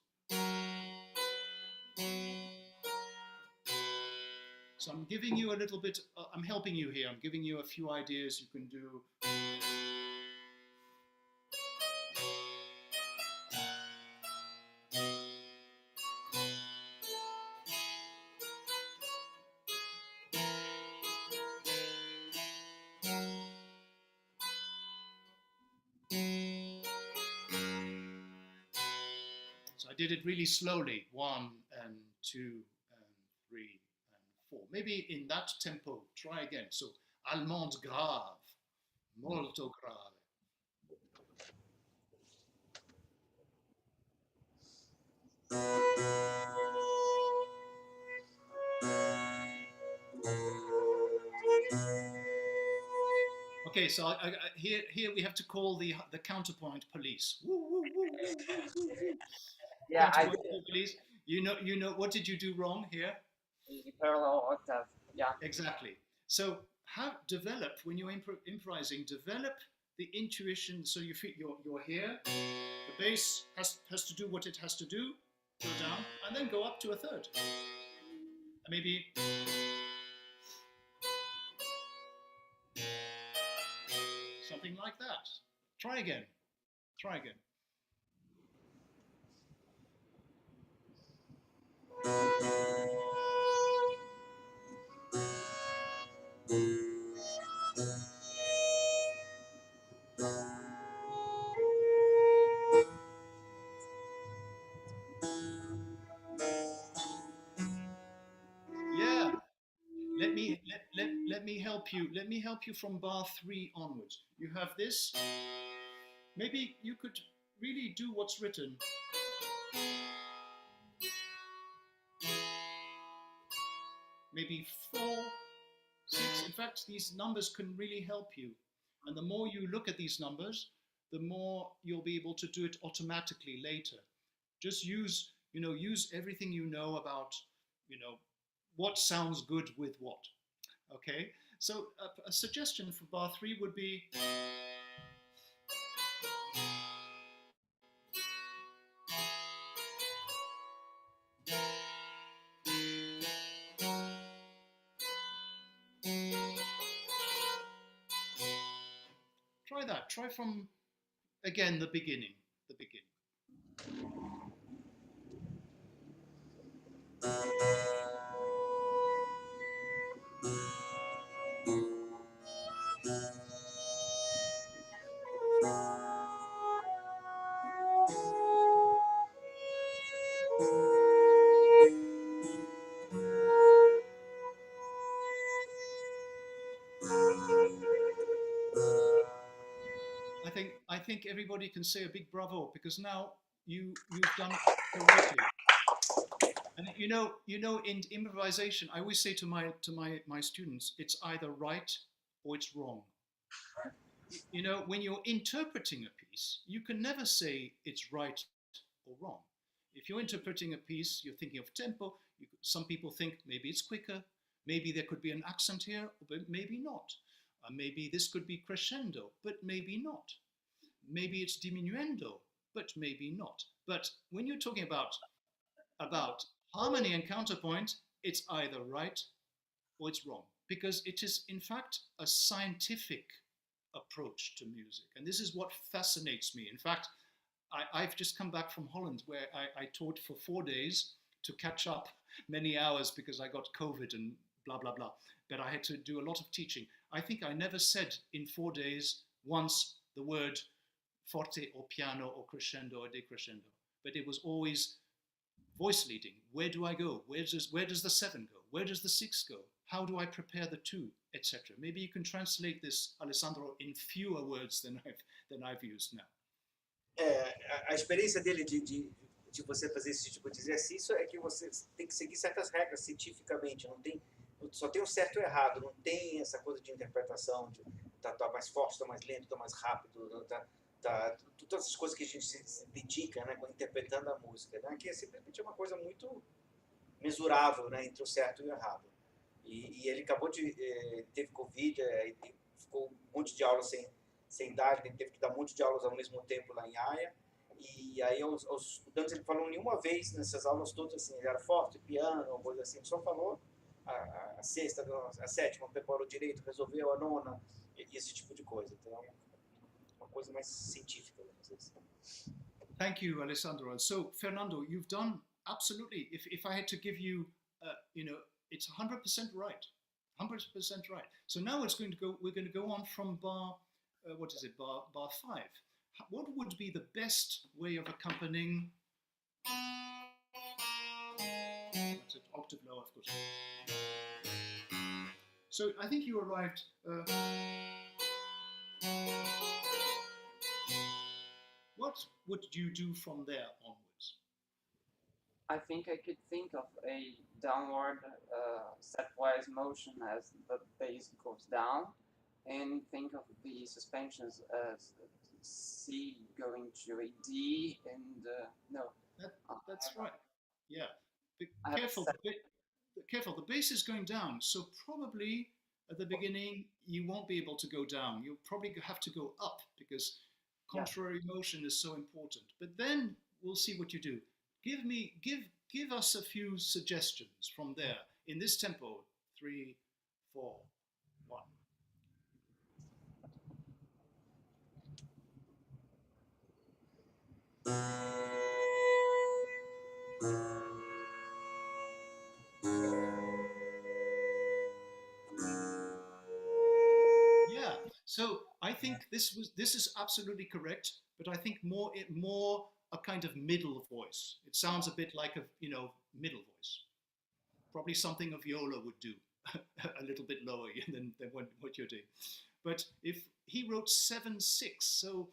So I'm giving you a little bit, I'm helping you here. I'm giving you a few ideas you can do. I did it really slowly, 1 and 2 and 3 and 4. Maybe in that tempo, try again. So, allemande grave, molto grave. Okay, so here we have to call the counterpoint police. Woo, woo, woo, woo, woo, woo. Yeah, Police. You know, what did you do wrong here? The parallel octave. Yeah. Exactly. So develop when you're improvising. Develop the intuition. So you feel you're here. The bass has to do what it has to do. Go down and then go up to a 3rd. Maybe. Something like that. Try again. Try again. Yeah. Let me help you. Let me help you from bar 3 onwards. You have this. Maybe you could really do what's written. Maybe 4, 6. In fact, these numbers can really help you. And the more you look at these numbers, the more you'll be able to do it automatically later. Just use everything you know about, what sounds good with what. Okay, so a suggestion for bar 3 would be try that. Try from, again, the beginning. I think everybody can say a big bravo, because now you've done it correctly. And in improvisation, I always say to my students, it's either right or it's wrong. When you're interpreting a piece, you can never say it's right or wrong. If you're interpreting a piece, you're thinking of tempo. Some people think maybe it's quicker, maybe there could be an accent here, but maybe not. Maybe this could be crescendo, but maybe not. Maybe it's diminuendo, but maybe not. But when you're talking about harmony and counterpoint, it's either right or it's wrong, because it is in fact a scientific approach to music. And this is what fascinates me. In fact, I've just come back from Holland, where I taught for 4 days to catch up many hours because I got COVID and blah, blah, blah. But I had to do a lot of teaching. I think I never said in 4 days once the word forte or piano or crescendo or decrescendo, but it was always voice leading. Where do I go? Where does the 7 go? Where does the 6 go? How do I prepare the 2, etc. Maybe you can translate this, Alessandro, in fewer words than I've used now. A experiência dele de você fazer esse tipo de exercício é que você tem que seguir certas regras cientificamente. Só tem o certo e o errado. Não tem essa coisa de interpretação, de tá mais forte, tá mais lento, tá mais rápido, todas as coisas que a gente se dedica, né, interpretando a música, né, que é simplesmente uma coisa muito mesurável, né, entre o certo e o errado. E ele acabou teve Covid, ficou um monte de aulas sem dar, ele teve que dar um monte de aulas ao mesmo tempo lá em Haia. E aí aos estudantes ele falou nenhuma vez nessas aulas todas assim, ele era forte, piano, ou coisa assim, só falou a sexta, a sétima, preparou direito, resolveu a nona, e esse tipo de coisa. Então, uma coisa mais científica, vamos dizer assim. Thank you, Alessandro. So, Fernando, you've done absolutely. If I had to give you, it's 100% right, 100% right. So now we're going to go on from bar, bar 5. What would be the best way of accompanying? That's an octave lower, of course. So I think you arrived. What would you do from there onwards? I think I could think of a downward stepwise motion as the bass goes down, and think of the suspensions as C going to a D, and no. That's right. Yeah. Be careful. Careful. The bass is going down, so probably at the beginning you won't be able to go down. You'll probably have to go up, because contrary motion is so important. But then we'll see what you do. Give us a few suggestions from there in this tempo. 3, 4, 1. Yeah, so I think this is absolutely correct, but I think more a kind of middle voice. It sounds a bit like a middle voice. Probably something a viola would do, a little bit lower than what you're doing. But if he wrote 7/6, so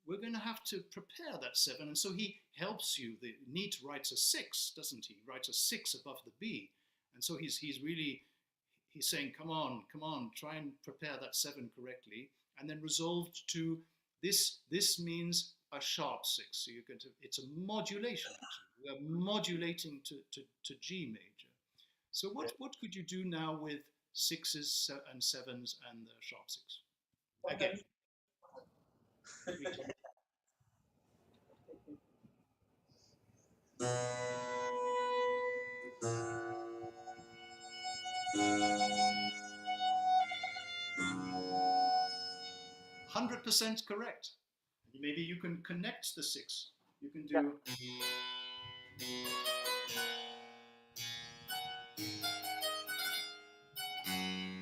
we're going to have to prepare that 7, and so he helps you. The Neat writes a 6, doesn't he? He writes a 6 above the B, and so he's saying, come on, try and prepare that 7 correctly, and then resolved to This means a sharp 6. So you're going to, it's a modulation actually. We are modulating to G major. So what could you do now with 6s and 7s and the sharp 6? Again. 100% correct. Maybe you can connect the 6. You can do.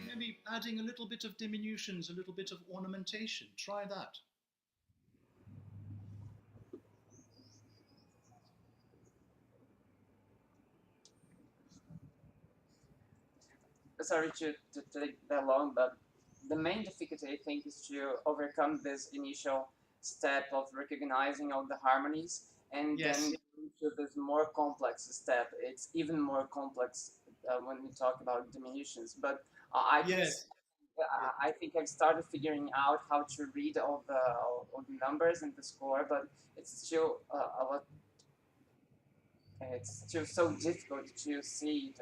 Maybe adding a little bit of diminutions, a little bit of ornamentation. Try that. Sorry to take that long, but the main difficulty, I think, is to overcome this initial step of recognizing all the harmonies and then to this more complex step. It's even more complex when we talk about diminutions. But I think I've started figuring out how to read all the numbers in the score, but it's still a lot. It's still so difficult to see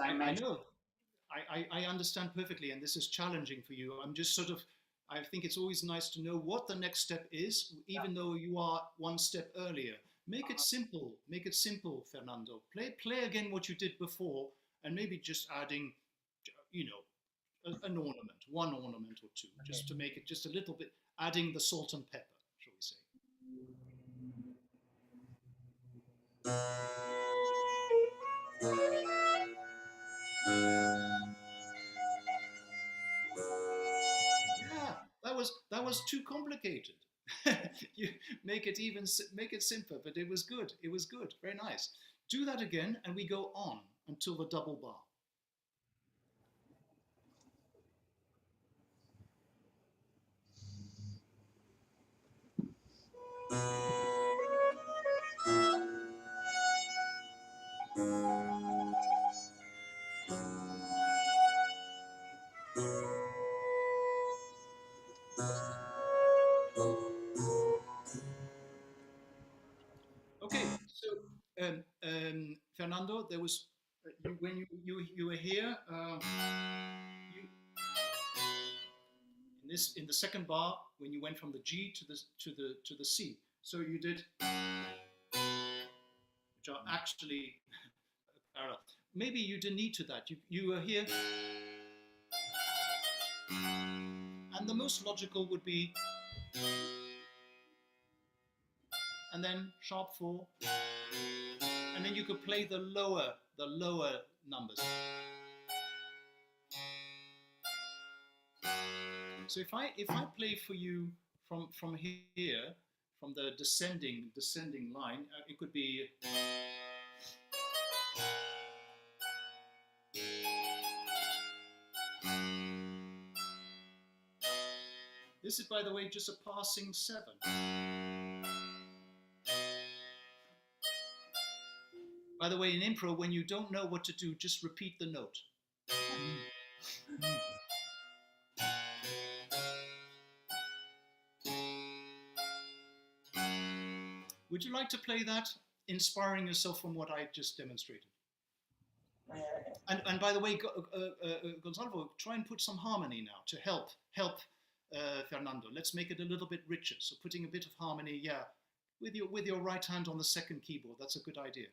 I know. I understand perfectly, and this is challenging for you. I'm just sort of, I think it's always nice to know what the next step is, even though you are one step earlier. Make it simple, Fernando. Play again what you did before, and maybe just adding, you know, an ornament, one ornament or two, just to make it just a little bit, adding the salt and pepper, shall we say. That was too complicated. You make it simpler, but it was good. It was good. Very nice. Do that again, and we go on until the double bar. Okay, so Fernando, there was when you were here in the second bar when you went from the G to the C. So you did, which are actually parallel. Maybe you didn't need to that. You were here, and the most logical would be, and then sharp 4, and then you could play the lower numbers. So if I play for you from here, from the descending line, it could be. This is, by the way, just a passing 7. By the way, in improv, when you don't know what to do, just repeat the note. Would you like to play that, inspiring yourself from what I just demonstrated? And by the way, Gonzalo, try and put some harmony now to help Fernando. Let's make it a little bit richer. So putting a bit of harmony, yeah, with your right hand on the second keyboard. That's a good idea.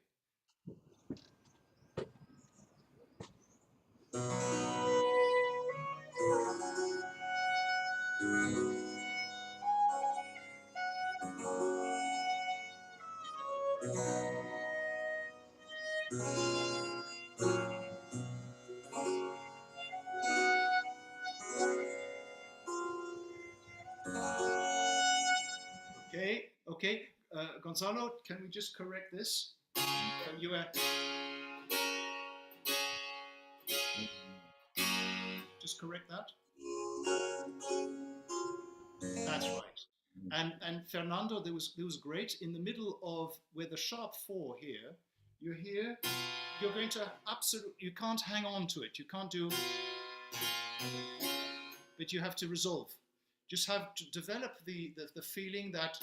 Okay, Gonzalo, can we just correct this? You just correct that? That's right. And Fernando, there was great. In the middle of where the sharp 4 here, you're here, you're going to you can't hang on to it. You can't do, but you have to resolve. just have to develop the feeling that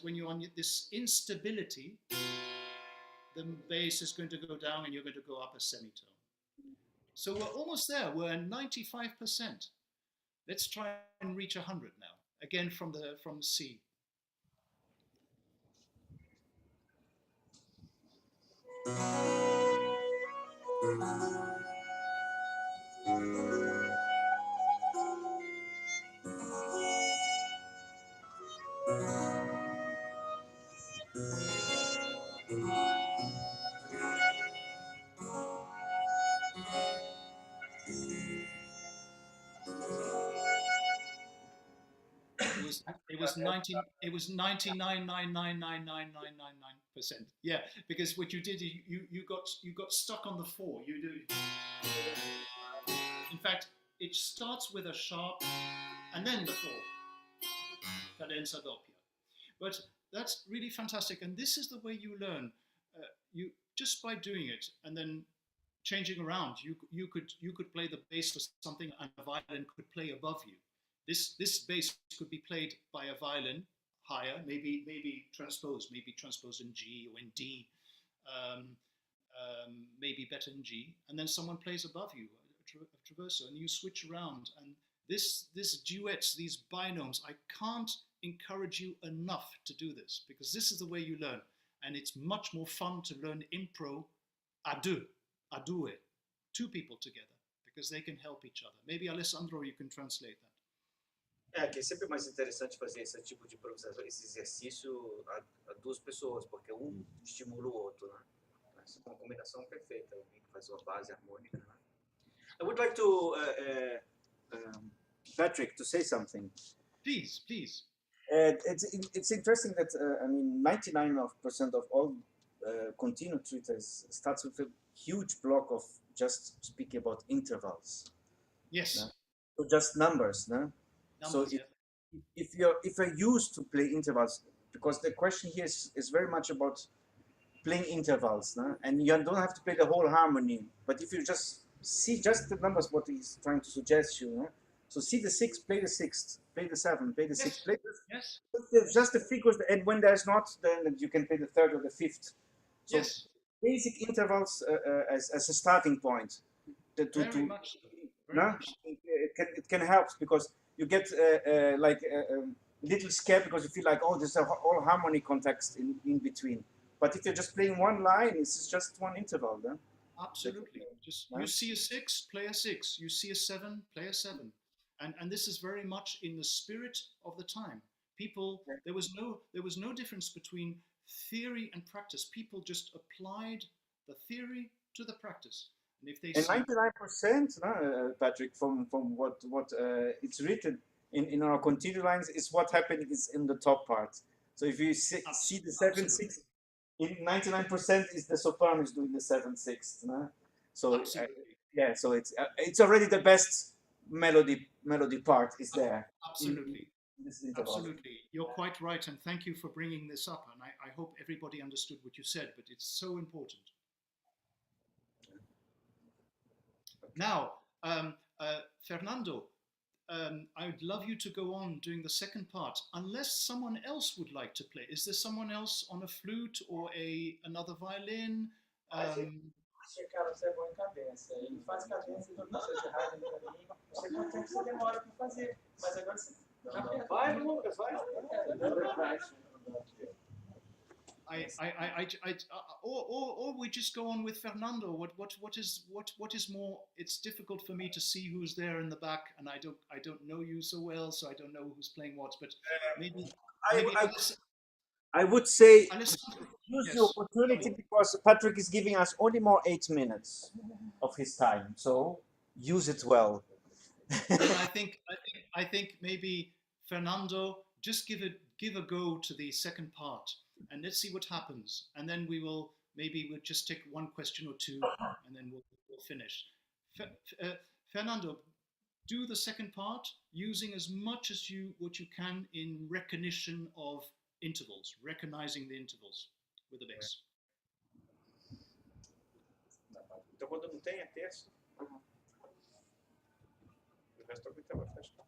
when you're on this instability, the bass is going to go down and you're going to go up a semitone. So we're almost there. We're at 95%. Let's try and reach 100 now. Again from the C. It was 99.9999999%. Yeah, because what you did, you got stuck on the 4. You do. In fact, it starts with a sharp and then the 4. Cadenza doppia. But that's really fantastic, and this is the way you learn. You just by doing it and then changing around, you could play the bass for something, and a violin could play above you. This bass could be played by a violin higher, maybe transposed in G or in D, maybe better in G, and then someone plays above you, a traverso, and you switch around. And this duets, these binomes, I can't encourage you enough to do this, because this is the way you learn, and it's much more fun to learn impro à deux, two people together, because they can help each other. Maybe Alessandro, you can translate that. Que é sempre mais interessante fazer esse tipo de improvisação, esse exercício a duas pessoas, porque um estimula o outro, né? Essa é uma combinação perfeita, alguém que faz uma base harmônica, né? I would like to Patrick to say something. Please. It's interesting that I mean 99% of all continuo treatise starts with a huge block of just speaking about intervals. Yes. No? So just numbers, no? So if you're used to play intervals, because the question here is very much about playing intervals, no? And you don't have to play the whole harmony, but if you just see just the numbers, what he's trying to suggest you, no? So see the 6, play the 6th, play the 7th, play the 6th, play just the figures, and when there's not, then you can play the 3rd or the 5th. So basic intervals as a starting point. Very much. It can help, because you get like a little scared because you feel like, oh, there's a whole harmony context in between. But if you're just playing one line, it's just one interval, then. Absolutely. Just you see a 6, play a 6. You see a 7, play a 7. And this is very much in the spirit of the time. People, there was no difference between theory and practice. People just applied the theory to the practice. And if they 99%, Patrick, from what it's written in our continued lines, is what happened is in the top part. So if you see the 7/6, 99% is the soprano is doing the 7/6. No? So so it's already the best melody part is there. Absolutely. Absolutely. You're quite right, and thank you for bringing this up. And I hope everybody understood what you said, but it's so important. Now, Fernando, I would love you to go on doing the second part, unless someone else would like to play. Is there someone else on a flute or another violin? Achei que você é bom em cabeça. Ele faz cabeça e notação de rádio pra mim. Não sei quanto tempo você demora para fazer, mas agora você... Vai, Lucas, vai. Or we just go on with Fernando. What is more? It's difficult for me to see who's there in the back, and I don't know you so well, so I don't know who's playing what. But maybe I would say Alessandro, use the opportunity, because Patrick is giving us only more 8 minutes of his time, so use it well. I think maybe Fernando, just give a go to the second part, and let's see what happens, and then we'll just take one question or two, and then we'll finish. Fernando, do the second part using as much as what you can in recognition of intervals, recognizing the intervals with the bass. Então quando não tem é terço. resto é o que tem a festa.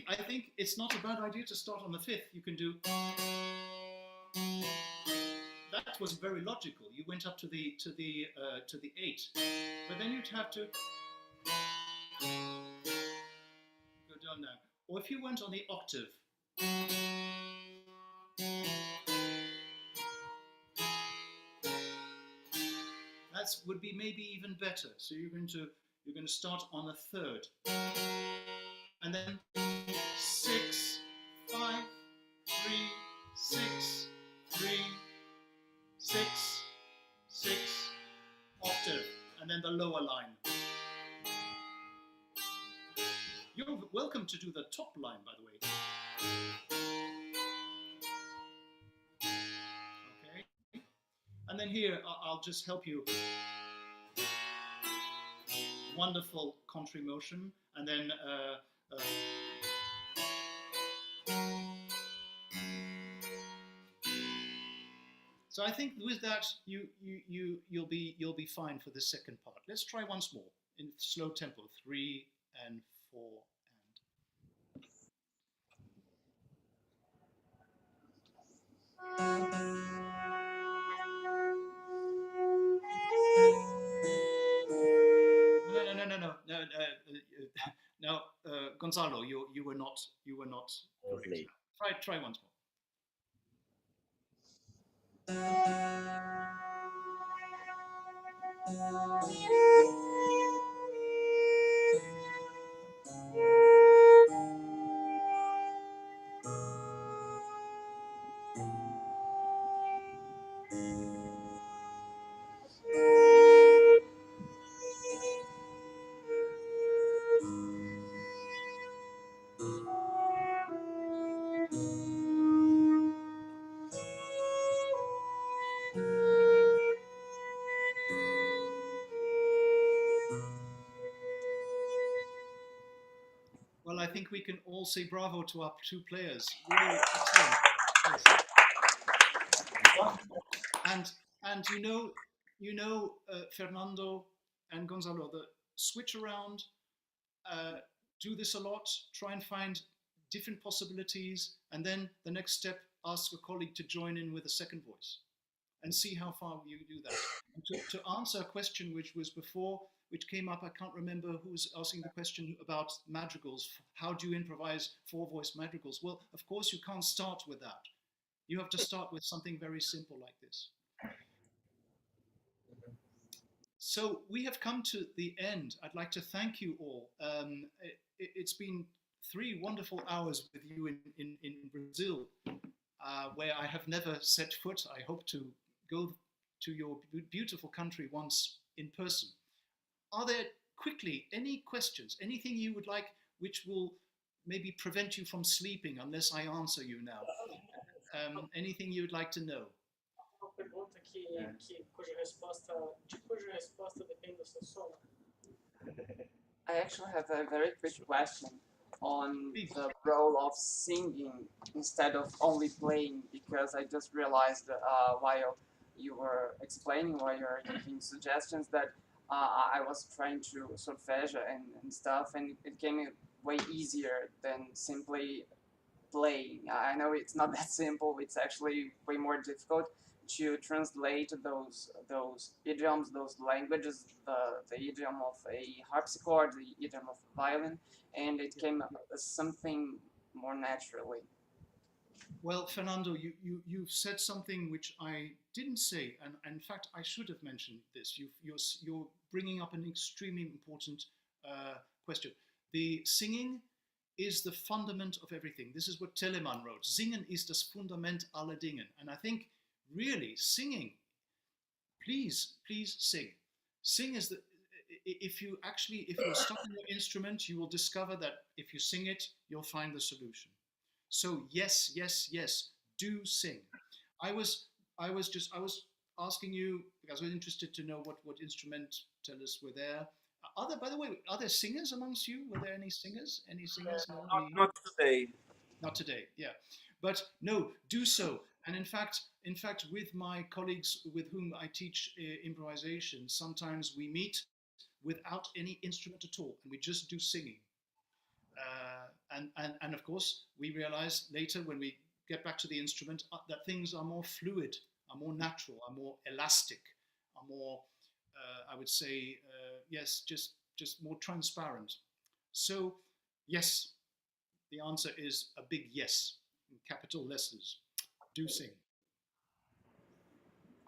I think it's not a bad idea to start on the fifth. You can do. That was very logical. You went up to the eight, but then you'd have to go down now. Or if you went on the octave. That would be maybe even better. So you're going to start on a third, and then 6, 5, 3, 6, 3, 6, 6, octave, and then the lower line. You're welcome to do the top line, by the way. Okay, and then here I'll just help you. Wonderful contrary motion, and then so I think with that you'll be fine for the second part. Let's try once more in slow tempo, 3 and 4 No, Gonzalo, you were not correct. Try once more. Well, I think we can all say bravo to our two players. Really excellent. And you know, Fernando and Gonzalo, the switch around, do this a lot, try and find different possibilities, and then the next step, ask a colleague to join in with a second voice, and see how far you do that. And to answer a question which was before, which came up, I can't remember who was asking the question about madrigals. How do you improvise four-voice madrigals? Well, of course, you can't start with that. You have to start with something very simple like this. So we have come to the end. I'd like to thank you all. It's been 3 wonderful hours with you in Brazil, where I have never set foot. I hope to go to your beautiful country once in person. Are there quickly any questions, anything you would like which will maybe prevent you from sleeping unless I answer you now? Anything you would like to know? Uma pergunta cuja resposta depende do seu sono. I actually have a very quick question on the role of singing instead of only playing, because I just realized while you were explaining, while you were giving suggestions, that I was trying to solfege and stuff, and it came way easier than simply playing. I know it's not that simple. It's actually way more difficult to translate those idioms, those languages, the idiom of a harpsichord, the idiom of a violin, and it came as something more naturally. Well, Fernando, you've said something which I didn't say, and in fact I should have mentioned this. You're bringing up an extremely important question. The singing is the fundament of everything. This is what Telemann wrote. Singen ist das Fundament aller Dingen. And I think really singing, please sing. Sing is the, if you're stuck in your instrument, you will discover that if you sing it, you'll find the solution. So yes, do sing. I was asking you because I was interested to know what instrumentalists were there. By the way, are there singers amongst you? Were there any singers? Any singers? No, Not today. Not today, yeah. But no, do so. And in fact, with my colleagues with whom I teach improvisation, sometimes we meet without any instrument at all, and we just do singing. And of course, we realize later when we get back to the instrument that things are more fluid, are more natural, are more elastic, are more, I would say, yes, just more transparent. So, yes, the answer is a big yes, in capital letters. Do sing.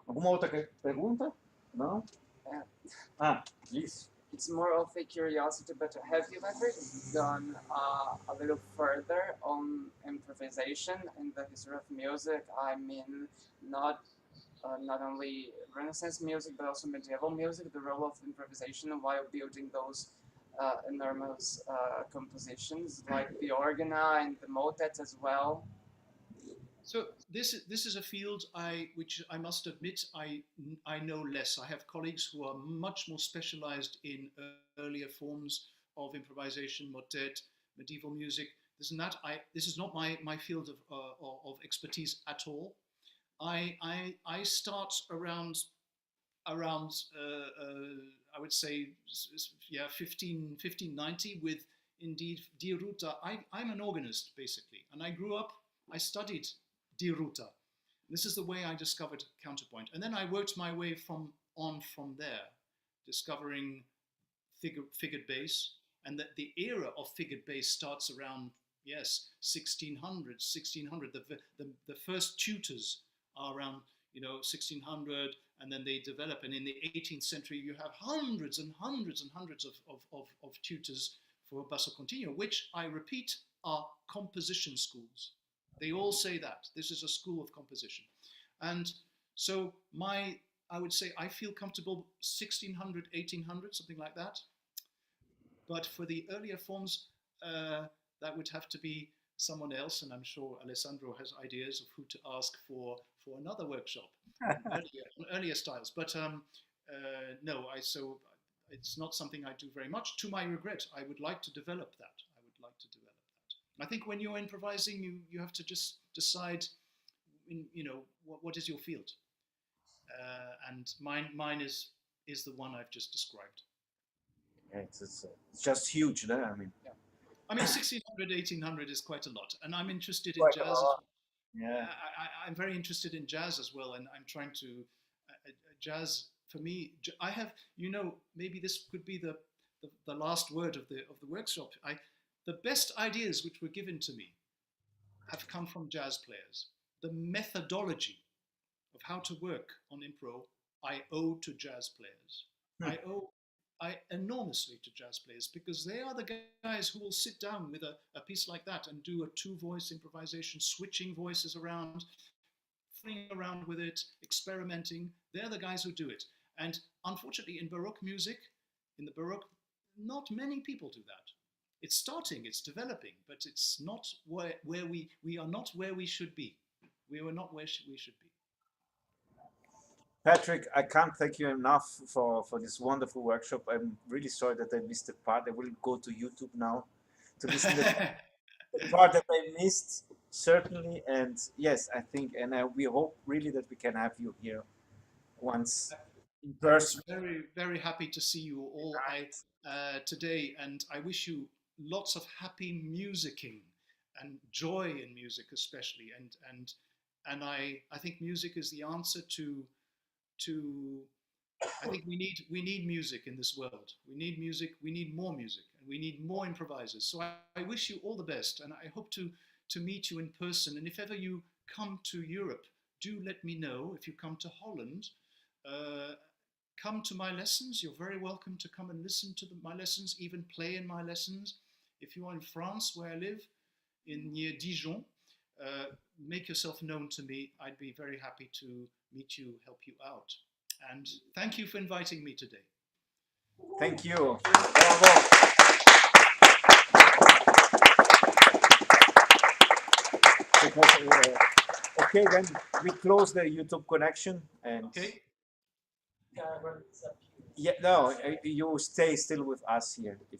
Alguma outra pergunta? Não? Please. It's more of a curiosity, but have you ever gone a little further on improvisation in the history of music? I mean, not only Renaissance music, but also medieval music, the role of improvisation while building those enormous compositions, like the organa and the motets as well. So this is a field which I must admit I know less. I have colleagues who are much more specialized in earlier forms of improvisation, motet, medieval music. This and that. This is not my field of expertise at all. I start around I would say 1590 with indeed Die Ruta. I'm an organist basically, and I studied Die Ruta. This is the way I discovered counterpoint. And then I worked my way from there, discovering figured bass. And that the era of figured bass starts around, 1600. The first tutors are around, 1600, and then they develop. And in the 18th century, you have hundreds and hundreds and hundreds of tutors for basso continuo, which I repeat are composition schools. They all say that. This is a school of composition. And so I would say I feel comfortable 1600, 1800, something like that. But for the earlier forms, that would have to be someone else, and I'm sure Alessandro has ideas of who to ask for another workshop on earlier styles. But no, so it's not something I do very much. To my regret, I would like to develop that. I think when you're improvising, you have to just decide, what is your field, and mine is the one I've just described. Yeah, it's just huge, no? I mean, 1600, 1800 is quite a lot, and I'm interested in quite jazz. a lot. Yeah, I'm very interested in jazz as well, and I'm trying to jazz. For me, I have, maybe this could be the last word of the workshop. The best ideas which were given to me have come from jazz players. The methodology of how to work on improv, I owe to jazz players. I enormously to jazz players, because they are the guys who will sit down with a piece like that and do a two-voice improvisation, switching voices around, playing around with it, experimenting. They're the guys who do it. And unfortunately, in Baroque music, not many people do that. It's starting, it's developing, but it's not where we are not where we should be. We are not where we should be. Patrick, I can't thank you enough for this wonderful workshop. I'm really sorry that I missed the part. I will go to YouTube now to listen to the part that I missed, certainly. And yes, I think, and we hope really that we can have you here once in person. Very, very happy to see you all today, and I wish you lots of happy musicking and joy in music especially, and I think music is the answer to I think we need music in this world. We need music, we need more music, and we need more improvisers. So I wish you all the best, and I hope to meet you in person. And if ever you come to Europe, do let me know. If you come to Holland, come to my lessons. You're very welcome to come and listen to my lessons, even play in my lessons. If you are in France, where I live, near Dijon, make yourself known to me. I'd be very happy to meet you, help you out. And thank you for inviting me today. Thank you. Bravo. Okay, then we close the YouTube connection and. Okay. ficar agora no desafio. Yeah, no, you stay still with us here. If